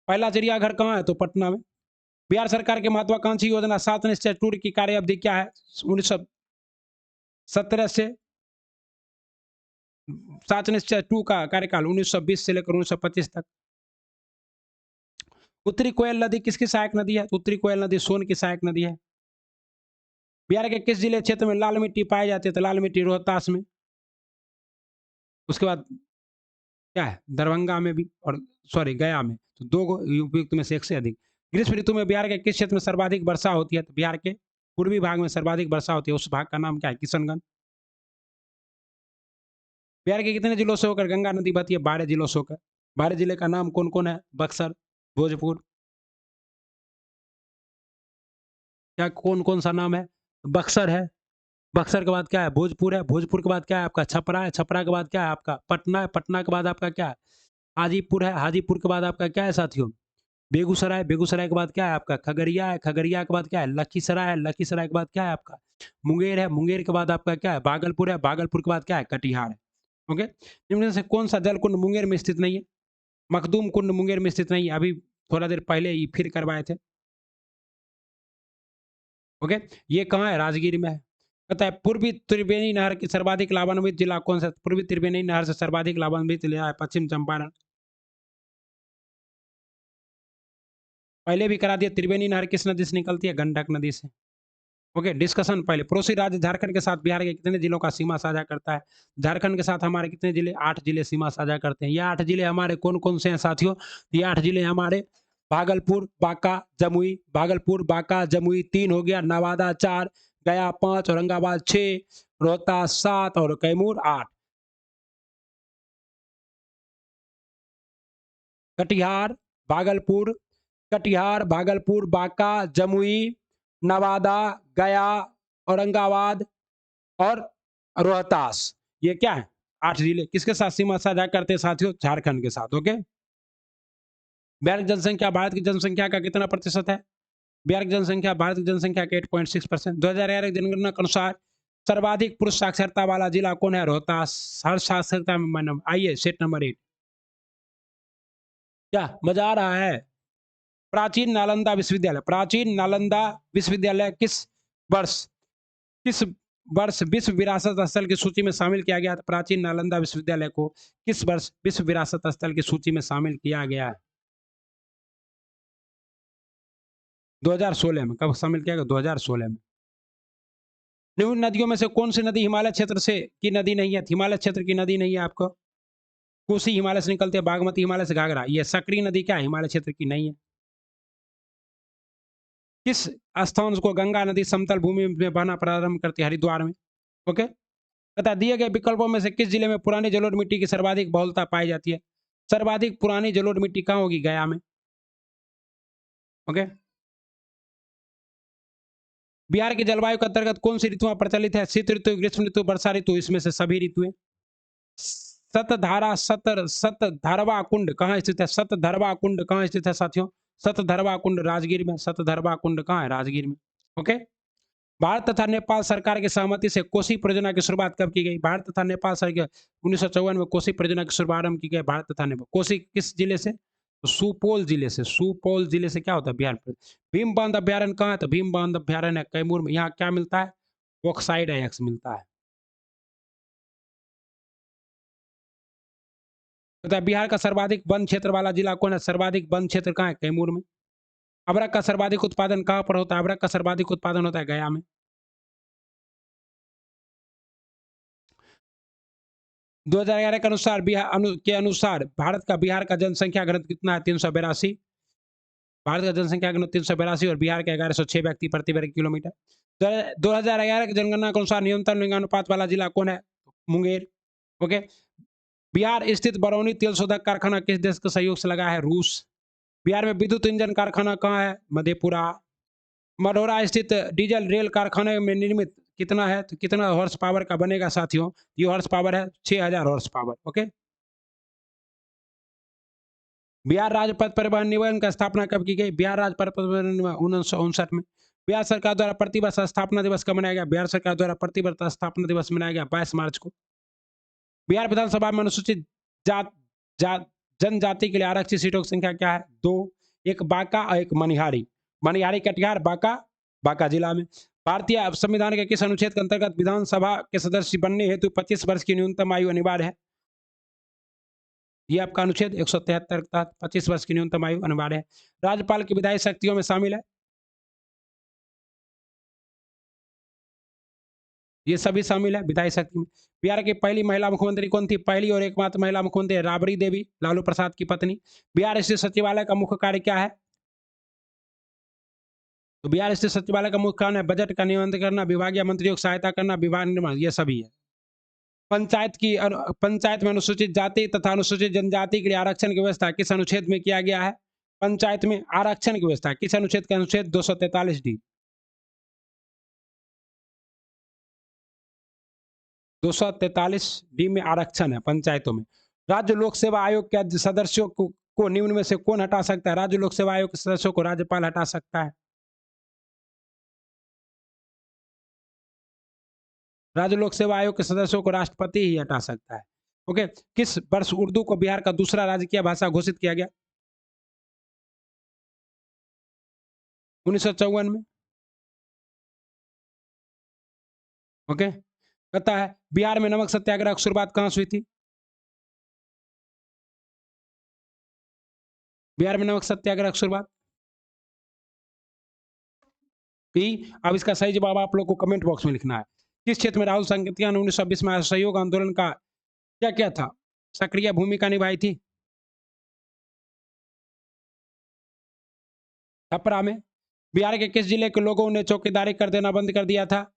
पहला चिड़ियाघर कहाँ है? तो पटना में। बिहार सरकार की महत्वाकांक्षी योजना 7 निश्चय टूर की कार्य अवधि क्या है? 1917 से 7 निश्चय 2 का कार्यकाल 1920 से लेकर 1925 तक। उत्तरी कोयल नदी किसकी सहायक नदी है? उत्तरी कोयल नदी सोन की सहायक नदी है। बिहार के किस जिले क्षेत्र में लाल मिट्टी पाई जाती है? तो लाल मिट्टी रोहतास में। उसके बाद क्या है? दरभंगा में भी, और सॉरी गया में। तो दो उपयुक्त में से एक से अधिक। ग्रीष्म ऋतु में बिहार के किस क्षेत्र में सर्वाधिक वर्षा होती है? तो बिहार के पूर्वी भाग में सर्वाधिक वर्षा होती है। उस भाग का नाम क्या है? किशनगंज। बिहार के कितने जिलों से होकर गंगा नदी बहती है? 12 जिलों से होकर। 12 जिले का नाम कौन कौन है? बक्सर, भोजपुर, क्या कौन कौन सा नाम है? बक्सर है। बक्सर के बाद क्या है? भोजपुर है। भोजपुर के बाद क्या है आपका? छपरा है। छपरा के बाद क्या है आपका? पटना है। पटना के बाद आपका क्या है? हाजीपुर है। हाजीपुर के बाद आपका क्या है साथियों? बेगूसराय। बेगूसराय के बाद क्या है आपका? खगड़िया है। खगड़िया के बाद क्या है? लखीसराय है। लखीसराय के बाद क्या है आपका? मुंगेर है। मुंगेर के बाद आपका क्या है? भागलपुर है। भागलपुर के बाद क्या है? कटिहार है। ओके, इनमें से कौन सा जल कुंड मुंगेर में स्थित नहीं है? मखदूम कुंड मुंगेर में स्थित नहीं है। अभी थोड़ा देर पहले ही फिर करवाए थे। ओके, ये कहाँ है? राजगीर में है। कहता है पूर्वी त्रिवेणी नहर की सर्वाधिक लाभान्वित जिला कौन सा? पूर्वी त्रिवेणी नहर से सर्वाधिक लाभान्वित जिला है पश्चिम चंपारण। पहले भी करा दिया। त्रिवेणी नहर किस नदी से निकलती है? गंडक नदी से। ओके, डिस्कशन पहले। पड़ोसी राज्य झारखंड के साथ बिहार के कितने जिलों का सीमा साझा करता है? झारखंड के साथ हमारे कितने जिले? 8 जिले सीमा साझा करते हैं। ये 8 जिले हमारे कौन कौन से हैं साथियों? ये 8 जिले हमारे भागलपुर, बांका, जमुई। भागलपुर, बांका, जमुई 3 हो गया। नवादा 4, गया 5, औरंगाबाद 6, रोहतास 7 और कैमूर 8। कटिहार, भागलपुर, कटिहार, भागलपुर, बांका, जमुई, नवादा, गया, औरंगाबाद और रोहतास। ये क्या है? 8 जिले किसके साथ सीमा साझा करते हैं साथियों? झारखंड के साथ। ओके, बिहार की जनसंख्या भारत की जनसंख्या का कितना प्रतिशत है? बिहार की जनसंख्या भारत की जनसंख्या के 8.6%। 2011 की जनगणना के अनुसार सर्वाधिक पुरुष साक्षरता वाला जिला कौन है? रोहतास। हर साक्षरता में आइए सेट नंबर 8। क्या मजा आ रहा है? प्राचीन नालंदा विश्वविद्यालय, प्राचीन नालंदा विश्वविद्यालय वर्ष किस वर्ष विश्व विरासत स्थल की सूची में शामिल किया गया था? प्राचीन नालंदा विश्वविद्यालय को किस वर्ष विश्व विरासत स्थल की सूची में शामिल किया गया है? 2016 में। कब शामिल किया गया? 2016 में। निम्न नदियों में से कौन सी नदी हिमालय क्षेत्र से की नदी नहीं है? हिमालय क्षेत्र की नदी नहीं है आपको। कोसी हिमालय से निकलते हैं, बागमती हिमालय से, घाघरा। ये सकरी नदी क्या है? हिमालय क्षेत्र की नहीं है। किस स्थान को गंगा नदी समतल भूमि में बहना प्रारंभ करती है? हरिद्वार में। ओके, तथा दिए गए विकल्पों में से किस जिले में पुरानी जलोढ़ मिट्टी की सर्वाधिक बहुलता पाई जाती है? सर्वाधिक पुरानी जलोढ़ मिट्टी कहाँ होगी? गया में। ओके, बिहार की जलवायु के अंतर्गत कौन सी ऋतुआं प्रचलित है? शीत ऋतु, ग्रीष्म ऋतु, वर्षा ऋतु। इसमें से सभी ऋतुएं। सतधारवा कुंड कहाँ स्थित है? सतधरवा कुंड कहाँ स्थित है साथियों? सतधरवा कुंड राजगीर में। सतधरवा कुंड कहाँ है? राजगीर में। ओके, भारत तथा नेपाल सरकार की सहमति से कोसी परियोजना की शुरुआत कब की गई? भारत तथा नेपाल सरकार 1954 में कोसी परियोजना की शुभारंभ की गई। भारत तथा नेपाल। कोसी किस जिले से? तो सुपौल जिले से। सुपौल जिले से क्या होता है? बिहार प्रदेश। भीम बांध अभ्यारण्य कहाँ है? तो भीम बांध अभ्यारण्य कैमूर में। यहाँ क्या मिलता है? ऑक्साइड आयक्स मिलता है। तथा बिहार का सर्वाधिक वन क्षेत्र वाला जिला कौन है? सर्वाधिक वन क्षेत्र कहाँ है? कैमूर में। अबरक का सर्वाधिक उत्पादन कहाँ पर होता है? अबरक का सर्वाधिक उत्पादन होता है गया में। 2011 के अनुसार के अनुसार भारत का बिहार का जनसंख्या घनत्व कितना है? 382। भारत का जनसंख्या घनत्व 382 और बिहार के 1106 व्यक्ति प्रति वर्ग किलोमीटर। 2011 की जनगणना के अनुसार न्यूनतम लिंगानुपात वाला जिला कौन है? मुंगेर। ओके। बिहार स्थित बरौनी तेल शोधक कारखाना किस देश के सहयोग से लगा है? रूस। बिहार में विद्युत इंजन कारखाना कहाँ है? मधेपुरा। मढ़ौरा स्थित डीजल रेल कारखाने में निर्मित कितना है? तो कितना हॉर्स पावर का बनेगा साथियों? ये हॉर्स पावर है 6000 हॉर्स पावर। ओके। बिहार राज्य पथ परिवहन निगम का स्थापना कब की गई? बिहार राज्य पथ परिवहन निगम 1959 में। बिहार सरकार द्वारा प्रतिवर्ष स्थापना दिवस कब मनाया गया? बिहार सरकार द्वारा प्रतिवर्ष स्थापना दिवस मनाया गया 22 मार्च को। बिहार विधानसभा में अनुसूचित जात जात जनजाति के लिए आरक्षित सीटों की संख्या क्या है? 2। एक बांका और एक मनिहारी। मनिहारी कटिहार, बांका बांका जिला में। भारतीय संविधान के किस अनुच्छेद के अंतर्गत विधानसभा के सदस्य बनने हेतु 25 वर्ष की न्यूनतम आयु अनिवार्य है? ये आपका अनुच्छेद 173 के तहत 25 वर्ष की न्यूनतम आयु अनिवार्य है। राज्यपाल की विधायी शक्तियों में शामिल है, ये सभी शामिल है विधायी शक्ति में। बिहार की पहली महिला मुख्यमंत्री कौन थी? पहली और एकमात्र महिला मुख्यमंत्री राबड़ी देवी, लालू प्रसाद की पत्नी। बिहार स्थित सचिवालय का मुख्य कार्य क्या है? तो बिहार स्थित सचिवालय का मुख्य कार्य है बजट का नियंत्रण करना, विभागीय मंत्रियों की सहायता करना, विभाग निर्माण, ये सभी है। पंचायत में अनुसूचित जाति तथा अनुसूचित जनजाति के लिए आरक्षण की व्यवस्था किस अनुच्छेद में किया गया है? पंचायत में आरक्षण की व्यवस्था किस अनुच्छेद के? अनुच्छेद 243D। 243D में आरक्षण है पंचायतों में। राज्य लोक सेवा आयोग के सदस्यों को निम्न में से कौन हटा सकता है? राज्य लोक सेवा आयोग के सदस्यों को राज्यपाल हटा सकता है। राज्य लोक सेवा आयोग के सदस्यों को राष्ट्रपति ही हटा सकता है। ओके। किस वर्ष उर्दू को बिहार का दूसरा राजकीय भाषा घोषित किया गया? 1954 में। ओके। कहता है बिहार में नमक सत्याग्रह की शुरुआत कहां से हुई थी? बिहार में नमक सत्याग्रह की शुरुआत की। अब इसका सही जवाब आप लोग को कमेंट बॉक्स में लिखना है। किस क्षेत्र में राहुल सांकेतिया ने 1920 में असहयोग आंदोलन का क्या क्या था? सक्रिय भूमिका निभाई थी? छपरा में। बिहार के किस जिले के लोगों ने चौकीदारी कर देना बंद कर दिया था?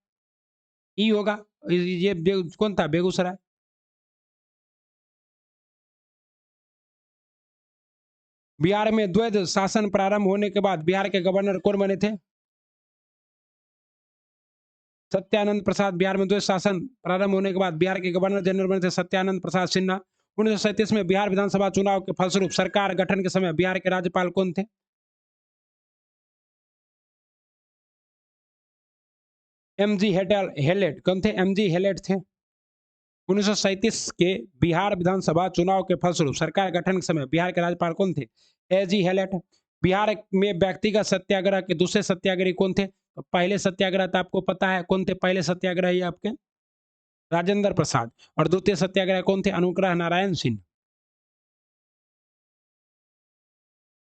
ई होगा। ये कौन था? बेगूसराय। बिहार में द्वैध शासन प्रारंभ होने के बाद बिहार के गवर्नर कौन बने थे? सत्यानंद प्रसाद। बिहार में द्वैध शासन प्रारंभ होने के बाद बिहार के गवर्नर जनरल बने थे सत्यानंद प्रसाद सिन्हा। 1937 में बिहार विधानसभा चुनाव के फलस्वरूप सरकार गठन के समय बिहार के राज्यपाल कौन थे? MG Hallett. कौन थे? एमजी हेलेट थे। 1937 के बिहार विधानसभा चुनाव के फलस्वरूप सरकार गठन के समय बिहार के राज्यपाल कौन थे? एजी हेलेट। बिहार में व्यक्तिगत सत्याग्रह के दूसरे सत्याग्रही कौन थे? तो पहले सत्याग्रह तो आपको पता है कौन थे पहले सत्याग्रही आपके? राजेंद्र प्रसाद। और द्वितीय सत्याग्रह कौन थे? अनुग्रह नारायण सिंह।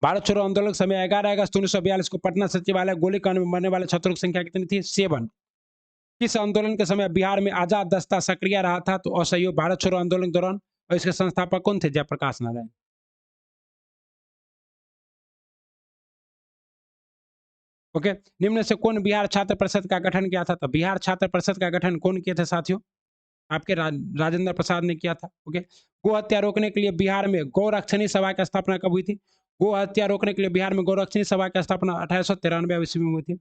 भारत छोड़ो आंदोलन के समय 11 अगस्त 1942 को पटना सचिवालय गोलीकांड में मरने वाले छात्रों की संख्या कितनी थी? 7। किस आंदोलन के समय बिहार में आजाद दस्ता सक्रिय रहा था? तो असहयोग भारत छोड़ो आंदोलन के दौरान। और इसके संस्थापक कौन थे? जयप्रकाश नारायण। ओके। निम्न से कौन बिहार छात्र परिषद का गठन किया था? तो बिहार छात्र परिषद का गठन कौन किए थे साथियों? आपके राजेंद्र प्रसाद ने किया था। ओके। गो हत्या रोकने के लिए बिहार में गौरक्षणी सभा की स्थापना कब हुई थी? गो हत्या रोकने के लिए बिहार में गौरक्षणी सभा की स्थापना 1893 ईस्वी में हुई थी।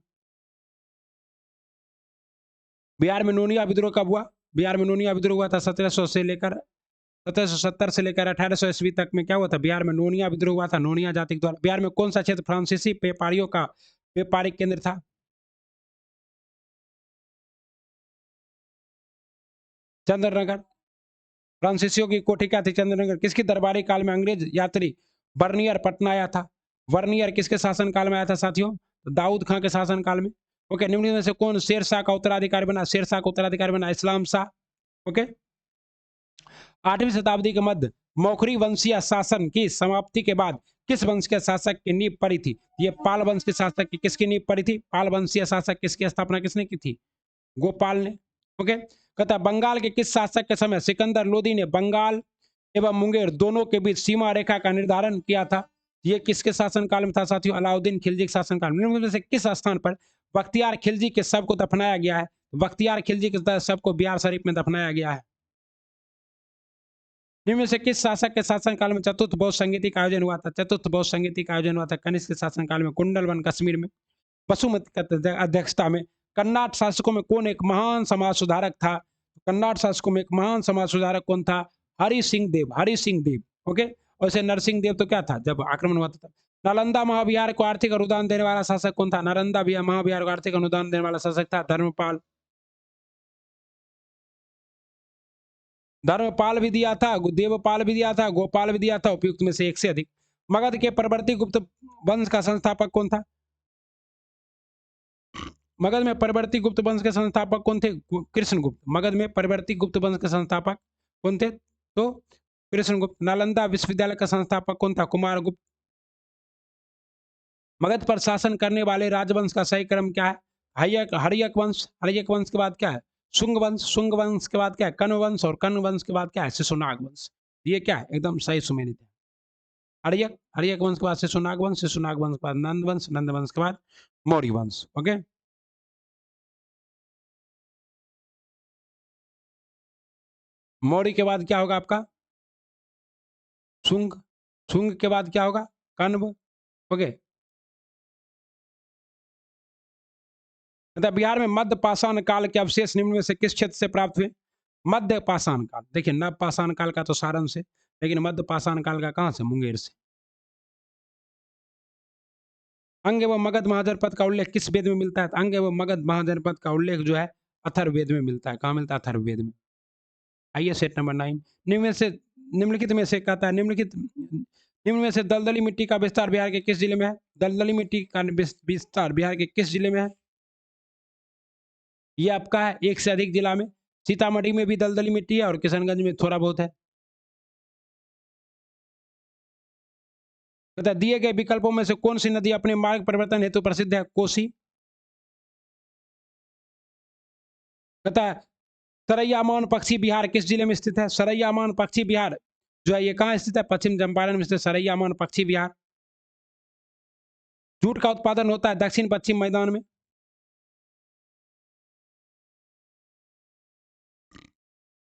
बिहार में नोनिया विद्रोह कब हुआ? बिहार में नोनिया विद्रोह हुआ था 1770 से लेकर 1800 ईस्वी तक में क्या हुआ था? बिहार में नोनिया विद्रोह हुआ था नोनिया जाति के द्वारा। बिहार में कौन सा क्षेत्र फ्रांसीसी व्यापारियों का व्यापारिक केंद्र था? चंद्रनगर। फ्रांसीसियों की कोठी क्या थी? चंद्रनगर। किसकी दरबारी काल में अंग्रेज यात्री बर्नियर पटना आया था? वर्नियर किसके शासन काल में आया था साथियों? दाऊद खां के शासन काल में। ओके। निम्न में से कौन शेरशाह का उत्तराधिकारी बना? शेरशाह का उत्तराधिकारी बना इस्लाम शाह। ओके। 8वीं शताब्दी के मध्य मौखरी वंशीय शासन की समाप्ति के बाद किस वंश के शासक की नींव पड़ी थी? ये पाल वंश के शासक की किसकी नींव पड़ी थी? पाल वंशीय शासक किसकी स्थापना किसने की थी? गोपाल ने। ओके, कहता है बंगाल के किस शासक के समय सिकंदर लोदी ने बंगाल एवं मुंगेर दोनों के बीच सीमा रेखा का निर्धारण किया था? ये किसके शासनकाल में था साथियों? अलाउद्दीन खिलजी के शासनकाल में। निम्न में से किस स्थान पर बख्तियार खिलजी के शव को दफनाया गया है? बख्तियार खिलजी के शव को बिहार शरीफ में दफनाया गया है। निम्न में से किस शासक के शासनकाल में चतुर्थ बौद्ध संगीति का आयोजन हुआ था? चतुर्थ बौद्ध संगीति का आयोजन हुआ था कनिष्क के शासनकाल में, कुंडलवन कश्मीर में। बसुमती की अध्यक्षता में कन्नाट शासकों में कौन एक महान समाज सुधारक था? कन्नाट शासकों में एक महान समाज सुधारक कौन था? हरि सिंह देव, हरि सिंह देव। ओके, और इसे नरसिंह देव तो क्या था जब आक्रमण हुआ था? नालंदा महाविहार को आर्थिक अनुदान देने वाला शासक कौन था? नालंदा महाविहार को आर्थिक अनुदान देने वाला शासक था धर्मपाल। धर्मपाल भी दिया था, देवपाल भी दिया था, गोपाल भी दिया था, उपयुक्त में से एक से अधिक। मगध के परवर्ती गुप्त वंश का संस्थापक कौन था? मगध में परवर्ती गुप्त वंश के संस्थापक कौन थे? कृष्णगुप्त। मगध में परवर्ती गुप्त वंश के संस्थापक कौन थे? तो कृष्णगुप्त। नालंदा विश्वविद्यालय का संस्थापक कौन था? कुमारगुप्त। मगध पर शासन करने वाले राजवंश का सही क्रम क्या है? हर्यक वंश। हर्यक वंश के बाद क्या है? शुंग वंश। शुंग वंश के बाद क्या है? कण्व वंश। और कण्व वंश के बाद क्या है? शिशुनाग वंश। ये क्या है? एकदम सही सुमेलित है। हर्यक, हर्यक वंश के बाद शिशुनाग वंश, शिशुनाग वंश के बाद नंद वंश, नंद वंश के बाद मौर्य वंश। ओके, मौर्य के बाद क्या होगा आपका? शुंग। शुंग के बाद क्या होगा? कण्व। ओके, तथा बिहार में मध्य पाषाण काल के अवशेष निम्न में से किस क्षेत्र से प्राप्त हुए? मध्य पाषाण काल, देखिए नव पाषाण काल का तो सारण से, लेकिन मध्य पाषाण काल का कहां से? मुंगेर से। अंग एवं मगध महाजनपद का उल्लेख किस वेद में मिलता है? अंग एवं मगध महाजनपद का उल्लेख जो है अथर्ववेद में मिलता है। कहां मिलता है? अथर्ववेद में। आइए सेट नंबर 9। निम्नलिखित में से कहता है निम्न में से दलदली मिट्टी का विस्तार बिहार के किस जिले में है? दलदली मिट्टी का विस्तार बिहार के किस जिले में है? ये आपका है एक से अधिक जिला में। सीतामढ़ी में भी दलदली मिट्टी है और किशनगंज में थोड़ा बहुत है। तथा दिए गए विकल्पों में से कौन सी नदी अपने मार्ग परिवर्तन हेतु प्रसिद्ध है? कोसी। तथा सरैया मौन पक्षी बिहार किस जिले में स्थित है? सरैया मौन पक्षी बिहार जो है ये कहाँ स्थित है? पश्चिम चंपारण में स्थित सरैया मौन पक्षी बिहार। जूट का उत्पादन होता है दक्षिण पश्चिम मैदान में।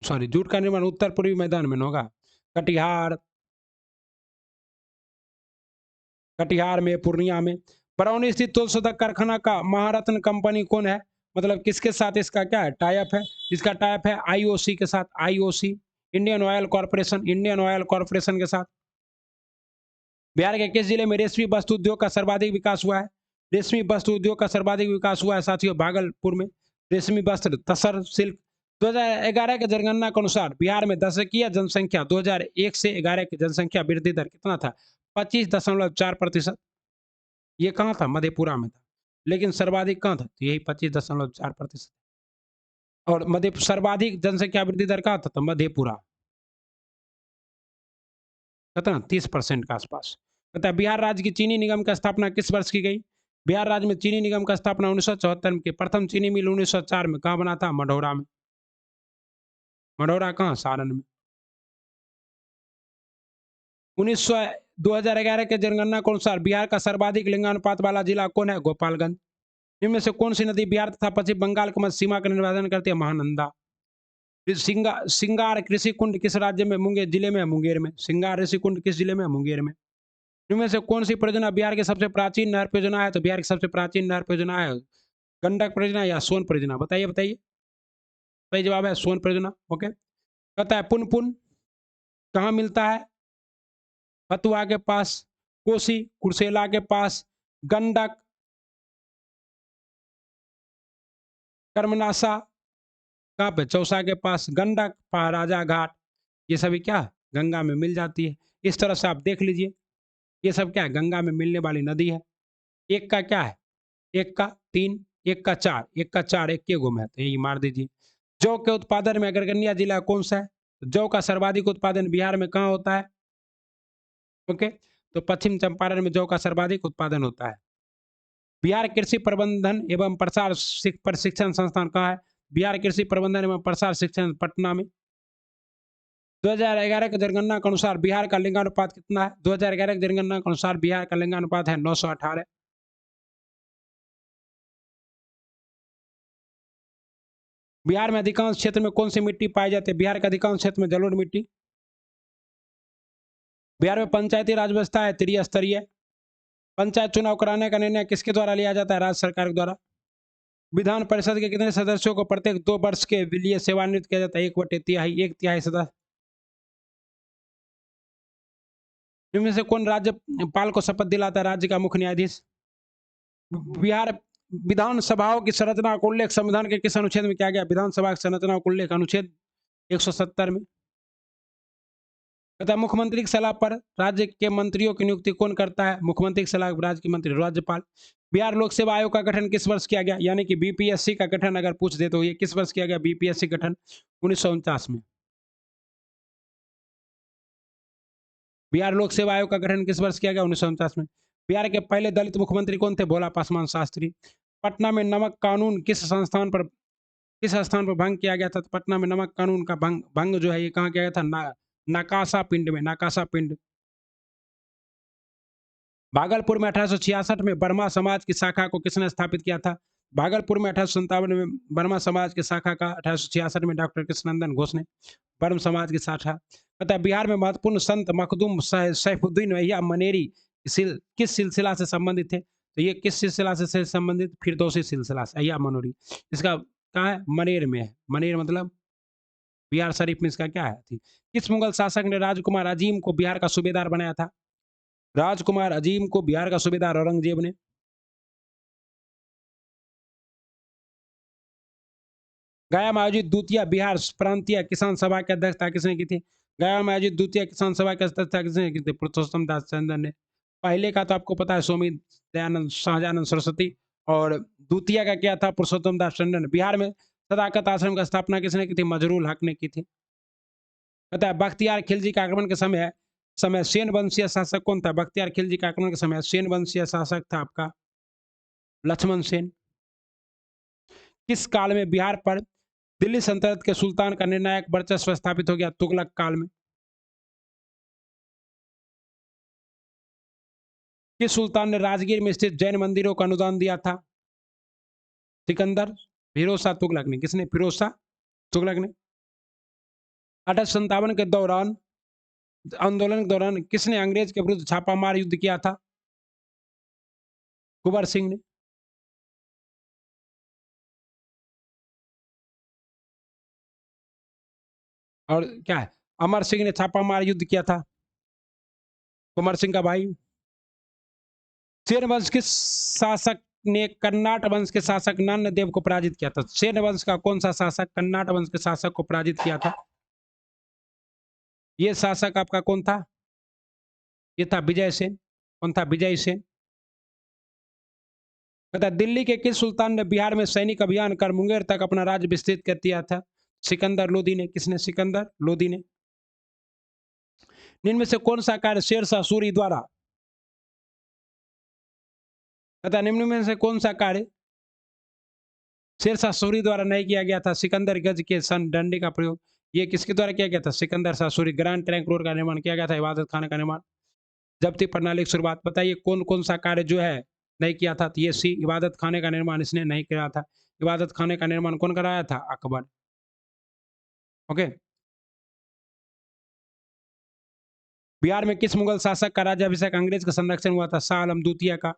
सॉरी, जूट का निर्माण उत्तर पूर्वी मैदान में होगा। कटिहार, कटिहार में, पूर्णिया में। बरौनी स्थित तुलसीदक कारखाना का महारत्न कंपनी कौन है? मतलब किसके साथ इसका क्या है? टाइप है। इसका टाइप है आईओसी के साथ। IOC, Indian oil corporation, Indian oil corporation के साथ। बिहार के किस जिले में रेशमी वस्त्र उद्योग का सर्वाधिक विकास हुआ है? रेशमी वस्त्र उद्योग का सर्वाधिक विकास हुआ है साथियों भागलपुर में। रेशमी वस्त्र, तसर, सिल्क। 2011 के जनगणना के अनुसार बिहार में दशकीय जनसंख्या 2001 से 11 की जनसंख्या वृद्धि दर कितना था? 25.4%। ये कहाँ था? मधेपुरा में था। लेकिन सर्वाधिक कहाँ था? तो यही 25.4%। और मध्य सर्वाधिक जनसंख्या वृद्धि दर कहाँ था? तो मधेपुरा। कितना? 30% के आसपास। कहता है बिहार राज्य की चीनी निगम की स्थापना किस वर्ष की गई? बिहार राज्य में चीनी निगम का स्थापना 1974 में की। प्रथम चीनी मिल 1904 में कहाँ बना था? मढ़ौरा में। मढ़ौरा कहाँ? सारण में। 1900 2011 के जनगणना के अनुसार बिहार का सर्वाधिक लिंगानुपात वाला जिला कौन है? गोपालगंज। इनमें से कौन सी नदी बिहार तथा पश्चिम बंगाल के मध्य सीमा का निर्धारण करती है? महानंदा। सिंगार कृषि कुंड किस राज्य में? मुंगेर जिले में, मुंगेर में। सिंगार ऋषि कुंड किस जिले में? मुंगेर में। इनमें से कौन सी परियोजना बिहार की सबसे प्राचीन नहर परियोजना है? तो बिहार की सबसे प्राचीन नहर परियोजना है गंडक परियोजना या सोन परियोजना। बताइए बताइए। सही जवाब है सोन परियोजना। ओके, कहता है पुनपुन कहाँ मिलता है? फतुहा के पास, कोसी, कुर्सेला के पास, गंडक, कर्मनाशा कहाँ पे? चौसा के पास। गंडक, महाराजा घाट, ये सभी क्या गंगा में मिल जाती है। इस तरह से आप देख लीजिए, ये सब क्या है? गंगा में मिलने वाली नदी है। एक का क्या है? एक का 3, एक का 4, एक का 4, एक के गुम है तो यही मार दीजिए। जौ के उत्पादन में अग्रगण्य जिला कौन सा है? जौ का सर्वाधिक उत्पादन बिहार में कहाँ होता है? ओके, तो पश्चिम चंपारण में जौ का सर्वाधिक उत्पादन होता है। बिहार कृषि प्रबंधन एवं प्रसार प्रशिक्षण संस्थान कहाँ है? बिहार कृषि प्रबंधन एवं प्रसार शिक्षण पटना में। 2011 की जनगणना के अनुसार बिहार का लिंगानुपात कितना है? 2011 की जनगणना के अनुसार बिहार का लिंगानुपात है 918। बिहार में अधिकांश क्षेत्र में कौन सी मिट्टी पाई जाती है? बिहार के अधिकांश क्षेत्र में जलोढ़ मिट्टी। बिहार में पंचायती राज व्यवस्था है त्रिस्तरीय। पंचायत चुनाव कराने का निर्णय किसके द्वारा लिया जाता है? राज्य सरकार के द्वारा। विधान परिषद के कितने सदस्यों को प्रत्येक 2 वर्ष के लिए सेवानिवृत्त किया जाता है? 1/3 एक तिहाई सदस्य। इनमें से कौन राज्यपाल को शपथ दिलाता है? राज्य का मुख्य न्यायाधीश। बिहार विधानसभाओं की संरचना का उल्लेख संविधान के किस अनुच्छेद में किया गया? विधानसभा की संरचना का उल्लेख अनुच्छेद 170 में। तथा मुख्यमंत्री की सलाह पर राज्य के मंत्रियों की नियुक्ति कौन करता है? मुख्यमंत्री की सलाह राज्य के मंत्री राज्यपाल। बिहार लोक सेवा आयोग का गठन किस वर्ष किया गया? यानी कि बीपीएससी का गठन अगर पूछ दे तो ये किस वर्ष किया गया? बीपीएससी गठन 1949 में। बिहार लोक सेवा आयोग का गठन किस वर्ष किया गया? 1949 में। बिहार के पहले दलित मुख्यमंत्री कौन थे? भोला पासवान शास्त्री। पटना में नमक कानून किस स्थान पर भंग किया गया था? तो पटना में नमक कानून का भंग जो है ये कहाँ किया गया था? नाकासा पिंड में। नाकासा पिंड। भागलपुर में 1866 में बर्मा समाज की शाखा को किसने स्थापित किया था? भागलपुर में 1857 में बर्मा समाज की शाखा का 1866 में डॉक्टर कृष्णनंदन घोष ने बर्म समाज की शाखा। अतः बिहार में महत्वपूर्ण संत मखदूम सैफुद्दीन वहिया मनेरी किस सिलसिला से संबंधित थे? तो ये किस सिलसिला से संबंधित? फिरदौसी सिलसिला से। अहिया मनोरी इसका कहाँ है? मनेर में है। मनेर मतलब बिहार शरीफ में इसका क्या है? किस मुगल शासक ने राजकुमार अजीम को बिहार का सूबेदार बनाया था? राजकुमार अजीम को बिहार का सूबेदार औरंगजेब ने। गया में आयोजित द्वितीय बिहार प्रांतीय किसान सभा की अध्यक्षता किसने की थी? गया में आयोजित द्वितीय किसान सभा की अध्यक्षता किसने की थी? पुरुषोत्तम दास टंडन ने। पहले का तो आपको पता है स्वामी दयानंद शाहजानंद सरस्वती, और द्वितीय का क्या था? पुरुषोत्तम दास टंडन। बिहार में सदाकत आश्रम की स्थापना किसने की थी? मजरूल हक ने की थी। पता है बख्तियार खिलजी के आक्रमण के समय समय सेन वंशीय शासक कौन था? बख्तियार खिलजी के आक्रमण के समय सेन वंशीय शासक था आपका लक्ष्मण सेन। किस काल में बिहार पर दिल्ली सल्तनत के सुल्तान का निर्णायक वर्चस्व स्थापित हो गया? तुगलक काल में। किस सुल्तान ने राजगीर में स्थित जैन मंदिरों का अनुदान दिया था? सिकंदर। फिरोज शाह तुगलक ने। किसने? फिरोज शाह तुगलक ने। 1857 के दौरान आंदोलन के दौरान किसने अंग्रेज के विरुद्ध छापामार युद्ध किया था? कुंवर सिंह ने। और क्या है? अमर सिंह ने छापामार युद्ध किया था, कुंवर सिंह का भाई। सेन वंश के शासक ने कर्नाट वंश के शासक नन्न देव को पराजित किया था? सेन वंश का कौन सा शासक कर्नाट वंश के शासक को पराजित किया था? ये शासक आपका कौन था? ये था विजय सेन। कौन था? विजय सेन। बता दिल्ली के किस सुल्तान ने बिहार में सैनिक अभियान कर मुंगेर तक अपना राज्य विस्तृत कर दिया था? सिकंदर लोदी ने। किसने? सिकंदर लोदी ने। इनमें से कौन सा कार्य शेरशाह सूरी द्वारा तथा निम्न में से कौन सा कार्य शेरशाह सूरी द्वारा नहीं किया गया था? सिकंदर गज के सन डंडे का प्रयोग ये किसके द्वारा किया गया था? Sikandar Shah Suri. Grand trunk road का निर्माण किया गया था। इबादत खाना का निर्माण। जब्ती प्रणाली की शुरुआत। बताइए कौन कौन सा कार्य जो है नहीं किया था? तो ये सी इबादत खाने का निर्माण इसने नहीं किया था। इबादत खाने का निर्माण कौन कराया था? अकबर। ओके। बिहार में किस मुगल शासक का राज्याभिषेक अंग्रेज का संरक्षण हुआ था? शाह आलम द्वितीय का।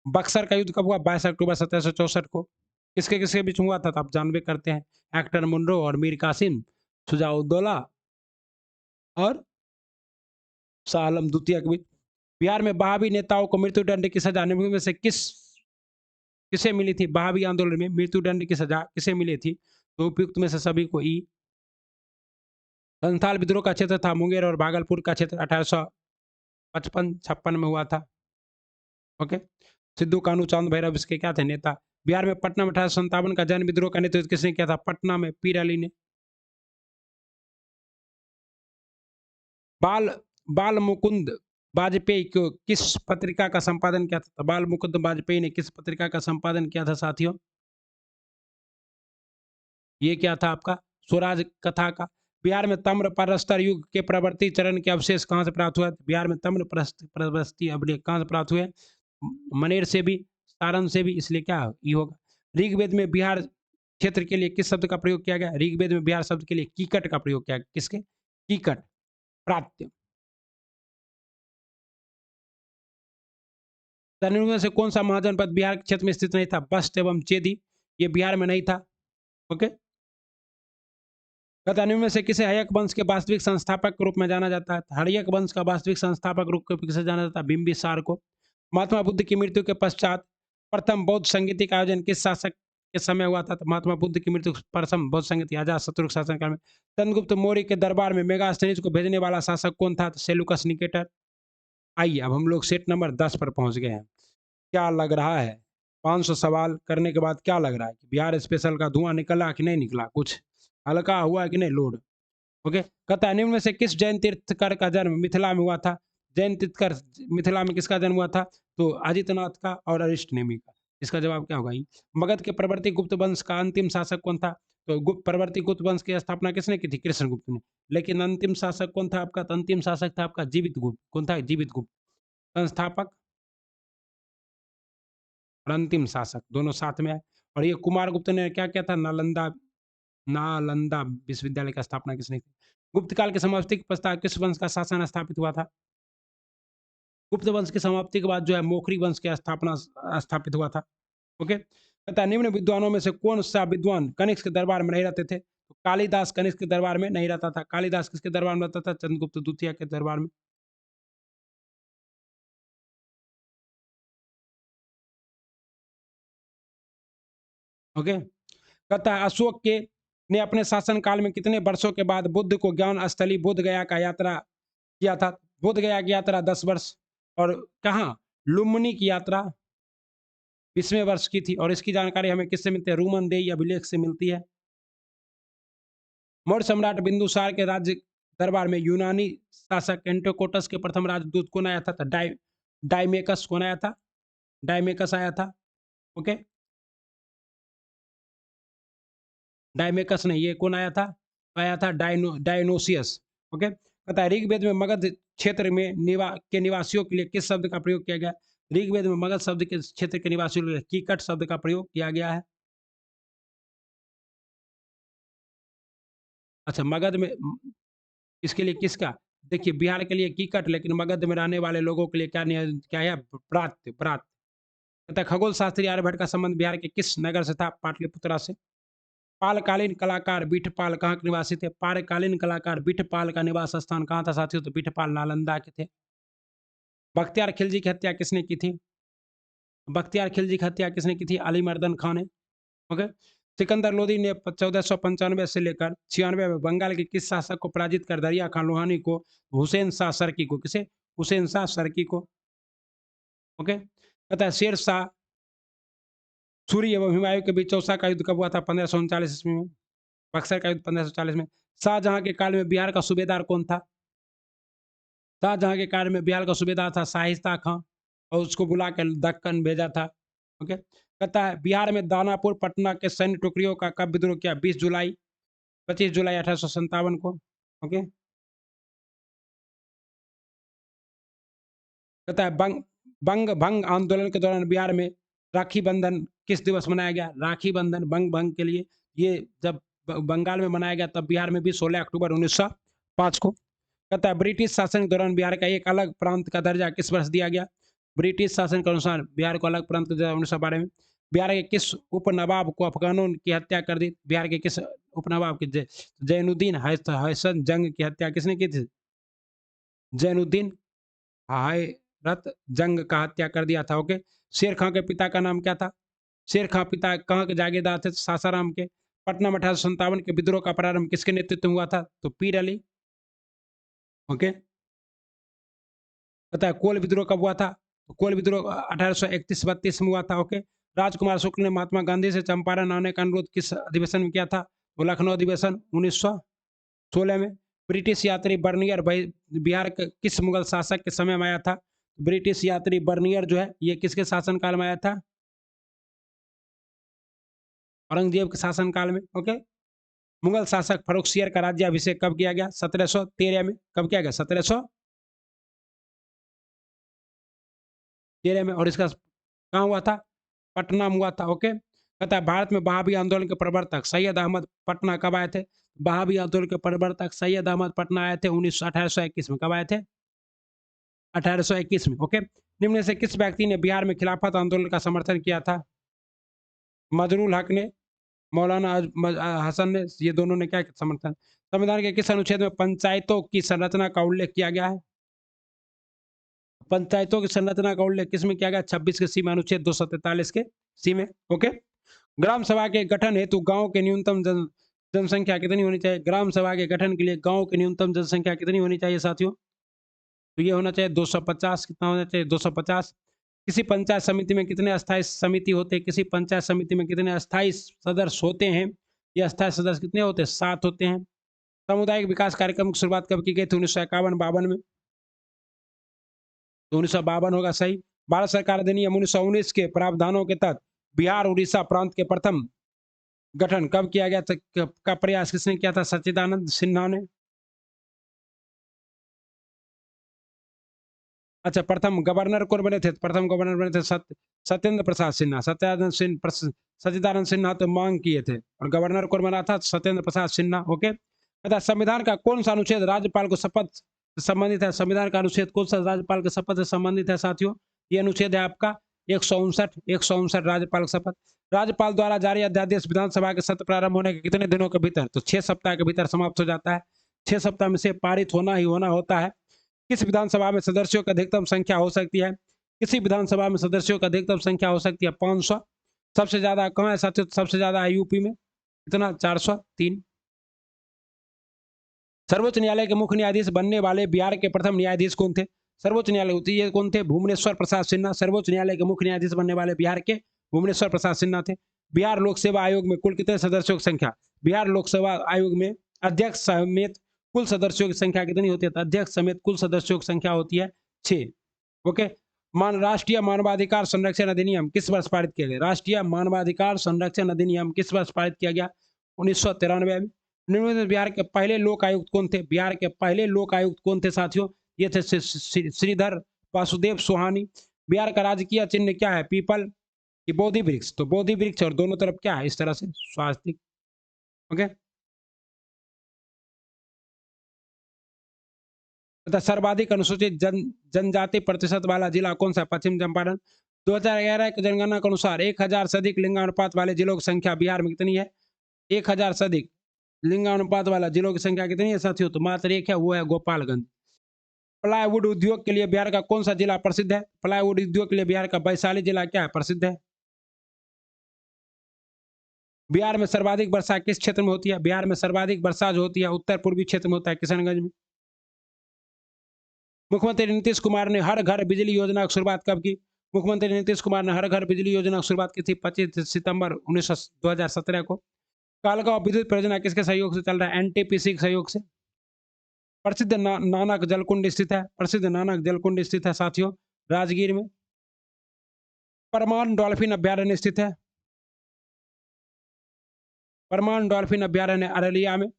बक्सर का युद्ध कब हुआ? 22 अक्टूबर 1764 को। किसके किसके बीच हुआ था? तो आप जानबे करते हैं, एक्टर मुनरो और मीर कासिम, शुजाउद्दौला और शाह आलम द्वितीय के बीच। बिहार में बहावी नेताओं को मृत्युदंड की सजा निम्न में से किसे मिली थी? बहावी आंदोलन में मृत्युदंड की सजा किसे मिली थी? तो उपयुक्त में से सभी को ई। संथाल विद्रोह का क्षेत्र था मुंगेर और भागलपुर का क्षेत्र 1855-56 में हुआ था। ओके। सिद्धू कानू चांद भैरव इसके क्या थे? नेता। बिहार में पटना में 1857 का जन विद्रोह का नेतृत्व किसने किया था? पटना में पीर अली ने। बाल बाल मुकुंद वाजपेयी को किस पत्रिका का संपादन किया था? तो बाल मुकुंद वाजपेयी ने किस पत्रिका का संपादन किया था साथियों? ये क्या था आपका? स्वराज कथा का। बिहार में ताम्र प्रस्तर युग के प्रवर्ती चरण के अवशेष कहाँ से प्राप्त हुआ? बिहार में ताम्र प्रस्ती अभिलेख कहाँ से प्राप्त हुए? मनेर से भी, सारण से भी, इसलिए क्या ये होगा। ऋग्वेद में बिहार क्षेत्र के लिए किस शब्द का प्रयोग किया गया? ऋग्वेद में बिहार शब्द के लिए कीकट का प्रयोग किया गया। किसके? कीकट। प्राप्त। तमिलनाडु में से कौन सा महाजनपद बिहार के क्षेत्र में स्थित नहीं था? बस्त एवं चेदी। ये बिहार में नहीं था। ओके। कथानियों में से किसे हयक वंश के वास्तविक संस्थापक के रूप में जाना जाता है? हर्यक वंश का वास्तविक संस्थापक रूप में किसे जाना जाता है? बिंबिसार को। महात्मा बुद्ध की मृत्यु के पश्चात प्रथम बौद्ध संगीति का आयोजन किस शासक के समय हुआ था? तो महात्मा बुद्ध की मृत्यु के प्रथम बौद्ध संगीति अजात शत्रु शासनकाल में। चंद्रगुप्त मौर्य के दरबार में मेगास्थनीज को भेजने वाला शासक कौन था? तो सेलुकस निकेटर। आइए अब हम लोग सेट नंबर 10 पर पहुंच गए हैं। क्या लग रहा है? 500 सवाल करने के बाद क्या लग रहा है कि बिहार स्पेशल का धुआं निकला कि नहीं निकला? कुछ हल्का हुआ कि नहीं लोड? ओके। कहता है निम्न में से किस जैन तीर्थकर का जन्म मिथिला में हुआ था? जैन तीर्थकर मिथिला में किसका जन्म हुआ था? तो अजितनाथ का और अरिष्ट नेमि का। इसका जवाब क्या होगा? मगध के प्रवर्ती गुप्त वंश का अंतिम शासक कौन था? तो गुप्त प्रवर्ती गुप्त वंश की स्थापना किसने की थी? कृष्णगुप्त ने। लेकिन अंतिम शासक कौन था आपका? तो अंतिम शासक था आपका जीवित गुप्त। कौन था? जीवित गुप्त। संस्थापक और अंतिम शासक दोनों साथ में है। और ये कुमार गुप्त ने क्या किया था? नालंदा नालंदा विश्वविद्यालय का स्थापना किसने की? गुप्त काल की समाप्ति के पश्चात किस वंश का शासन स्थापित हुआ था? गुप्त वंश की समाप्ति के बाद जो है मोखरी वंश की स्थापना स्थापित हुआ था। ओके। कहता है निम्न विद्वानों में से कौन सा विद्वान कनिष्क के दरबार में नहीं रहते थे? तो कालिदास कनिष्क के दरबार में नहीं रहता था। कालिदास किसके दरबार में रहता था? चंद्रगुप्त द्वितीय के दरबार में। ओके। कहता है अशोक के ने अपने शासन काल में कितने वर्षों के बाद बुद्ध को ज्ञान स्थली बोध गया का यात्रा किया था? बोध गया की यात्रा 10 वर्ष। और कहाँ? लुम्बिनी की यात्रा 20वें वर्ष की थी। और इसकी जानकारी हमें किससे मिलती है? रूमन देई अभिलेख से मिलती है। मौर्य सम्राट बिंदुसार के राज्य दरबार में यूनानी शासक एंटियोकोटस के प्रथम राजदूत कौन आया था? तो डाइमेकस कौन आया था? डाइमेकस आया था। ओके। डाइमेकस नहीं, ये कौन आया था? आया था डायनोसियस। ओके। कहता है ऋग्वेद में मगध क्षेत्र में निवासियों के लिए किस शब्द का प्रयोग किया गया? ऋग्वेद में मगध शब्द के क्षेत्र के निवासियों के लिए कीकट शब्द का प्रयोग किया गया है। अच्छा, मगध में इसके लिए किसका? देखिए बिहार के लिए कीकट, लेकिन मगध में रहने वाले लोगों के लिए क्या है? प्रात प्रात। तथा खगोल शास्त्री आर्यभट्ट का संबंध बिहार के किस नगर से था? पाटलिपुत्रा से। पालकालीन कलाकार बिठपाल कहाँ के निवासी थे? पालकालीन कलाकार बिठपाल का निवास स्थान कहाँ था साथियों? तो बिठपाल नालंदा के थे। बख्तियार खिलजी की हत्या किसने की थी? बख्तियार खिलजी की हत्या किसने की थी? अली मर्दन खान ने। ओके। सिकंदर लोदी ने 1495 से लेकर 96 में बंगाल के किस शासक को पराजित कर दरिया खान लोहानी को, हुसैन शाह सरकी को, किसे? हुसैन शाह सरकी को। ओके। कहता है शेर शाह सूरी एवं हुमायूं के बीच चौसा का युद्ध कब हुआ था? 1539 ईस्वी में। बक्सर का युद्ध 1540 में। शाहजहां के काल में बिहार का सूबेदार कौन था? शाहजहां के काल में बिहार का सूबेदार था शाहिस्ता खां। और उसको बुला कर दक्कन भेजा था। ओके। कहता है बिहार में दानापुर पटना के सैन्य टुकड़ियों का कब विद्रोह किया? 20 जुलाई 25 जुलाई 1857 को। ओके। कहता है बंग भंग आंदोलन के दौरान बिहार में राखी बंधन किस दिवस मनाया गया? राखी बंधन बंग भंग के लिए ये जब बंगाल में मनाया गया, तब बिहार में भी 16 अक्टूबर 1905 को। कहता है ब्रिटिश शासन के दौरान बिहार का एक अलग प्रांत का दर्जा किस वर्ष दिया गया? ब्रिटिश शासन के अनुसार बिहार को अलग प्रांत का दर्जा 1912 में। बिहार के किस उपनवाब को अफगानों की हत्या कर दी? बिहार के किस उपनवाब की? जैनुद्दीन हसन जंग की हत्या किसने की थी? जैनुद्दीन हायरत जंग का हत्या कर दिया था। ओके। शेर खां के पिता का नाम क्या था? शेर खां पिता कहाँ के जागीरदार थे? सासाराम के। पटना में 1857 के विद्रोह का प्रारंभ किसके नेतृत्व में हुआ था? तो पीर अली। ओके। पता है कोल विद्रोह कब हुआ था? तो कोल विद्रोह 1831-32 में हुआ था। ओके। राजकुमार शुक्ल ने महात्मा गांधी से चंपारण आने का अनुरोध किस अधिवेशन में किया था? वो लखनऊ अधिवेशन 1916 में। ब्रिटिश यात्री बर्नियर बिहार किस मुगल शासक के समय में आया था? ब्रिटिश यात्री बर्नियर जो है ये किसके शासनकाल में आया था? औरंगजेब के शासनकाल में। ओके। मुगल शासक फर्रुखसियर का राज्याभिषेक कब किया गया? 1713 में। कब किया गया? 1713 में। और इसका कहाँ हुआ था? पटना में हुआ था। ओके। कहता है भारत में बहावी आंदोलन के प्रवर्तक सैयद अहमद पटना कब आए थे? बहावी आंदोलन के प्रवर्तक सैयद अहमद पटना आए थे 1821 में। कब आए थे? 1821 में। ओके। निम्न में से किस व्यक्ति ने बिहार में खिलाफत आंदोलन का समर्थन किया था? मजरूल हक ने, मौलाना हसन ने, ये दोनों ने क्या समर्थन? संविधान के किस अनुच्छेद में पंचायतों की संरचना का उल्लेख किया गया है? पंचायतों की संरचना का उल्लेख किसमें किया गया? 26 के सी में, अनुच्छेद 243 के सी में। ओके। ग्राम सभा के गठन हेतु गांव के न्यूनतम जनसंख्या कितनी होनी चाहिए? ग्राम सभा के गठन के लिए गांव की न्यूनतम जनसंख्या कितनी होनी चाहिए साथियों? तो ये होना चाहिए 250। कितना होना चाहिए? 250। किसी पंचायत समिति में कितने अस्थायी समिति होते हैं? किसी पंचायत समिति में कितने अस्थायी सदस्य होते हैं? ये अस्थायी सदस्य कितने होते हैं? 7 होते हैं। सामुदायिक विकास कार्यक्रम की शुरुआत कब की गई थी? 1951-52 में। तो 1952 होगा सही। भारत सरकार अधिनियम 1919 के प्रावधानों के तहत बिहार उड़ीसा प्रांत के प्रथम गठन कब किया गया था? का प्रयास किसने किया था? सच्चिदानंद सिन्हा ने। अच्छा, प्रथम गवर्नर कौन बने थे? प्रथम गवर्नर बने थे सत्येंद्र प्रसाद सिन्हा। सच्चिदानंद सिन्हा तो मांग किए थे, और गवर्नर कौन बना था? सत्येंद्र प्रसाद सिन्हा। ओके। अच्छा, संविधान का कौन सा अनुच्छेद राज्यपाल को शपथ से संबंधित है? संविधान का अनुच्छेद कौन सा राज्यपाल के शपथ से संबंधित है साथियों? ये अनुच्छेद है आपका 159 राज्यपाल की शपथ। राज्यपाल द्वारा जारी अध्यादेश विधानसभा के सत्र प्रारंभ होने के कितने दिनों के भीतर? तो 6 सप्ताह के भीतर समाप्त हो जाता है। 6 सप्ताह में से पारित होना ही होना होता है। किस विधानसभा में सदस्यों की अधिकतम संख्या हो सकती है? किसी विधानसभा में सदस्यों की अधिकतम संख्या हो सकती है 500। सबसे ज्यादा कहाँ है साथियों? सबसे ज्यादा है यूपी में। कितना? 403। सर्वोच्च न्यायालय के मुख्य न्यायाधीश बनने वाले बिहार के प्रथम न्यायाधीश कौन थे? सर्वोच्च न्यायालय होती है कौन थे? भुवनेश्वर प्रसाद सिन्हा। सर्वोच्च न्यायालय के मुख्य न्यायाधीश बनने वाले बिहार के भुवनेश्वर प्रसाद सिन्हा थे। बिहार लोक सेवा आयोग में कुल कितने सदस्यों की संख्या? बिहार लोक सेवा आयोग में अध्यक्ष समेत कुल सदस्यों की संख्या कितनी होती है? तो अध्यक्ष समेत कुल सदस्यों की संख्या होती है 6। ओके। राष्ट्रीय मानवाधिकार संरक्षण अधिनियम किस वर्ष पारित किया गया? राष्ट्रीय मानवाधिकार संरक्षण अधिनियम किस वर्ष पारित किया गया? 1993 में। निम्नलिखित में बिहार के पहले लोक आयुक्त कौन थे? बिहार के पहले लोक आयुक्त कौन थे साथियों? ये थे श्रीधर वासुदेव सोहानी। बिहार का राजकीय चिन्ह क्या है? पीपल की बोधि वृक्ष। तो बोधि वृक्ष, और दोनों तरफ क्या है? इस तरह से स्वास्तिक। ओके। तथा सर्वाधिक अनुसूचित जनजाति प्रतिशत वाला जिला कौन सा? पश्चिम चंपारण। 2011 की जनगणना के अनुसार 1000 से अधिक लिंगानुपात वाले जिलों की संख्या बिहार में कितनी है? 1000 से अधिक लिंगानुपात वाला जिलों की संख्या कितनी है साथियों? तो मात्र एक है, वो है गोपालगंज। प्लाईवुड उद्योग के लिए बिहार का कौन सा जिला प्रसिद्ध है? प्लाईवुड उद्योग के लिए बिहार का वैशाली जिला क्या है? प्रसिद्ध है। बिहार में सर्वाधिक वर्षा किस क्षेत्र में होती है? बिहार में सर्वाधिक वर्षा जो होती है उत्तर पूर्वी क्षेत्र में होता है, किशनगंज में। मुख्यमंत्री नीतीश कुमार ने हर घर बिजली योजना की शुरुआत कब की? मुख्यमंत्री नीतीश कुमार ने हर घर बिजली योजना की शुरुआत की थी 25 सितंबर 2017 को। कालगांव विद्युत परियोजना किसके सहयोग से चल रहा है? एनटीपीसी के सहयोग से। प्रसिद्ध नानक जलकुंड स्थित है। प्रसिद्ध नानक जलकुंड स्थित है साथियों राजगीर में। परमान डॉल्फिन अभ्यारण्य स्थित है। परमान डॉल्फिन अभ्यारण्य अररिया में।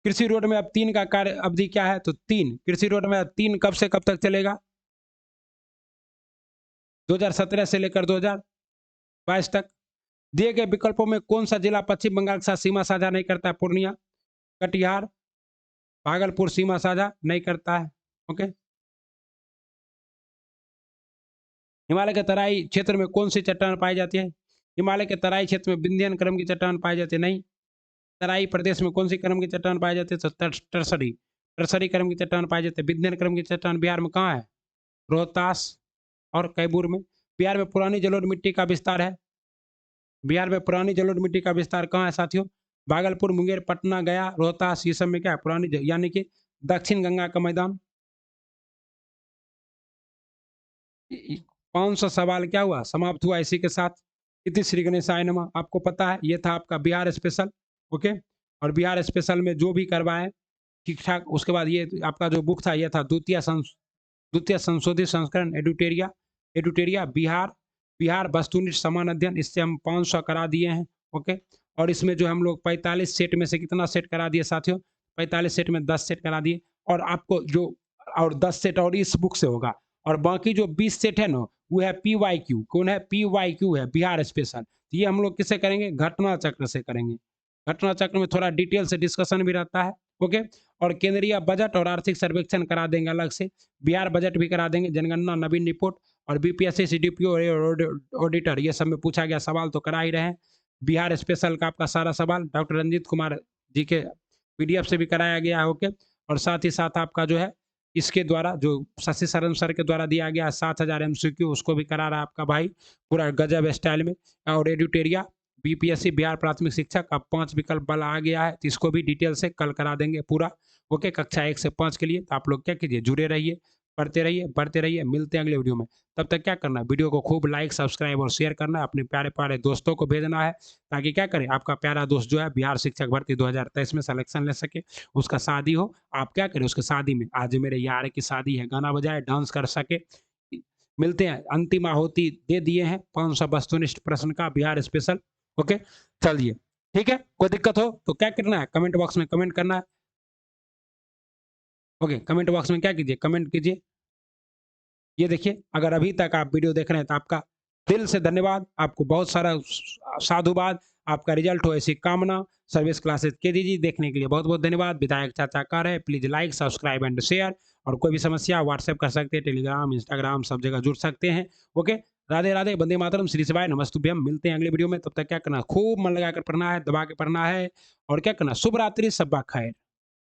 कृषि रोड में अब 3 का कार्य अवधि क्या है? तो 3। कृषि रोड में 3 कब से कब तक चलेगा? 2017 से लेकर 2022 तक। दिए गए विकल्पों में कौन सा जिला पश्चिम बंगाल के साथ सीमा साझा नहीं करता है? पूर्णिया, कटिहार, भागलपुर सीमा साझा नहीं करता है। ओके। हिमालय के तराई क्षेत्र में कौन सी चट्टान पाई जाती है? हिमालय के तराई क्षेत्र में विंध्यन क्रम की चट्टान पाई जाती है? नहीं। तराई प्रदेश में कौन सी क्रम की चट्टान पाई जाती है? तो टर्सरी टर्सरी क्रम की चट्टान पाई जाती है। विंध्यन क्रम की चट्टान बिहार में कहाँ है? रोहतास और कैमूर में। बिहार में पुरानी जलोढ़ मिट्टी का विस्तार है। बिहार में पुरानी जलोढ़ मिट्टी का विस्तार कहाँ है साथियों? भागलपुर, मुंगेर, पटना, गया, रोहतास, ये सब में क्या है? पुरानी यानी कि दक्षिण गंगा का मैदान। 500 सवाल क्या हुआ? समाप्त हुआ। इसी के साथ इति श्री गणेशाय नमः। आपको पता है ये था आपका बिहार स्पेशल। ओके। और बिहार स्पेशल में जो भी करवाएं ठीक ठाक। उसके बाद ये आपका जो बुक था ये था द्वितीय संशोधित संस्करण एडुटेरिया एडुटेरिया बिहार बिहार वस्तुनिष्ठ समान अध्ययन, इससे हम 500 करा दिए हैं। ओके, और इसमें जो हम लोग 45 सेट में से कितना सेट करा दिए साथियों, 45 सेट में 10 सेट करा दिए। और आपको जो और 10 सेट और इस बुक से होगा, और बाकी जो 20 सेट है ना वो है PYQ। कौन है? PYQ है बिहार स्पेशल। ये हम लोग किससे करेंगे? घटना चक्र से करेंगे। घटना चक्र में थोड़ा डिटेल से डिस्कशन भी रहता है। ओके, और केंद्रीय बजट और आर्थिक सर्वेक्षण करा देंगे अलग से, बिहार बजट भी करा देंगे, जनगणना नवीन रिपोर्ट, और बीपीएससी सीडीपीओ ऑडिटर ये सब में पूछा गया सवाल तो करा ही रहे हैं। बिहार स्पेशल का आपका सारा सवाल डॉक्टर रंजीत कुमार जी के पीडीएफ से भी कराया गया है। ओके, और साथ ही साथ आपका जो है इसके द्वारा जो शशि शरण सर के द्वारा दिया गया 7,000 MCQ उसको भी करा रहा है आपका भाई पूरा गजब स्टाइल में। और एडुटेरिया बीपीएससी बिहार प्राथमिक शिक्षक अब 5 विकल्प वाला आ गया है, तो इसको भी डिटेल से कल करा देंगे पूरा। ओके, कक्षा 1 से 5 के लिए। तो आप लोग क्या कीजिए, जुड़े रहिए, पढ़ते रहिए, बढ़ते रहिए। मिलते हैं अगले वीडियो में। तब तक क्या करना है, वीडियो को खूब लाइक सब्सक्राइब और शेयर करना है, अपने प्यारे प्यारे दोस्तों को भेजना है, ताकि क्या करें आपका प्यारा दोस्त जो है बिहार शिक्षक भर्ती 2023 में सिलेक्शन ले सके, उसका शादी हो। आप क्या करें उसके शादी में, आज मेरे यार की शादी है, गाना बजाए, डांस कर सके। मिलते हैं, अंतिम आहुति दे दिए हैं 500 वस्तुनिष्ठ प्रश्न का बिहार स्पेशल। ओके, चलिए ठीक है। कोई दिक्कत हो तो क्या करना है, कमेंट बॉक्स में कमेंट करना है। ओके, कमेंट बॉक्स में क्या कीजिए, कमेंट कीजिए। ये देखिए, अगर अभी तक आप वीडियो देख रहे हैं तो आपका दिल से धन्यवाद, आपको बहुत सारा साधुवाद, आपका रिजल्ट हो ऐसी कामना। सर्विस क्लासेस KGG देखने के लिए बहुत बहुत धन्यवाद। विधायक चाचा कह रहे हैं please like subscribe and share, और कोई भी समस्या व्हाट्सएप कर सकते हैं, टेलीग्राम इंस्टाग्राम सब जगह जुड़ सकते हैं। ओके, राधे राधे, वंदे मातरम, श्री शिवाय नमस्तुभ्यम। मिलते हैं अगले वीडियो में, तब तक क्या करना, खूब मन लगाकर पढ़ना है, दबा के पढ़ना है, और क्या करना, शुभ रात्रि, शब्बा खैर।